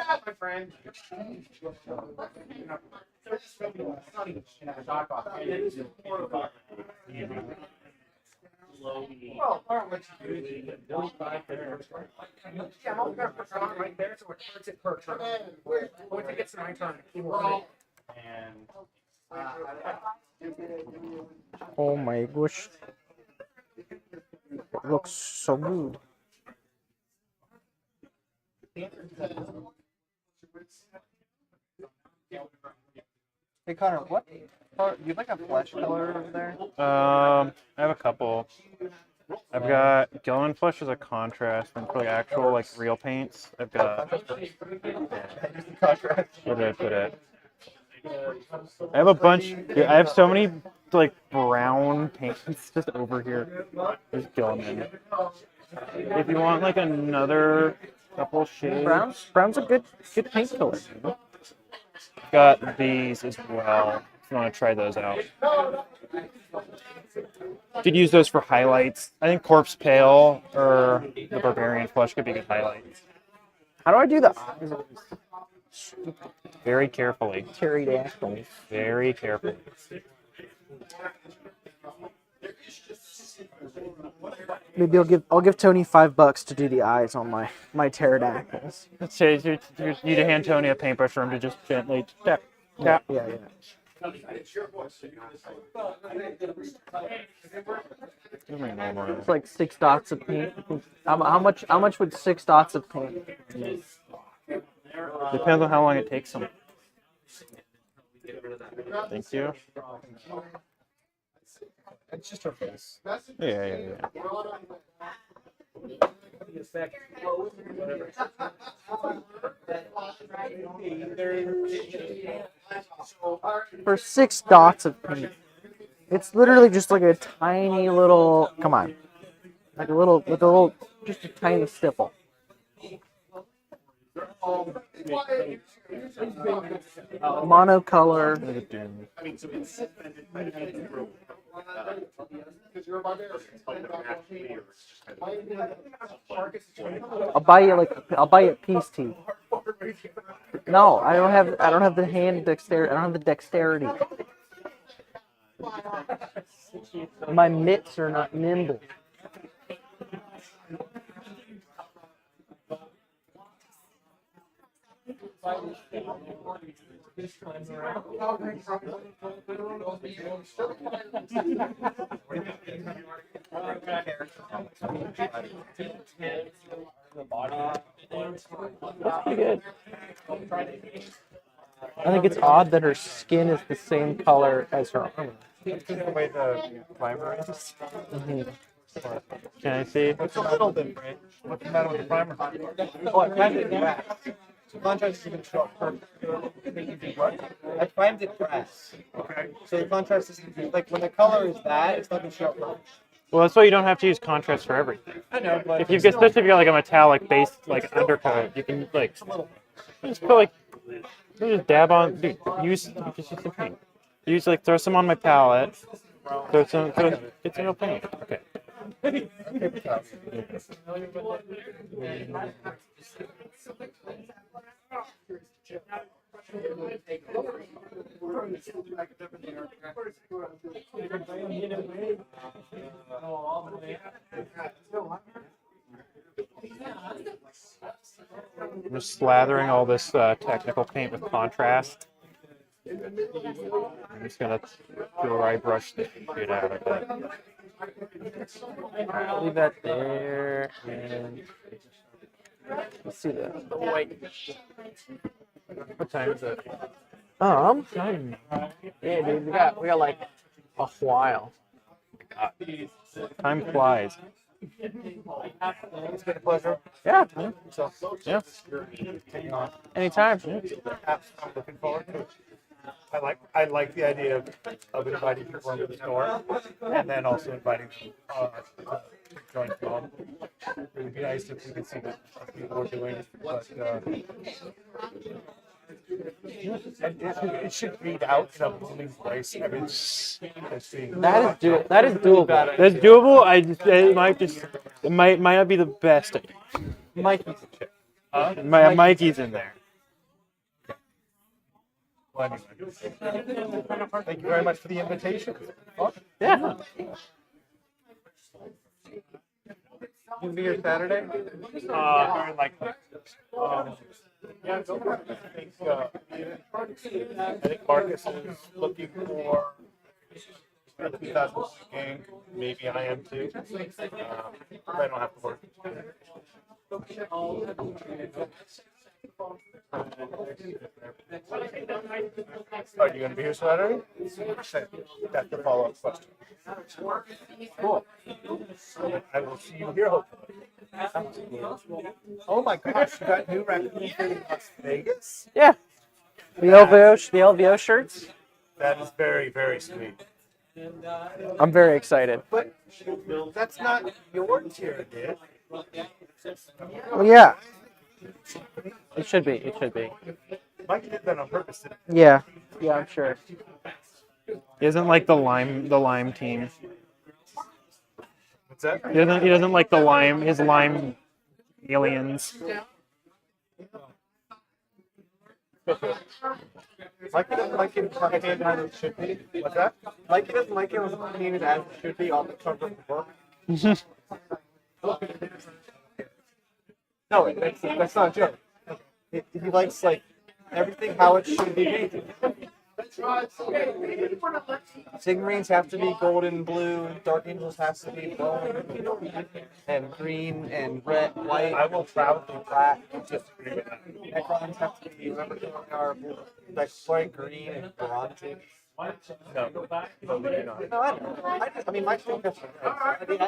My friend. Well, which yeah, I'm gonna put it on right there, so it hurts it per turn. Once it gets to my turn, he will. Oh my gosh. It looks so good. Hey Connor, what? You'd like a flesh color over there? I have a couple. I've got Gilliman Flesh as a contrast, and for like actual like real paints, I've got. Where did I put it? I have a bunch. I have so many like brown paints just over here. There's Gilliman. If you want like another couple shades, Brown's a good paint color. got these as well. If you want to try those out. Could use those for highlights. I think Corpse Pale or the Barbarian Flush could be good highlights. How do I do the eyes? Very carefully. Pterodactyls. Very carefully. Maybe I'll give Tony $5 to do the eyes on my pterodactyls. Let's say you need to hand Tony a paintbrush for him to just gently tap. Yeah, yeah. It's like 6 dots of paint. How much would 6 dots of paint? Depends on how long it takes him. Thank you. It's just her face. Yeah. For 6 dots of paint. It's literally just like a tiny little, come on. Like a little, just a tiny stipple. Monocolor. I'll buy you peace tea. No, I don't have the hand dexterity. I don't have the dexterity. My mitts are not nimble. That's pretty good. I think it's odd that her skin is the same color as her armor. It's just the way the primer is. Can I see? It's a little different. What's the matter with the primer? Oh, I primed it brass. So contrast is even show up perfect. I primed it brass. Okay. So the contrast is like when the color is that, it's not gonna show up perfect. Well, that's why you don't have to use contrast for everything. I know, but If you get, especially if you got like a metallic base, like undercoat, you can like just put like just dab on. Dude, use some paint. Use like throw some on my palette. Get some real paint. Okay. I'm just slathering all this technical paint with contrast. I'm just gonna dry brush the shit out of it. Alright, leave that there. And let's see the white. What time is it? Yeah, dude, we got like a while. Time flies. it's been a pleasure. Yeah, So Yeah. anytime. I'm looking forward to it. I like the idea of inviting people into the store and then also inviting them to join the club. It would be nice if we could see what people are doing, but and it should read out in a booming voice. I mean, That is doable. That's doable. It might not be the best. Mikey's Mikey's in there. Well, anyway. Thank you very much for the invitation. Yeah. You be here Saturday? Very likely. I think Marcus is looking for a 2000 game. Maybe I am too. I don't have to work. Are you going to be here Saturday? That's the follow-up question. Cool. I will see you here hopefully. Oh my gosh, you got new raccoons in Las Vegas? Yeah. The LVO shirts. That is very, very sweet. I'm very excited. But that's not your tier, dude. Well, yeah. It should be. It should be. Mike did that on purpose. Didn't Yeah. Yeah, I'm sure. Isn't like the lime team. What's that? He doesn't like the lime. His lime aliens. Mikey doesn't like it painted as it should be. What's that? Mikey doesn't like it painted as it should be on the cover of the book. No, that's not a joke. He likes like everything how it should be painted. Sigmarines have to be golden blue, Dark Angels has to be blue and green and red, white. I will proudly black. Disagree with that. Necrons have to be whatever they are, like bright green and bronzy. No, I mean, my thing is, I mean,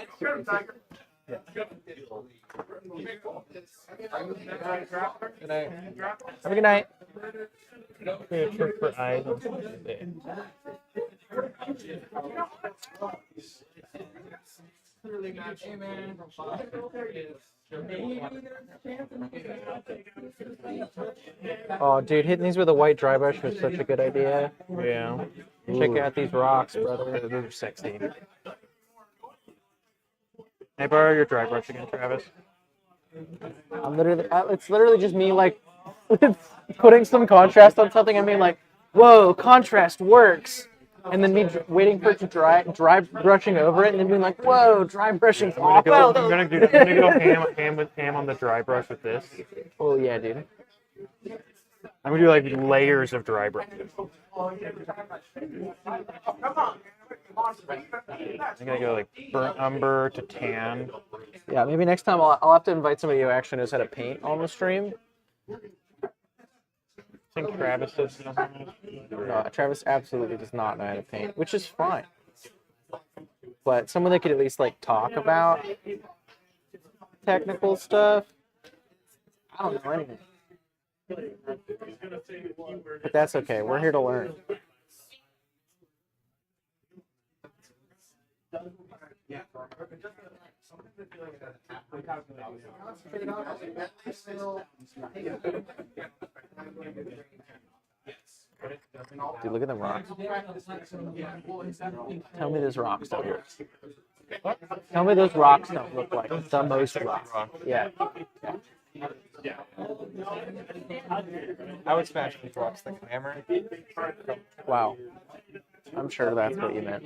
yeah. Good night. Have a good night. Yeah, trick for eyes on Sunday. Oh, dude, hitting these with a white dry brush was such a good idea. Yeah. Check out these rocks, brother. Those are sexy. Can I borrow your dry brush again, Travis? It's literally just me like putting some contrast on something and being like, "Whoa, contrast works," and then me waiting for it to dry brushing over it, and then being like, "Whoa, dry brushing's awful." I'm gonna go ham on the dry brush with this. Oh yeah, dude. I'm gonna do like layers of dry brush. I'm gonna go like burnt umber to tan. Yeah, maybe next time I'll have to invite somebody who actually knows how to paint on the stream. I think Travis does. No, Travis absolutely does not know how to paint, which is fine. But someone that could at least like talk about technical stuff. I don't know anything. But that's okay. We're here to learn. Dude, look at the rocks. Tell me those rocks don't look. Tell me those rocks don't look like the most rocks. Yeah. I would smash these rocks like a hammer. Wow. I'm sure that's what you meant.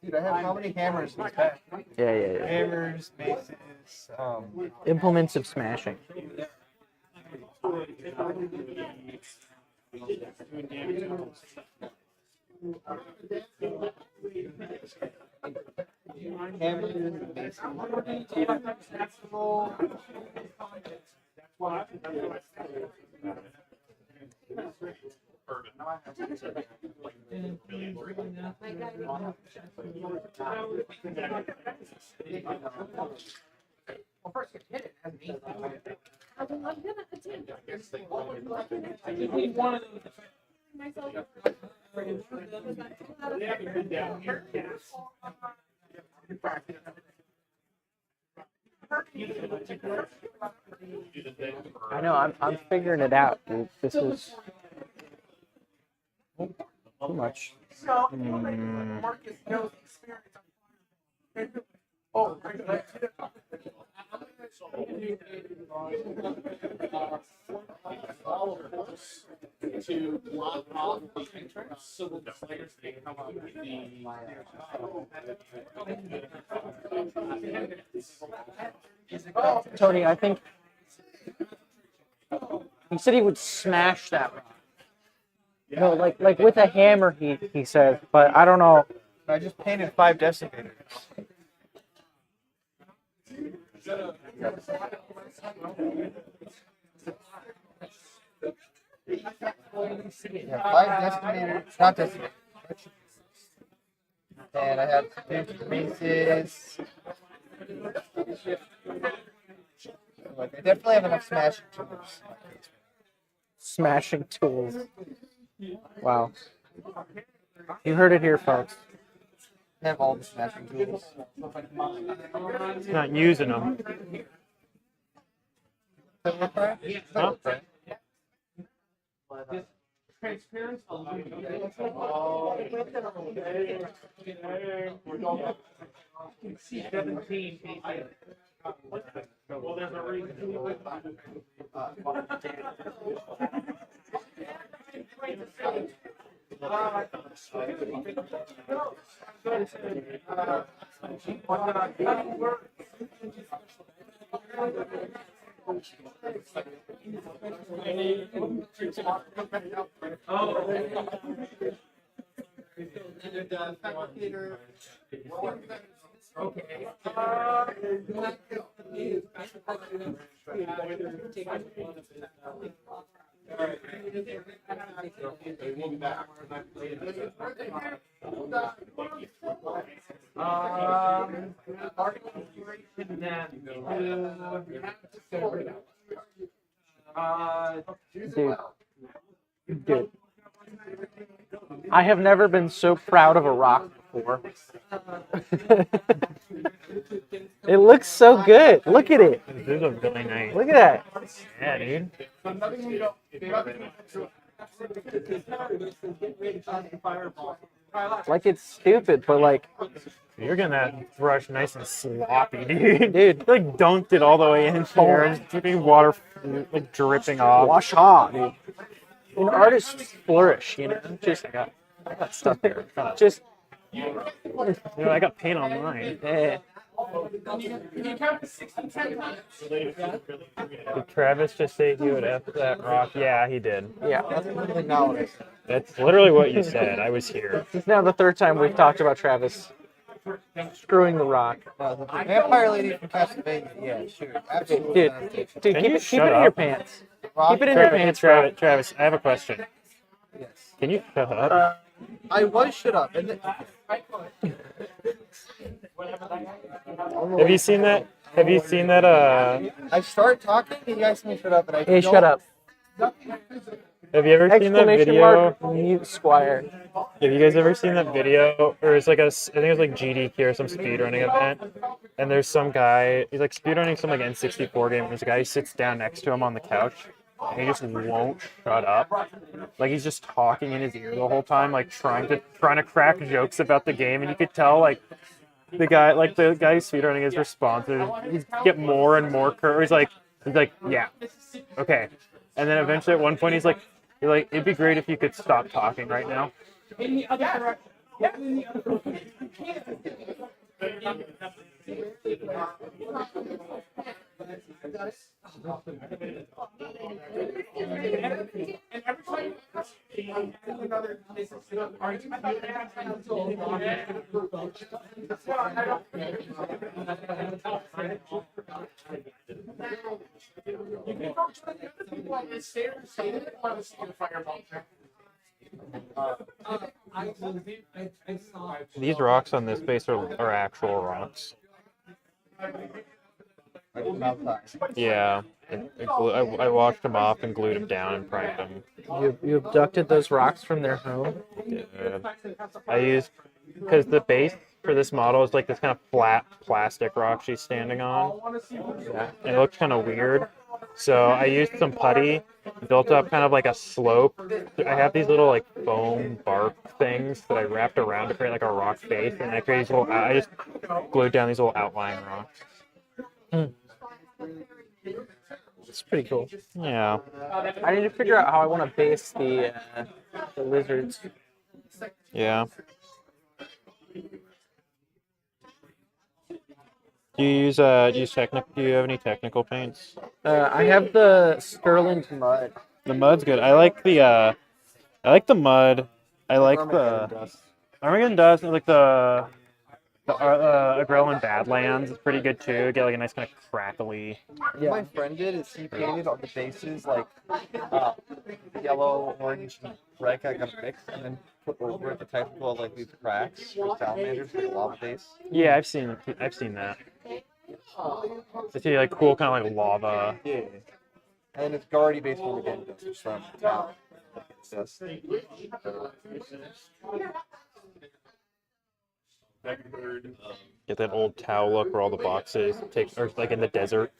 Dude, I have how many hammers in this pack? Yeah. Hammers, maces, Implements of smashing. hammers, maces. Well, first you hit it and then I'm gonna attend. I know, I'm figuring it out, dude. This is too much. So, Marcus knows experience. Oh, to block off the entrance so that the players can come up with the Tony, I think he said he would smash that rock. No, like with a hammer, he said, but I don't know. I just painted 5 decimators. Yeah, 5 decimators, not decimators. And I have 50 maces. Like, I definitely have enough smashing tools. Smashing tools. Wow. You heard it here, folks. I have all the smashing tools. He's not using them. Huh? transparent. You can see 17. Well, there's a reason. Okay. Dude. I have never been so proud of a rock before. It looks so good. Look at it. These are really nice. Look at that. Yeah, dude. Like it's stupid, but like, You're getting that brush nice and sloppy, dude. Dude, you, like dunked it all the way in there, and just keeping water like dripping off. wash off, dude. An artist flourish, you know. Just I got stuff there. just You know, I got paint on mine. eh. You count to 60 10 times. Did Travis just say he would F that rock? Yeah, he did. Yeah. That's literally what you said. I was here. This is now the third time we've talked about Travis screwing the rock. The vampire lady from Castlevania. Yeah, sure. Absolutely. Dude, dude, Can keep you it shut in your up? pants. Rock, Keep it in your pants, bro. Travis, I have a question. yes. Can you shut up? I was shut up. And Have you seen that? Have you seen that? I start talking, and you guys can shut up, and I Hey, don't- shut up. Have you ever seen that Exclamation video? mark, mute Squire. Have you guys ever seen that video? Or it's like I think it was like GDQ or some speedrunning event. And there's some guy, he's like speedrunning some like N64 game. And there's a guy who sits down next to him on the couch. And he just won't shut up. Like he's just talking in his ear the whole time, like trying to crack jokes about the game. And you could tell like the guy who's speedrunning his responses, he's get more and more he's like, yeah, okay. And then eventually at one point he's like, it'd be great if you could stop talking right now. In the other direction. Yeah, in the other and every time another These rocks on this base are actual rocks. Yeah. I washed them off and glued them down and primed them. You abducted those rocks from their home? Yeah. I used, because the base for this model is like this kind of flat plastic rock she's standing on. Yeah. And it looks kind of weird. So I used some putty, built up kind of like a slope. I have these little like foam bark things that I wrapped around to create like a rock face, and I created these little. I just glued down these little outlying rocks. It's pretty cool. Yeah. I need to figure out how I want to base the lizards. Yeah. Do you use do you have any technical paints? I have the Sterling mud. The mud's good. I like the mud. I like the Armageddon Dust. I like the Agrellan Badlands is pretty good too. Get like a nice kind of crackly. What my friend did is he painted on the bases like yellow, orange, and red kind of mix, and then put over it the technical like these cracks for salamanders for the lava base. Yeah, I've seen that. It's like cool kind of like lava. Yeah. And it's Guardy based on again, just from town. Dust. Get that old Tau look where all the boxes take, or like in the desert.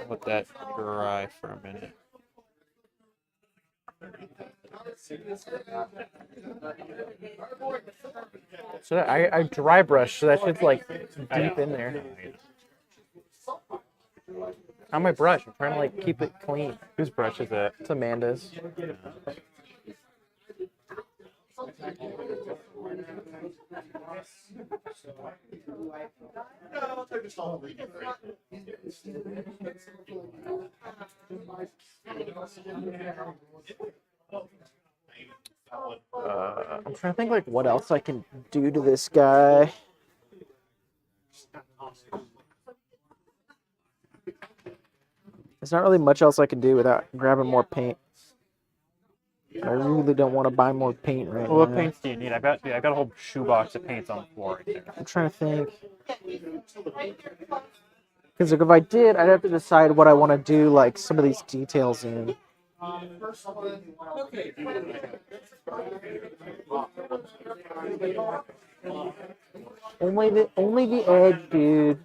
Let that dry for a minute. So I dry brush, so that shit's like deep in there. How my brush? I'm trying to like keep it clean. Whose brush is it? It's Amanda's. I'm trying to think like what else I can do to this guy. There's not really much else I can do without grabbing more paint. I really don't want to buy more paint right Well, what now. paints do you need? I got a whole shoebox of paints on the floor right there. I'm trying to think. Because if I did, I'd have to decide what I want to do, like some of these details in. Only the edge, dude.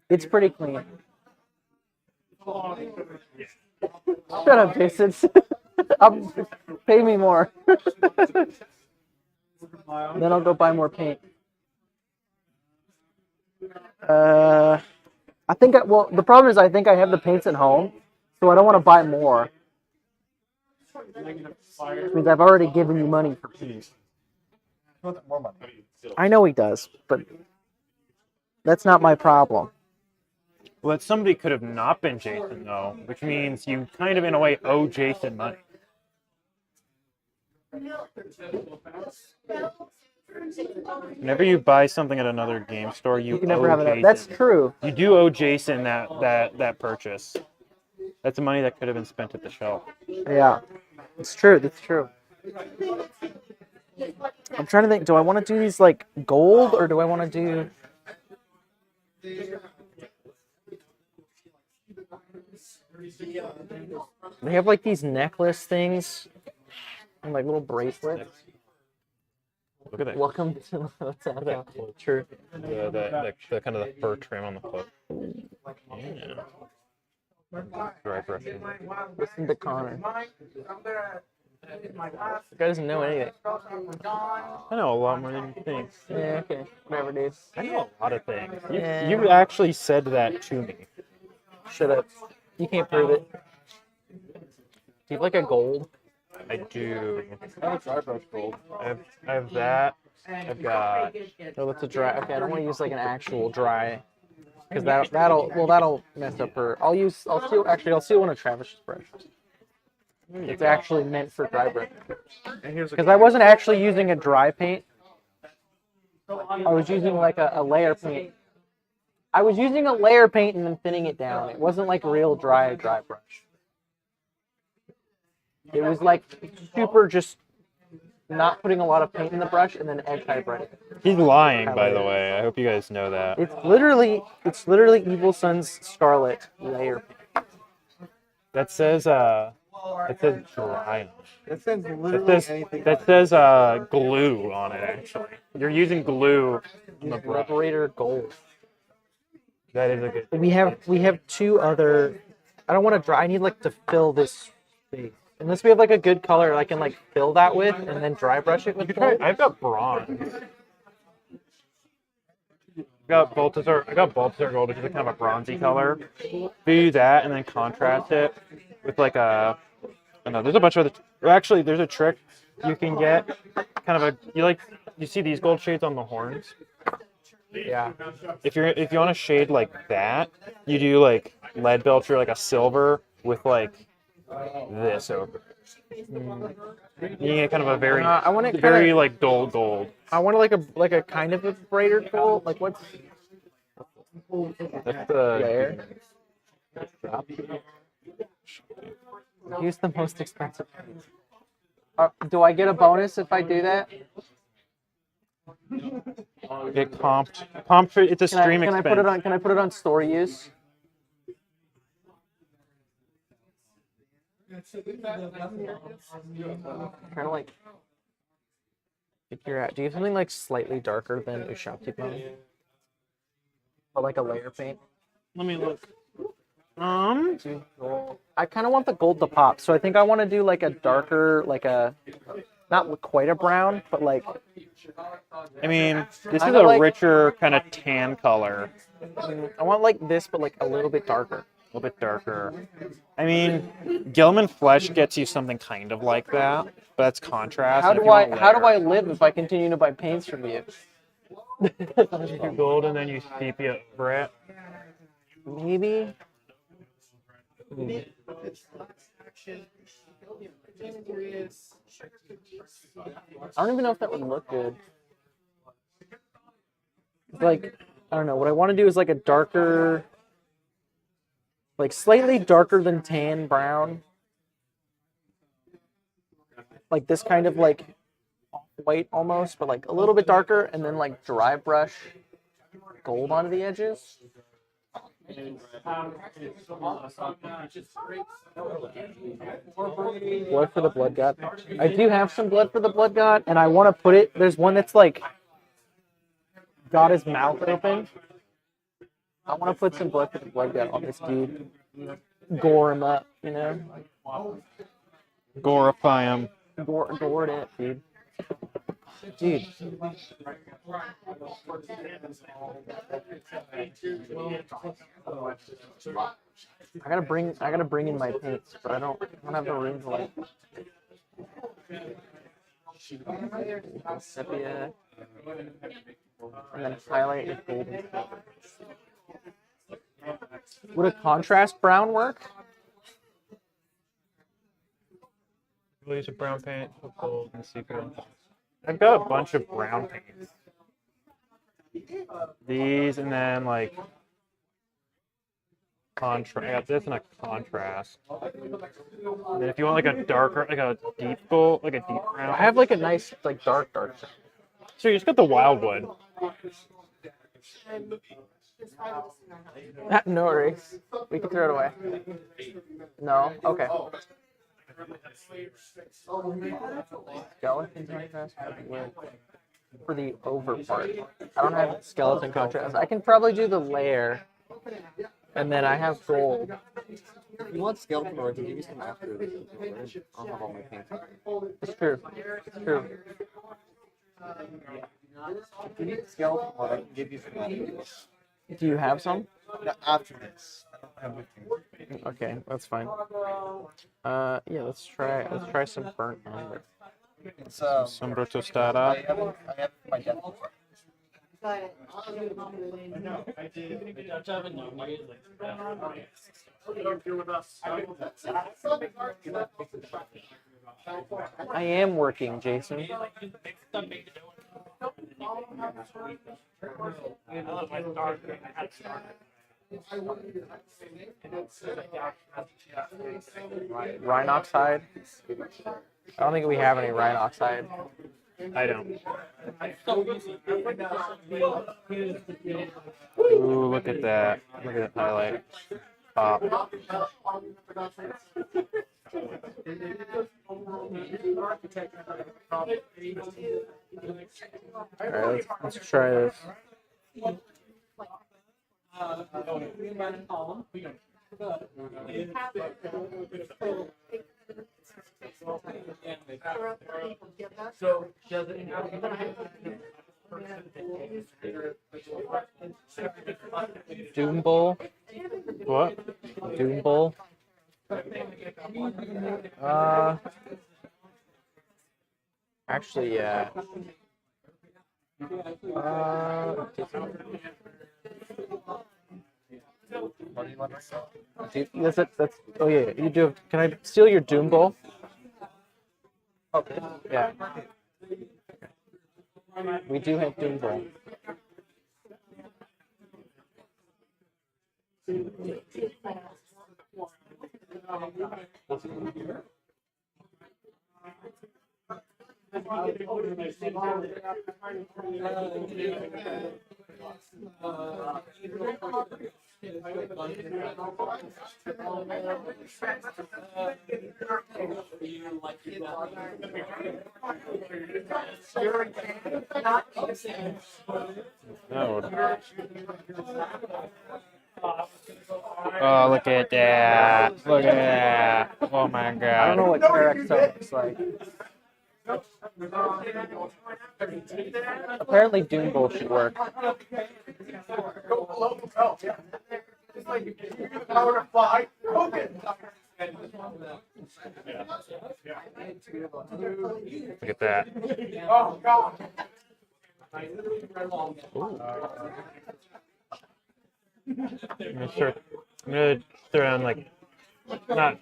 It's pretty clean. Shut up, Jason. Pay me more. Then I'll go buy more paint. I think well, the problem is I think I have the paints at home, so I don't want to buy more. Which means I've already given you money for paint. More money. I know he does, but that's not my problem. Well, that somebody could have not been Jason, though, which means you kind of, in a way, owe Jason money. Whenever you buy something at another game store, you can owe never have Jason. it. That's true. You do owe Jason that purchase. That's the money that could have been spent at the shelf. Yeah, it's true. That's true. I'm trying to think. Do I want to do these like gold or do I want to do? They have like these necklace things and like little bracelets. Look at that. Welcome to what's that? True. The kind of the fur trim on the cloak. Yeah. Dry brushing. Listen to Connor. The guy doesn't know anything. I know a lot more than you think. Yeah, okay. Whatever, dude. I know a lot of things. You, Yeah. you actually said that to me. Shut up. You can't prove it. Do you have like a gold? I do. I have a dry brush gold. I have that. I've got. Oh, that's a dry. Okay, I don't want to use like an actual dry, because that'll mess up her. I'll steal one of Travis's brushes. It's actually meant for dry brush. Because I wasn't actually using a dry paint. I was using like a layer paint. I was using a layer paint and then thinning it down. It wasn't like real dry brush. It was like super just not putting a lot of paint in the brush and then anti-brighting. He's lying, by the way. I hope you guys know that. It's literally Evil Sun's Scarlet layer paint. That says it says dry. It says literally That says anything. glue on it. Actually, you're using glue on the brush. Liberator Gold. That is a good. We have two other. I don't want to dry. I need like to fill this space. Unless we have like a good color I can like fill that with and then dry brush it with. I've got bronze. I got Baltazar Gold, which is a kind of a bronzy color. Do that and then contrast it with like a. I don't know, there's a bunch of other. Actually, there's a trick you can get. Kind of you see these gold shades on the horns. Yeah. If you want to shade like that, you do like lead belcher, like a silver with like this over. You get kind of a very, I want it very kinda, like dull gold. I want like a kind of a brighter gold. Like what's That's the there? Use the most expensive. Do I get a bonus if I do that? get comped. Comped for it's a stream Can I expense. Can I put it on store use? Trying to like figure out. Do you have something like slightly darker than Ushabti bone? Or like a layer paint? Let me look. I kind of want the gold to pop, so I think I want to do like a darker, like a not quite a brown, but like I mean, this I is know, a like- richer kind of tan color. I want like this, but like a little bit darker. A little bit darker. I mean, Gilman Flesh gets you something kind of like that, but that's contrast. How and if do you I want how do I layer- live if I continue to buy paints from you? You gold and then you sepia over it. Maybe. I don't even know if that would look good. Like, I don't know. What I want to do is like a darker, like slightly darker than tan brown. Like this kind of like white almost, but like a little bit darker, and then like dry brush gold onto the edges. Blood for the Blood God. I do have some Blood for the Blood God, and I want to put it. There's one that's like got his mouth open. I want to put some Blood for the Blood God on this dude. Gore him up, you know? Glorify him. Gore it, dude. Dude. I gotta bring in my paints, but I don't have the room to like sepia and then highlight with gold. Would a contrast brown work? We'll use a brown paint with gold and sepia. I've got a bunch of brown paints. These and then like contrast. I got this and a contrast. And then if you want like a darker, like a deep gold, like a deep brown. I have like a nice like dark. So you just got the wildwood. No worries. We can throw it away. No? Okay. Skeleton contrast for the over part. I don't have skeleton contrast. I can probably do the layer, and then I have gold. If you want skeleton, or I can give you some after. I'll have all my paints. It's true. It's true. If you need skeleton, or I can give you some after. Do you have some? After this. I don't have with me. Okay, that's fine. Yeah, let's try some burnt umber. It's Sombra tostada. I have my death. I am working, Jason. Rhinoxide? I don't think we have any Rhinoxide. I don't. Ooh, look at that. Look at that highlight. Pop. Alright, let's try this. Doom Bowl? What? Doom Bowl? Actually, yeah. That's. Oh yeah, you do. Can I steal your Doom Bowl? Okay. Yeah. We do have Doom Bowl. No. Oh, look at that. Look at that. Oh my I don't god. know what Terexone looks like. Apparently Doom Bowl should work. Go below the belt, yeah. It's like you use the power to fly. Hogan. Look at that. Oh God. I'm gonna throw down like not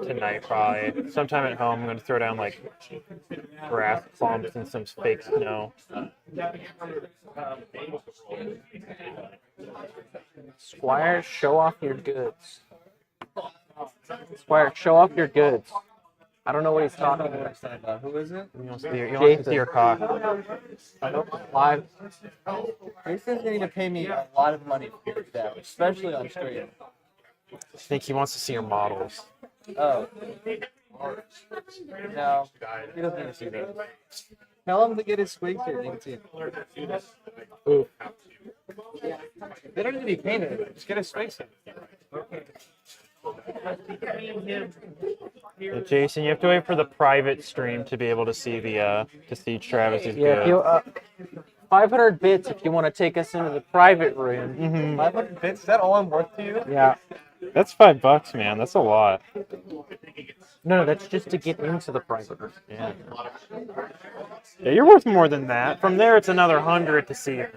tonight probably. Sometime at home I'm gonna throw down like grass clumps and some fake snow. Squire, show off your goods. Squire, show off your goods. I don't know what he's talking about. Who is it? He wants to see your cock. Live. He says they need to pay me a lot of money to do that, especially on stream. I think he wants to see your models. Oh. No, he doesn't need to see those. Tell him to get his squeaks here. They can see it. Ooh. They don't need to be painted. Just get his squeaks in. Yeah, Jason, you have to wait for the private stream to be able to see the to see Travis's Yeah, if you, good. 500 bits if you want to take us into the private room. 500 bits? Is that all I'm worth to you? Yeah. That's $5, man. That's a lot. No, that's just to get into the private room. Yeah. Yeah, you're worth more than that. From there, it's another 100 to see your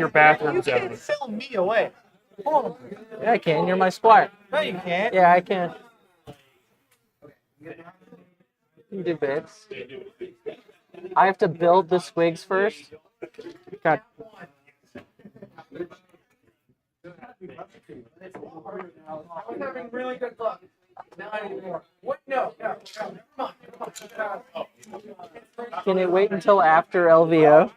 bathroom You zone. can't sell me away. Hold on. Yeah, I can. You're my Squire. No, you can't. Yeah, I can. You do bits. I have to build the squigs first. God. I was having really good luck. Now I need more. What? No. Come on. Can it wait until after LVO?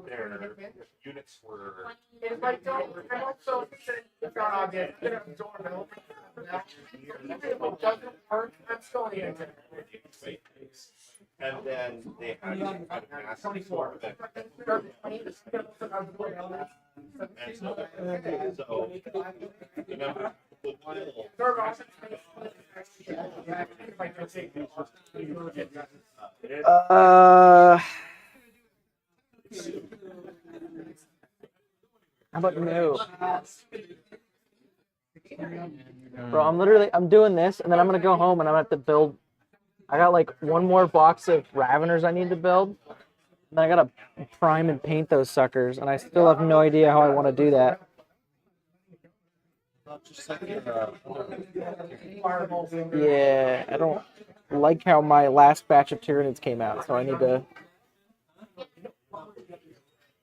Their units were. It's like, don't also it's not obvious. Doorbell. Even if it doesn't work, I'm still in it. And then they had to ask for it. And so, remember, the How about no? Bro, I'm doing this, and then I'm gonna go home and I'm gonna have to build. I got like one more box of Raveners I need to build. And then I gotta prime and paint those suckers, and I still have no idea how I want to do that. Yeah, I don't like how my last batch of Tyranids came out, so I need to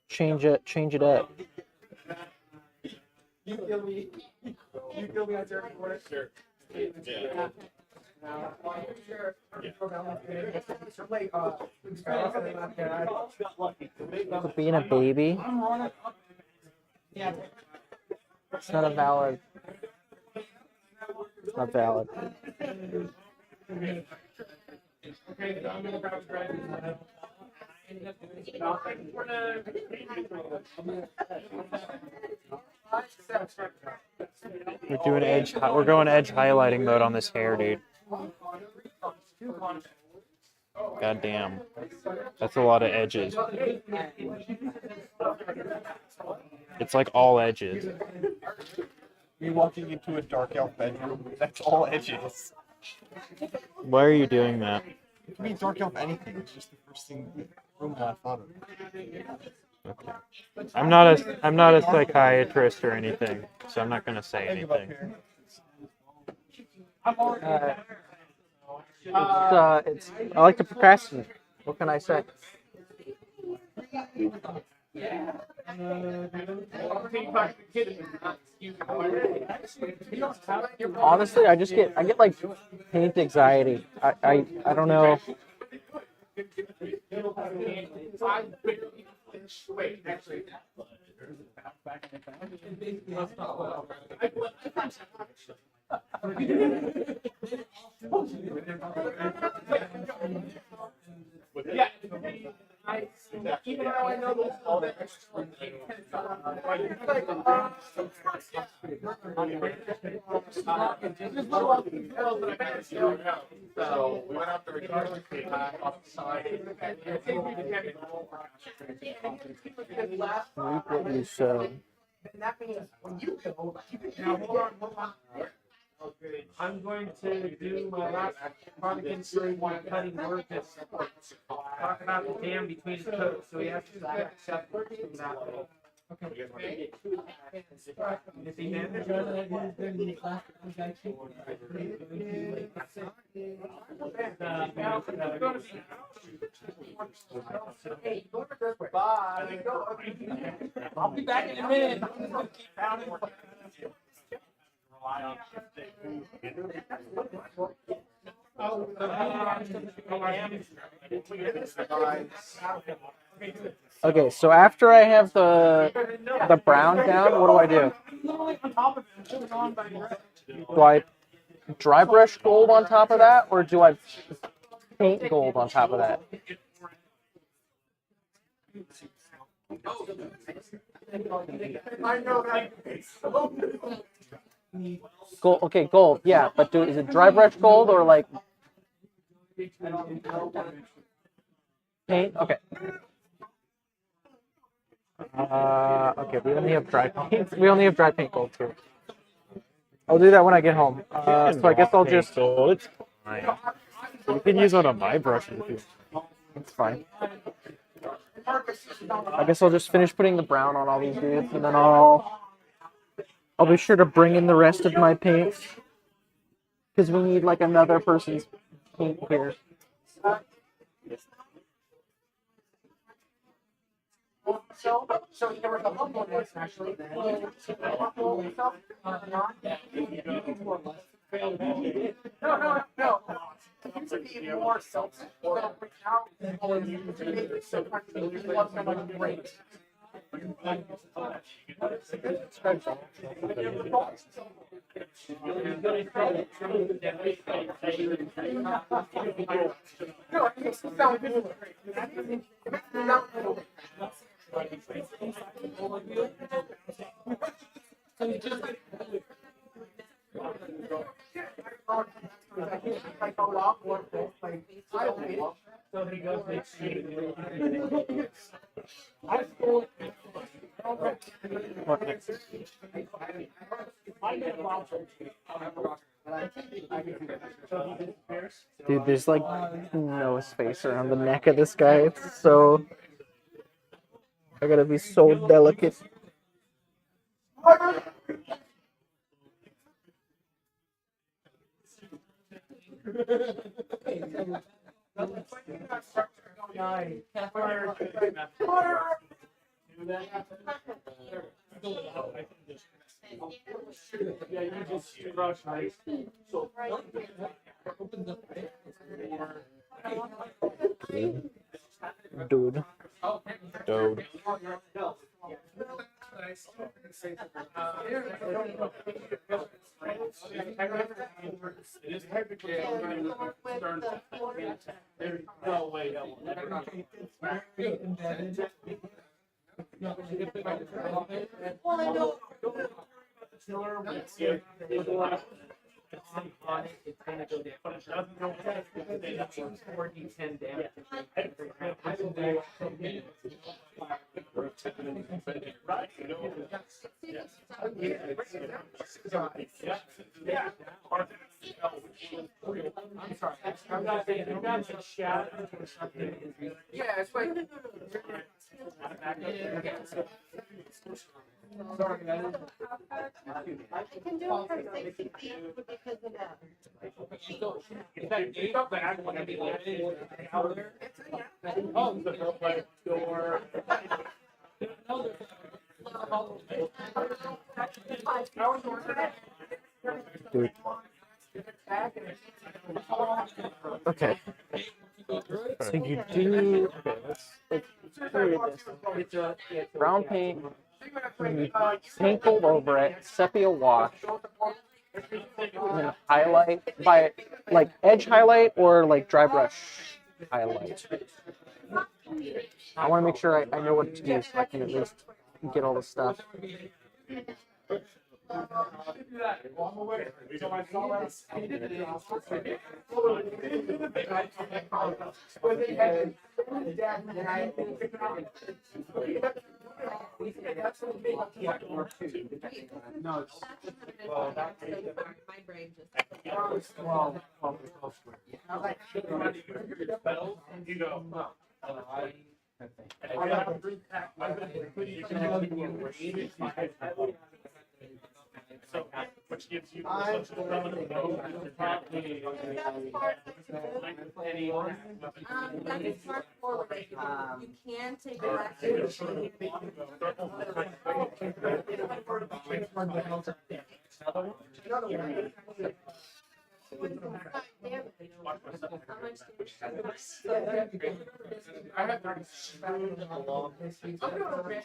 change it up. You kill me on Jerry Corner. Sure. Yeah. For being a baby, it's not a valid. It's not valid. We're going edge highlighting mode on this hair, dude. God damn. That's a lot of edges. It's like all edges. Me walking into a dark elf bedroom, that's all edges. Why are you doing that? It can be dark elf anything, it's just the first thing room that I thought of. Okay. I'm not a psychiatrist or anything, so I'm not gonna say anything. I like to procrastinate. What can I say? Honestly, I get like paint anxiety. I don't know. Yeah. Even though I know this all that So we went out there off the side. Reap what you sow. that means when you go, now hold on. I'm going to do my last Harlequin story while cutting work. Talk about the dam between his toes, so he has to accept from that way. Okay. Is he damaged? Hey, go over this way. Bye. I'll be back in a minute. Keep pounding. Okay, so after I have the brown down, what do I do? Do I dry brush gold on top of that, or do I paint gold on top of that? I know that. Gold. Okay, gold. Yeah, but is it dry brush gold or like paint? Okay. Okay, we only have dry paint. We only have dry paint gold too. I'll do that when I get home. So I guess I'll just. So it's fine. You can use one of my brushes if you. It's fine. I guess I'll just finish putting the brown on all these dudes, and then I'll be sure to bring in the rest of my paints because we need like another person's paint here. So there was a humble one actually. No. It to be more self-support. Now, great. No, it makes me sound good. Dude, there's like no space around the neck of this guy. It's so. I gotta be so delicate. Yeah, you just rush ice. So Dude. Dude. no way. Well, I know. On it, it's gonna go down. But it doesn't go down because they have 4d10 damage. Yeah. I'm sorry. I'm not saying I'm not saying shadow or something. Yeah, it's like. Sorry, guys. I can do it for 60 feet because of that. In fact, you got back when I be out there. Oh, the door. Dude. Okay. So you do. Okay, let's read this. Brown paint. You paint gold over it. Sepia wash. And then highlight by like edge highlight or like dry brush highlight. I want to make sure I know what to do so I can at least get all the stuff. My brain just. You go. So, which gives you That is smart forward. You can take it back to the machine.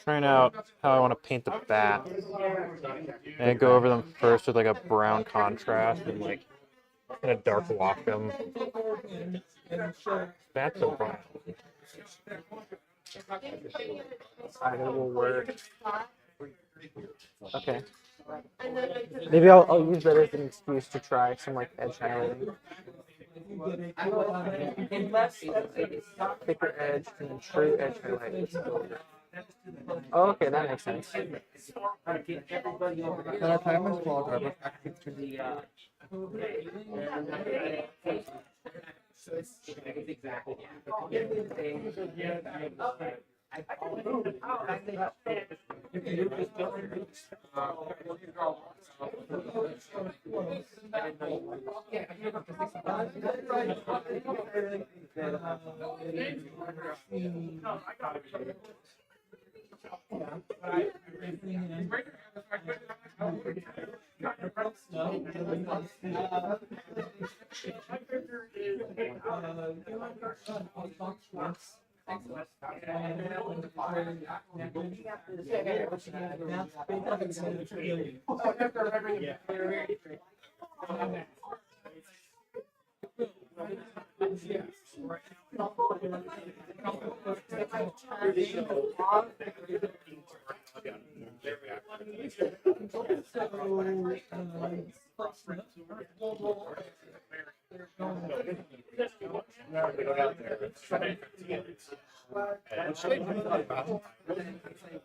Trying out how I want to paint the bat. And I go over them first with like a brown contrast and like kind of dark lock them. Bats are brown. Alright, it will work. Okay. Maybe I'll use that as an excuse to try some like edge highlighting. Thicker edge and then true edge highlight. Oh, okay, that makes sense. Then our time is well, driver.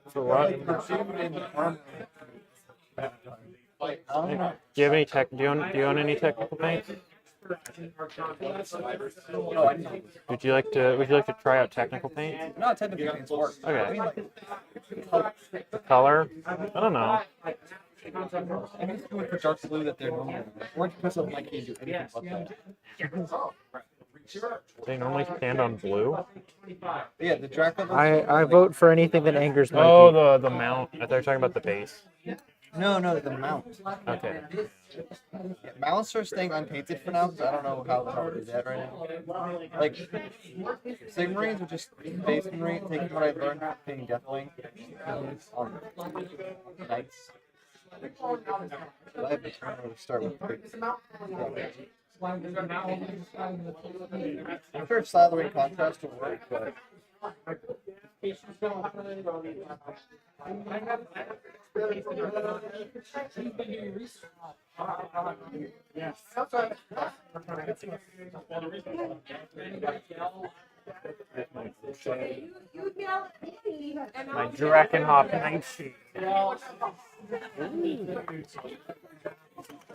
For what? Do you have any tech? Do you own any technical paints? Would you like to try out technical paint? Not technically paint's work. Okay. The color? I don't know. I can just go with the dark blue that they're normal. Orange pencil might can't do anything but that. They normally stand on blue. Yeah, the Dracula. I vote for anything that angers Mikey. Oh, the mount. I thought you were talking about the base. No, the mount. Okay. Yeah, mounts are staying unpainted for now because I don't know how to do that right now. Like, Sigmarines are just base Marine, taking what I learned from painting Deathwing on Knights. So I have to turn over to start with. I'm sure Slathering contrast will work, but. You yell at me, and My I'll Drakenhof Nightshade.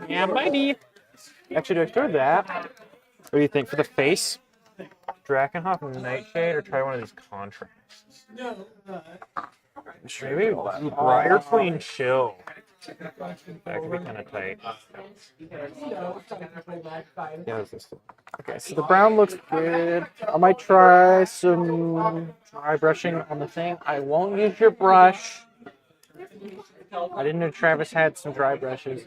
Yeah, baby. Actually, do I throw that? What do you think for the face? Drakenhof Nightshade, or try one of these contrasts? Maybe Briar Queen Chill. That could be kind of tight. Yeah, this is. Okay, so the brown looks good. I might try some dry brushing on the thing. I won't use your brush. I didn't know Travis had some dry brushes.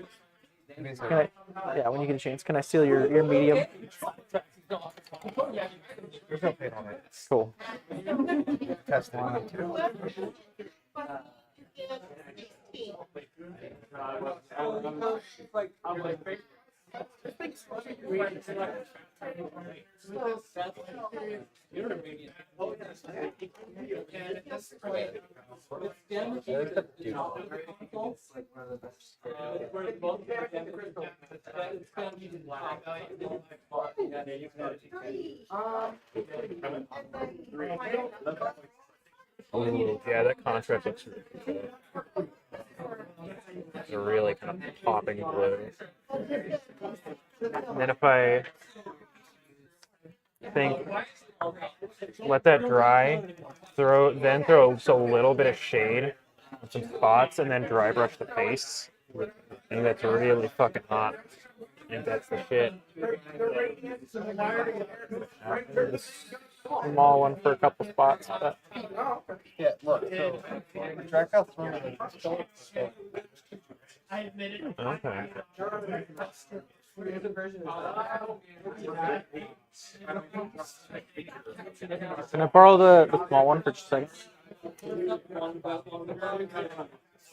Yeah, when you get a chance, can I steal your medium? There's no paint on it. Cool. Test it. Ooh, yeah, that contrast looks really good. It's a really kind of popping blue. And then if I think, let that dry, throw just a little bit of shade on some spots, and then dry brush the face. I think that's really fucking hot. I think that's the shit. The small one for a couple spots, but Yeah, look. So, track out through it. okay. Can I borrow the small one for just a second?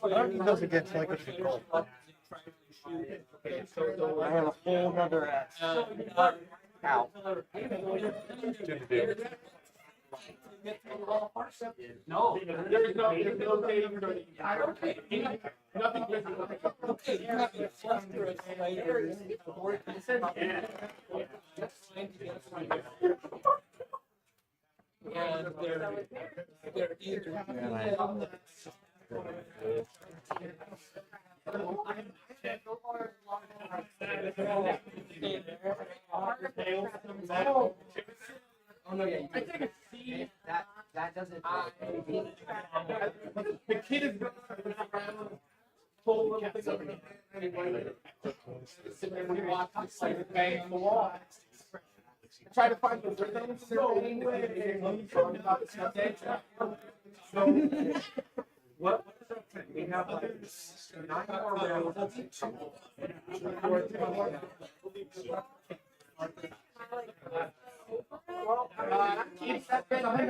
It does it get like a control. I have a whole nother ass. Ow. No, there's no nothing. And they're either. Oh no, yeah. I think see that doesn't. The kid is pull the thing over. Sit there and watch this like bang on the wall. Try to find the rhythm. So anyway, about the so what is that? We have like 9 more rounds.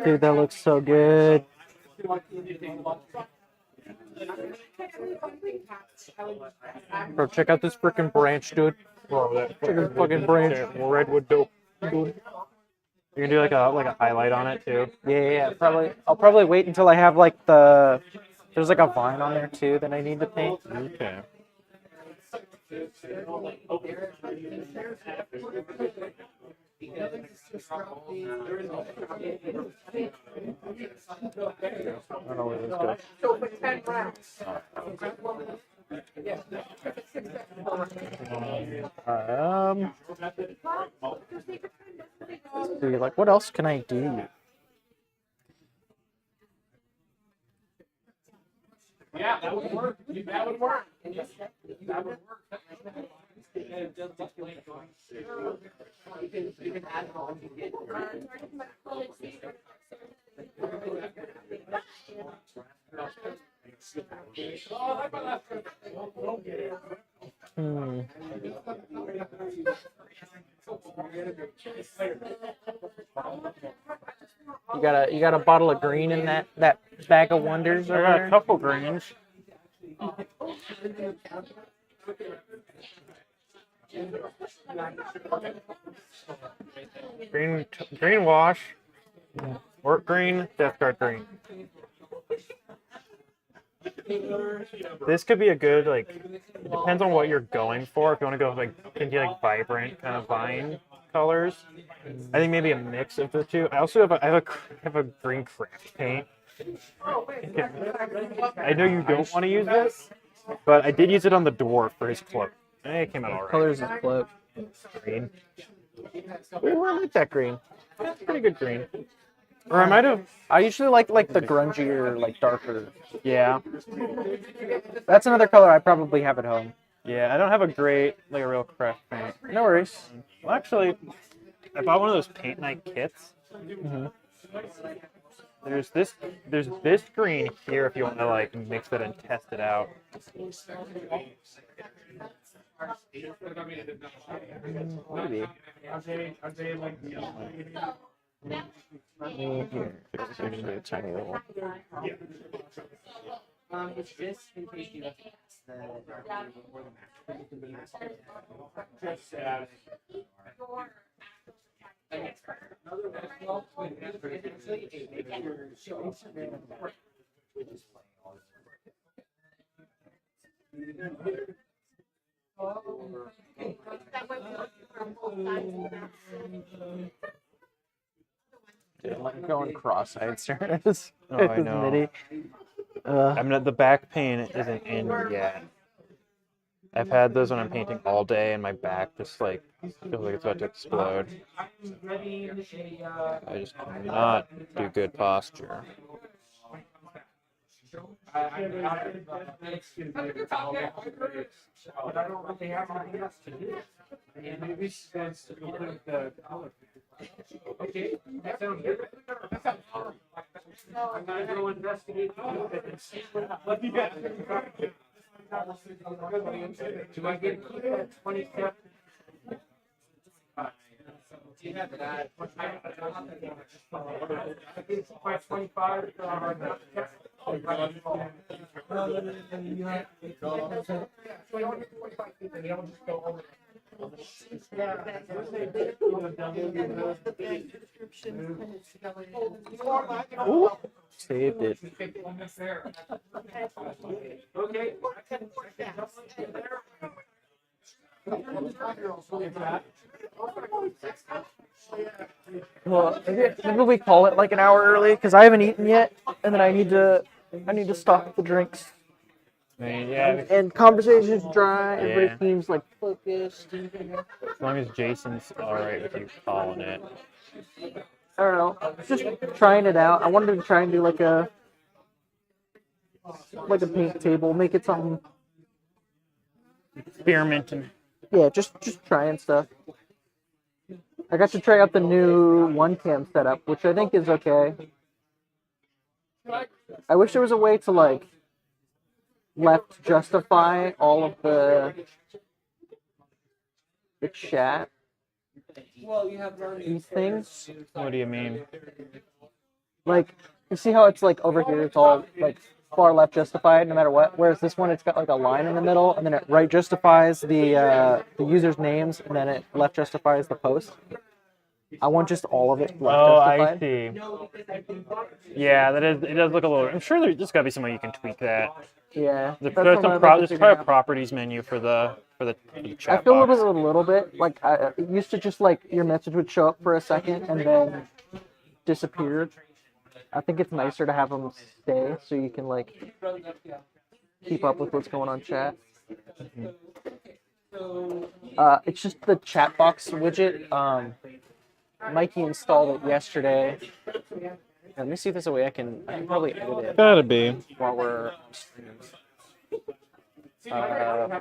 Dude, that looks so good. Bro, check out this freaking branch, dude. Bro, that freaking fucking branch. Redwood dope, dude. You can do like a highlight on it too. Yeah, probably. I'll probably wait until I have like there's like a vine on there too that I need to paint. Okay. I don't know where this goes. So for 10 rounds. Let's see, like, what else can I do? Yeah, that would work. That would work. That would work. You can add it on. You got a bottle of green in that bag of wonders? I got a couple greens. Green wash, work green, Death Guard green. This could be a good, like, it depends on what you're going for. If you want to go with, like, into, like, vibrant kind of vine colors, I think maybe a mix of the two. I also have a green craft paint. I know you don't want to use this, but I did use it on the dwarf for his cloak. It came out alright. Colors his cloak. Green. Ooh, I like that green. That's pretty good green. Or I might have. I usually like the grungier, like darker. Yeah. That's another color I probably have at home. Yeah. I don't have a great like a real craft paint. No worries. Well, actually, I bought one of those paint night kits. There's this green here if you want to like mix it and test it out. Maybe. Here. It's usually a tiny little. It's just in case you Dude, I'm like going cross-eyed staring at this. Oh, at I this know. midi. I mean, the back paint isn't in yet. I've had those when I'm painting all day, and my back just like feels like it's about to explode. I just cannot do good posture. Okay, that sounds good. That sounds horrible. I'm gonna go investigate. Let me get. Do I get 27? By 25. Ooh, saved it. Okay. Well, maybe we call it like an hour early because I haven't eaten yet, and then I need to stock the drinks. I mean, yeah, And conversation's dry. Everybody Yeah. seems like focused. as long as Jason's all right with you calling it. I don't know. Just trying it out. I wanted to try and do like a paint table, make it something. Experimenting. Yeah, just trying stuff. I got to try out the new one cam setup, which I think is okay. I wish there was a way to like left justify all of the chat. These things. What do you mean? Like, you see how it's like over here, it's all like far left justified no matter what, whereas this one, it's got like a line in the middle, and then it right justifies the user's names, and then it left justifies the post. I want just all of it left Oh, I justified. see. Yeah, it does look a little. I'm sure there's got to be some way you can tweak that. Yeah. There's that's there's what some I'd pro- like to there's figure probably a out. properties menu for the I chat feel box. a little bit like it used to just like your message would show up for a second and then disappear. I think it's nicer to have them stay so you can like keep up with what's going on chat. It's just the chat box widget. Mikey installed it yesterday. Let me see if there's a way I can probably edit it Gotta be. while we're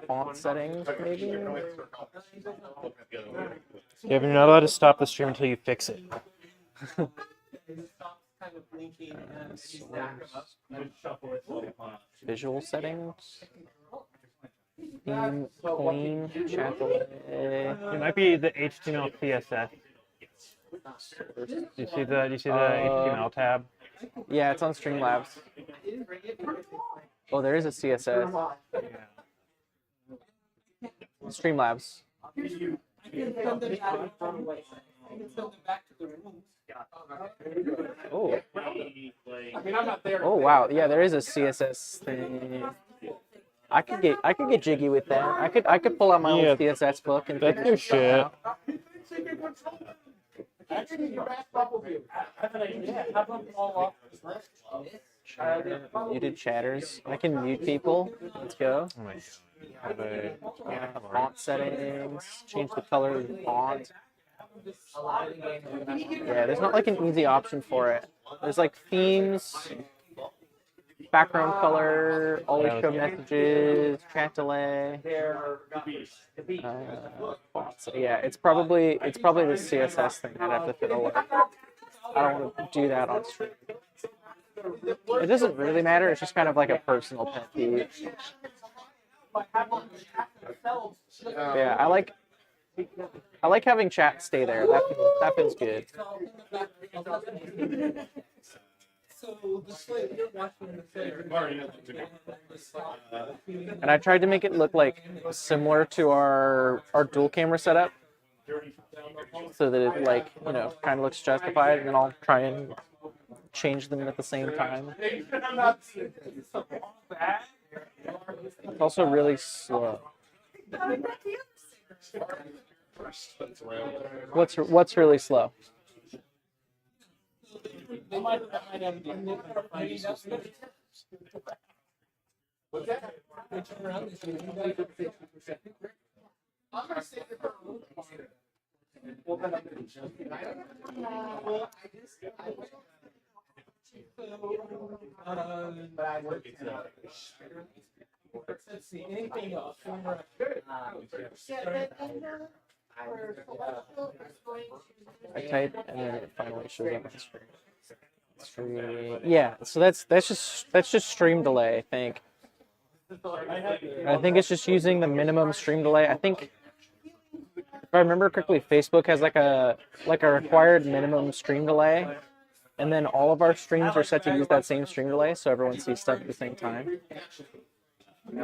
font settings maybe. Yeah, but you're not allowed to stop the stream until you fix it. Visual settings. Theme, clean, chat delay. It might be the HTML CSS. Do you see the HTML tab? Yeah, it's on Streamlabs. Oh, there is a CSS. Streamlabs. Oh. Oh wow, yeah, there is a CSS thing. I could get jiggy with that. I could pull out my Yeah, old CSS book and That's figure your some stuff shit. out. Actually, you asked Bumblebee. You did chatters. I can mute people. Let's go. Oh my god. Font settings. Change the color of the font. Yeah, there's not like an easy option for it. There's like themes, background color, always show messages, chat delay. Fonts. Yeah, it's probably the CSS thing I'd have to fiddle with. I don't want to do that on stream. It doesn't really matter. It's just kind of like a personal pet peeve. Yeah, I like having chat stay there. That feels good. And I tried to make it look like similar to our dual camera setup, so that it like, you know, kind of looks justified, and then I'll try and change them at the same time. It's also really slow. What's really slow? I type and then it finally shows up on the screen. Yeah, so that's just stream delay, I think. I think it's just using the minimum stream delay. I think, if I remember correctly, Facebook has like a required minimum stream delay, and then all of our streams are set to use that same stream delay, so everyone sees stuff at the same time.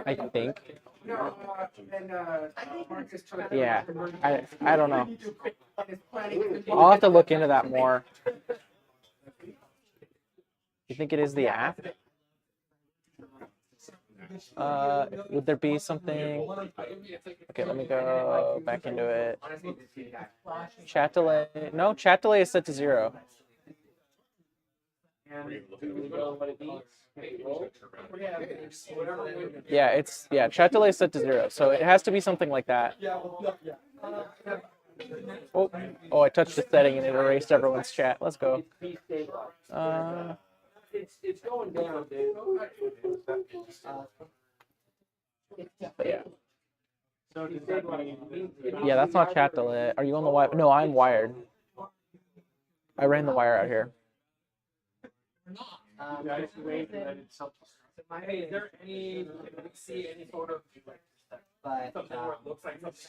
I think. Yeah, I don't know. I'll have to look into that more. You think it is the app? Would there be something? Okay, let me go back into it. Chat delay. No, chat delay is set to 0. Yeah, chat delay is set to 0, so it has to be something like that. Oh, I touched the setting and it erased everyone's chat. Let's go. It's going down, dude. Yeah, that's not chat delay. Are you on the wire? No, I'm wired. I ran the wire out here. Hey, is there any, see any sort of something where it looks like something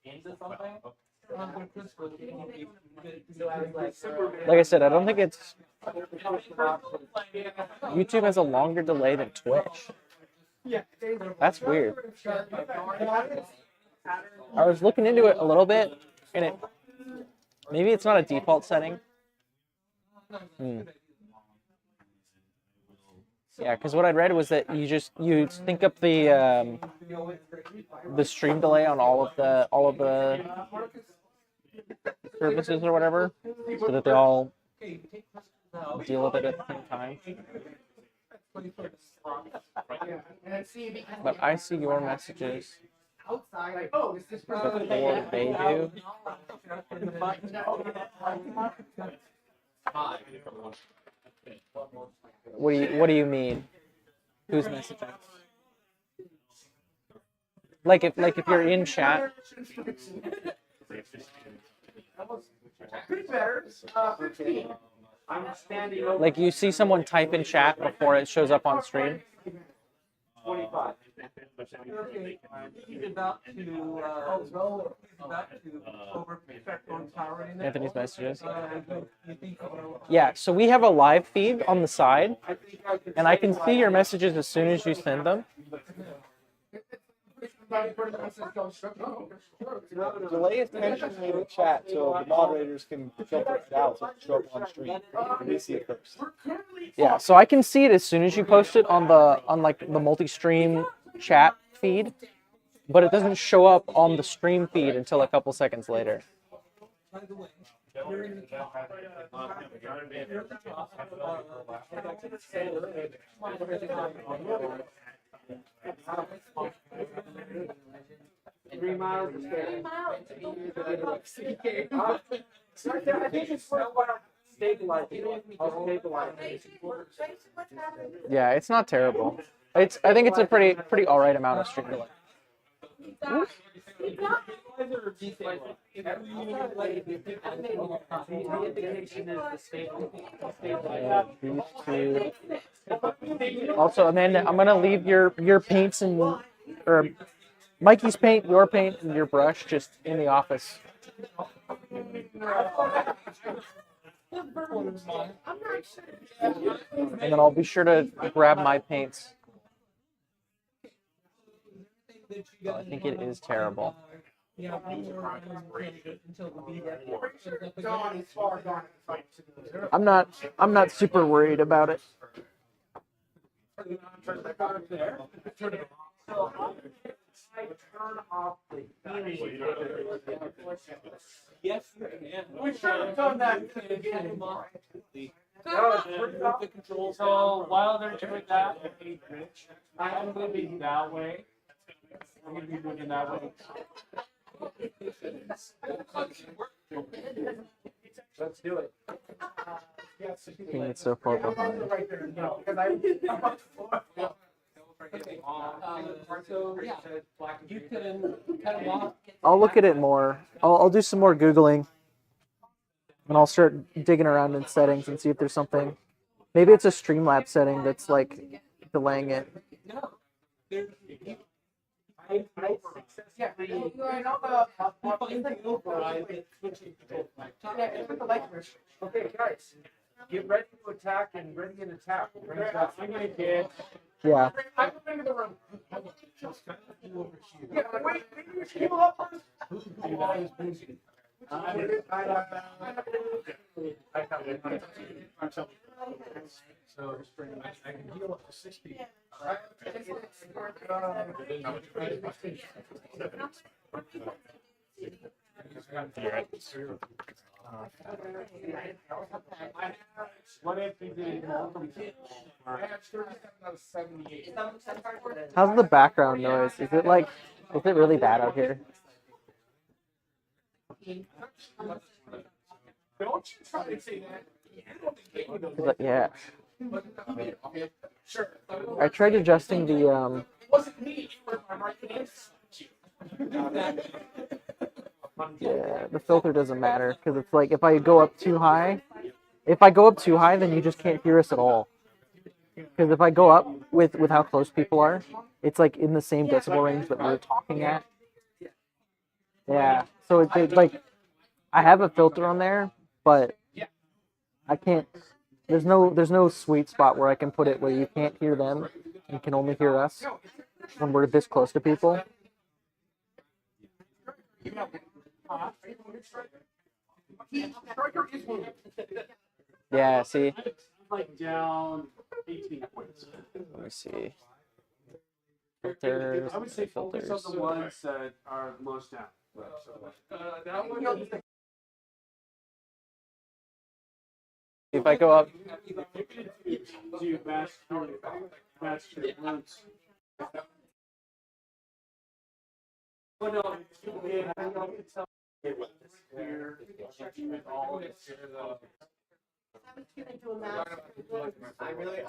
into something? Like I said, I don't think it's. YouTube has a longer delay than Twitch. That's weird. I was looking into it a little bit, and maybe it's not a default setting. Yeah, because what I'd read was that you sync up the stream delay on all of the services or whatever, so that they all deal with it at the same time. But I see your messages before they do. What do you mean? Who's messaging? Like if you're in chat. Like you see someone type in chat before it shows up on screen. 25. He's about to over-perfect on towering. Anthony's messages. Yeah, so we have a live feed on the side, and I can see your messages as soon as you send them. Delay attention in the chat so the moderators can filter it out so it can show up on stream. We see it first. Yeah, so I can see it as soon as you post it on the multi-stream chat feed, but it doesn't show up on the stream feed until a couple seconds later. 3 miles. 3 miles. I think it's worthwhile stabilizing. Yeah, it's not terrible. I think it's a pretty all right amount of stream delay. Also, Amanda, I'm gonna leave your paints and or Mikey's paint, your paint, and your brush just in the office. And then I'll be sure to grab my paints. Oh, I think it is terrible. I'm not super worried about it. Yes, we should have done that. So while they're doing that, I'm gonna be that way. I'm gonna be moving that way. Let's do it. I think it's so far behind. So yeah, you can kind of walk. I'll look at it more. I'll do some more Googling. And I'll start digging around in settings and see if there's something. Maybe it's a Streamlabs setting that's like delaying it. Okay, guys, get ready to attack and ready and attack. I'm gonna get. Yeah. I'm going into the room. Yeah, wait, maybe we should keep it up first. So just bring I can heal up to 60. What if we did How's the background noise? Is it really bad out here? Don't you try to say that. Yeah. Sure. I tried adjusting the It wasn't me. It was my right hand. yeah, the filter doesn't matter because it's like if I go up too high, then you just can't hear us at all. Because if I go up with how close people are, it's like in the same decibel range that we're talking at. Yeah, so it's like I have a filter on there, but I can't. There's no sweet spot where I can put it where you can't hear them and can only hear us when we're this close to people. Yeah, see. like down 18 points? Let me see. Filters. I would say focus on the ones that are most down. That one. If I go up, Do match your roots. Oh no, yeah, I don't know if it's here.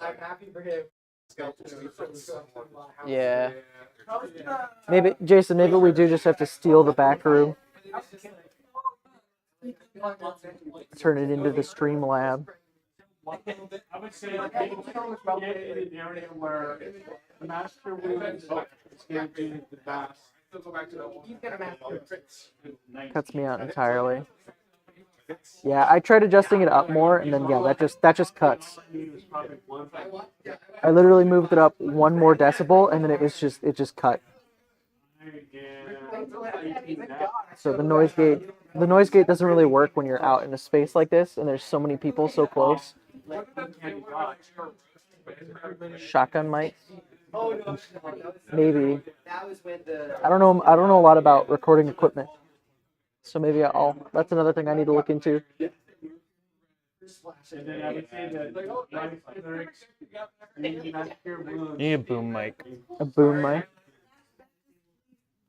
I'm happy for him. yeah. Maybe Jason. Maybe we do just have to steal the back room. Turn it into the stream lab. I would say get in an area where the master room is going to do the best. Cuts me out entirely. Yeah, I tried adjusting it up more, and then yeah, that just cuts. I literally moved it up 1 more decibel, and then it just cut. So the noise gate doesn't really work when you're out in a space like this, and there's so many people so close. Shotgun mic. Maybe. I don't know a lot about recording equipment. So maybe that's another thing I need to look into. And then I would say that lyrics, You need a boom mic. A boom mic.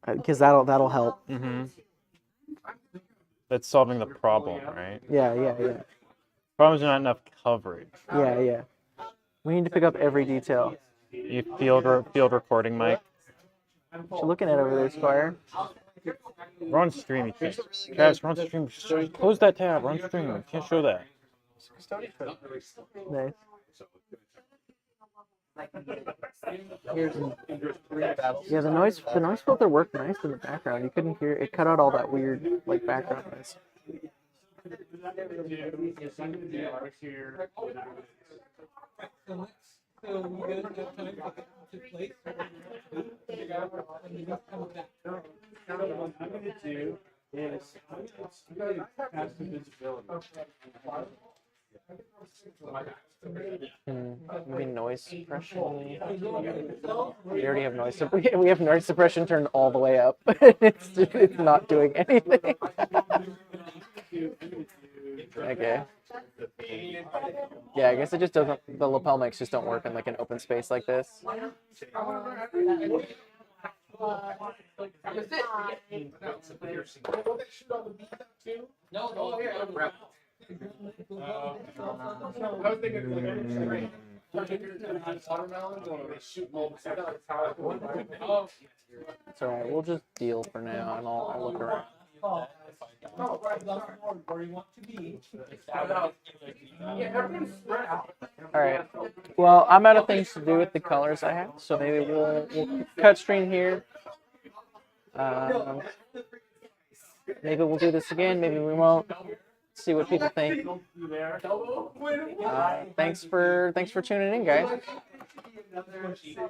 because that'll help. That's solving the problem, right? Yeah. Problem's not enough coverage. Yeah. We need to pick up every detail. You field recording mic. What you looking at over there, Squire? We're on stream. You can't. Travis, we're on stream. Just close that tab. We're on stream. You can't show that. Nice. Yeah, the noise filter worked nice in the background. You couldn't hear it. Cut out all that weird like background noise. Maybe noise suppression. We already have noise. We have noise suppression turned all the way up. It's not doing anything. Okay. Yeah, I guess it just doesn't. The lapel mics just don't work in like an open space like this. It's all right. We'll just deal for now, and I'll look around. All right. Well, I'm out of things to do with the colors I have, so maybe we'll cut screen here. Maybe we'll do this again. Maybe we won't. See what people think. Thanks for tuning in, guys.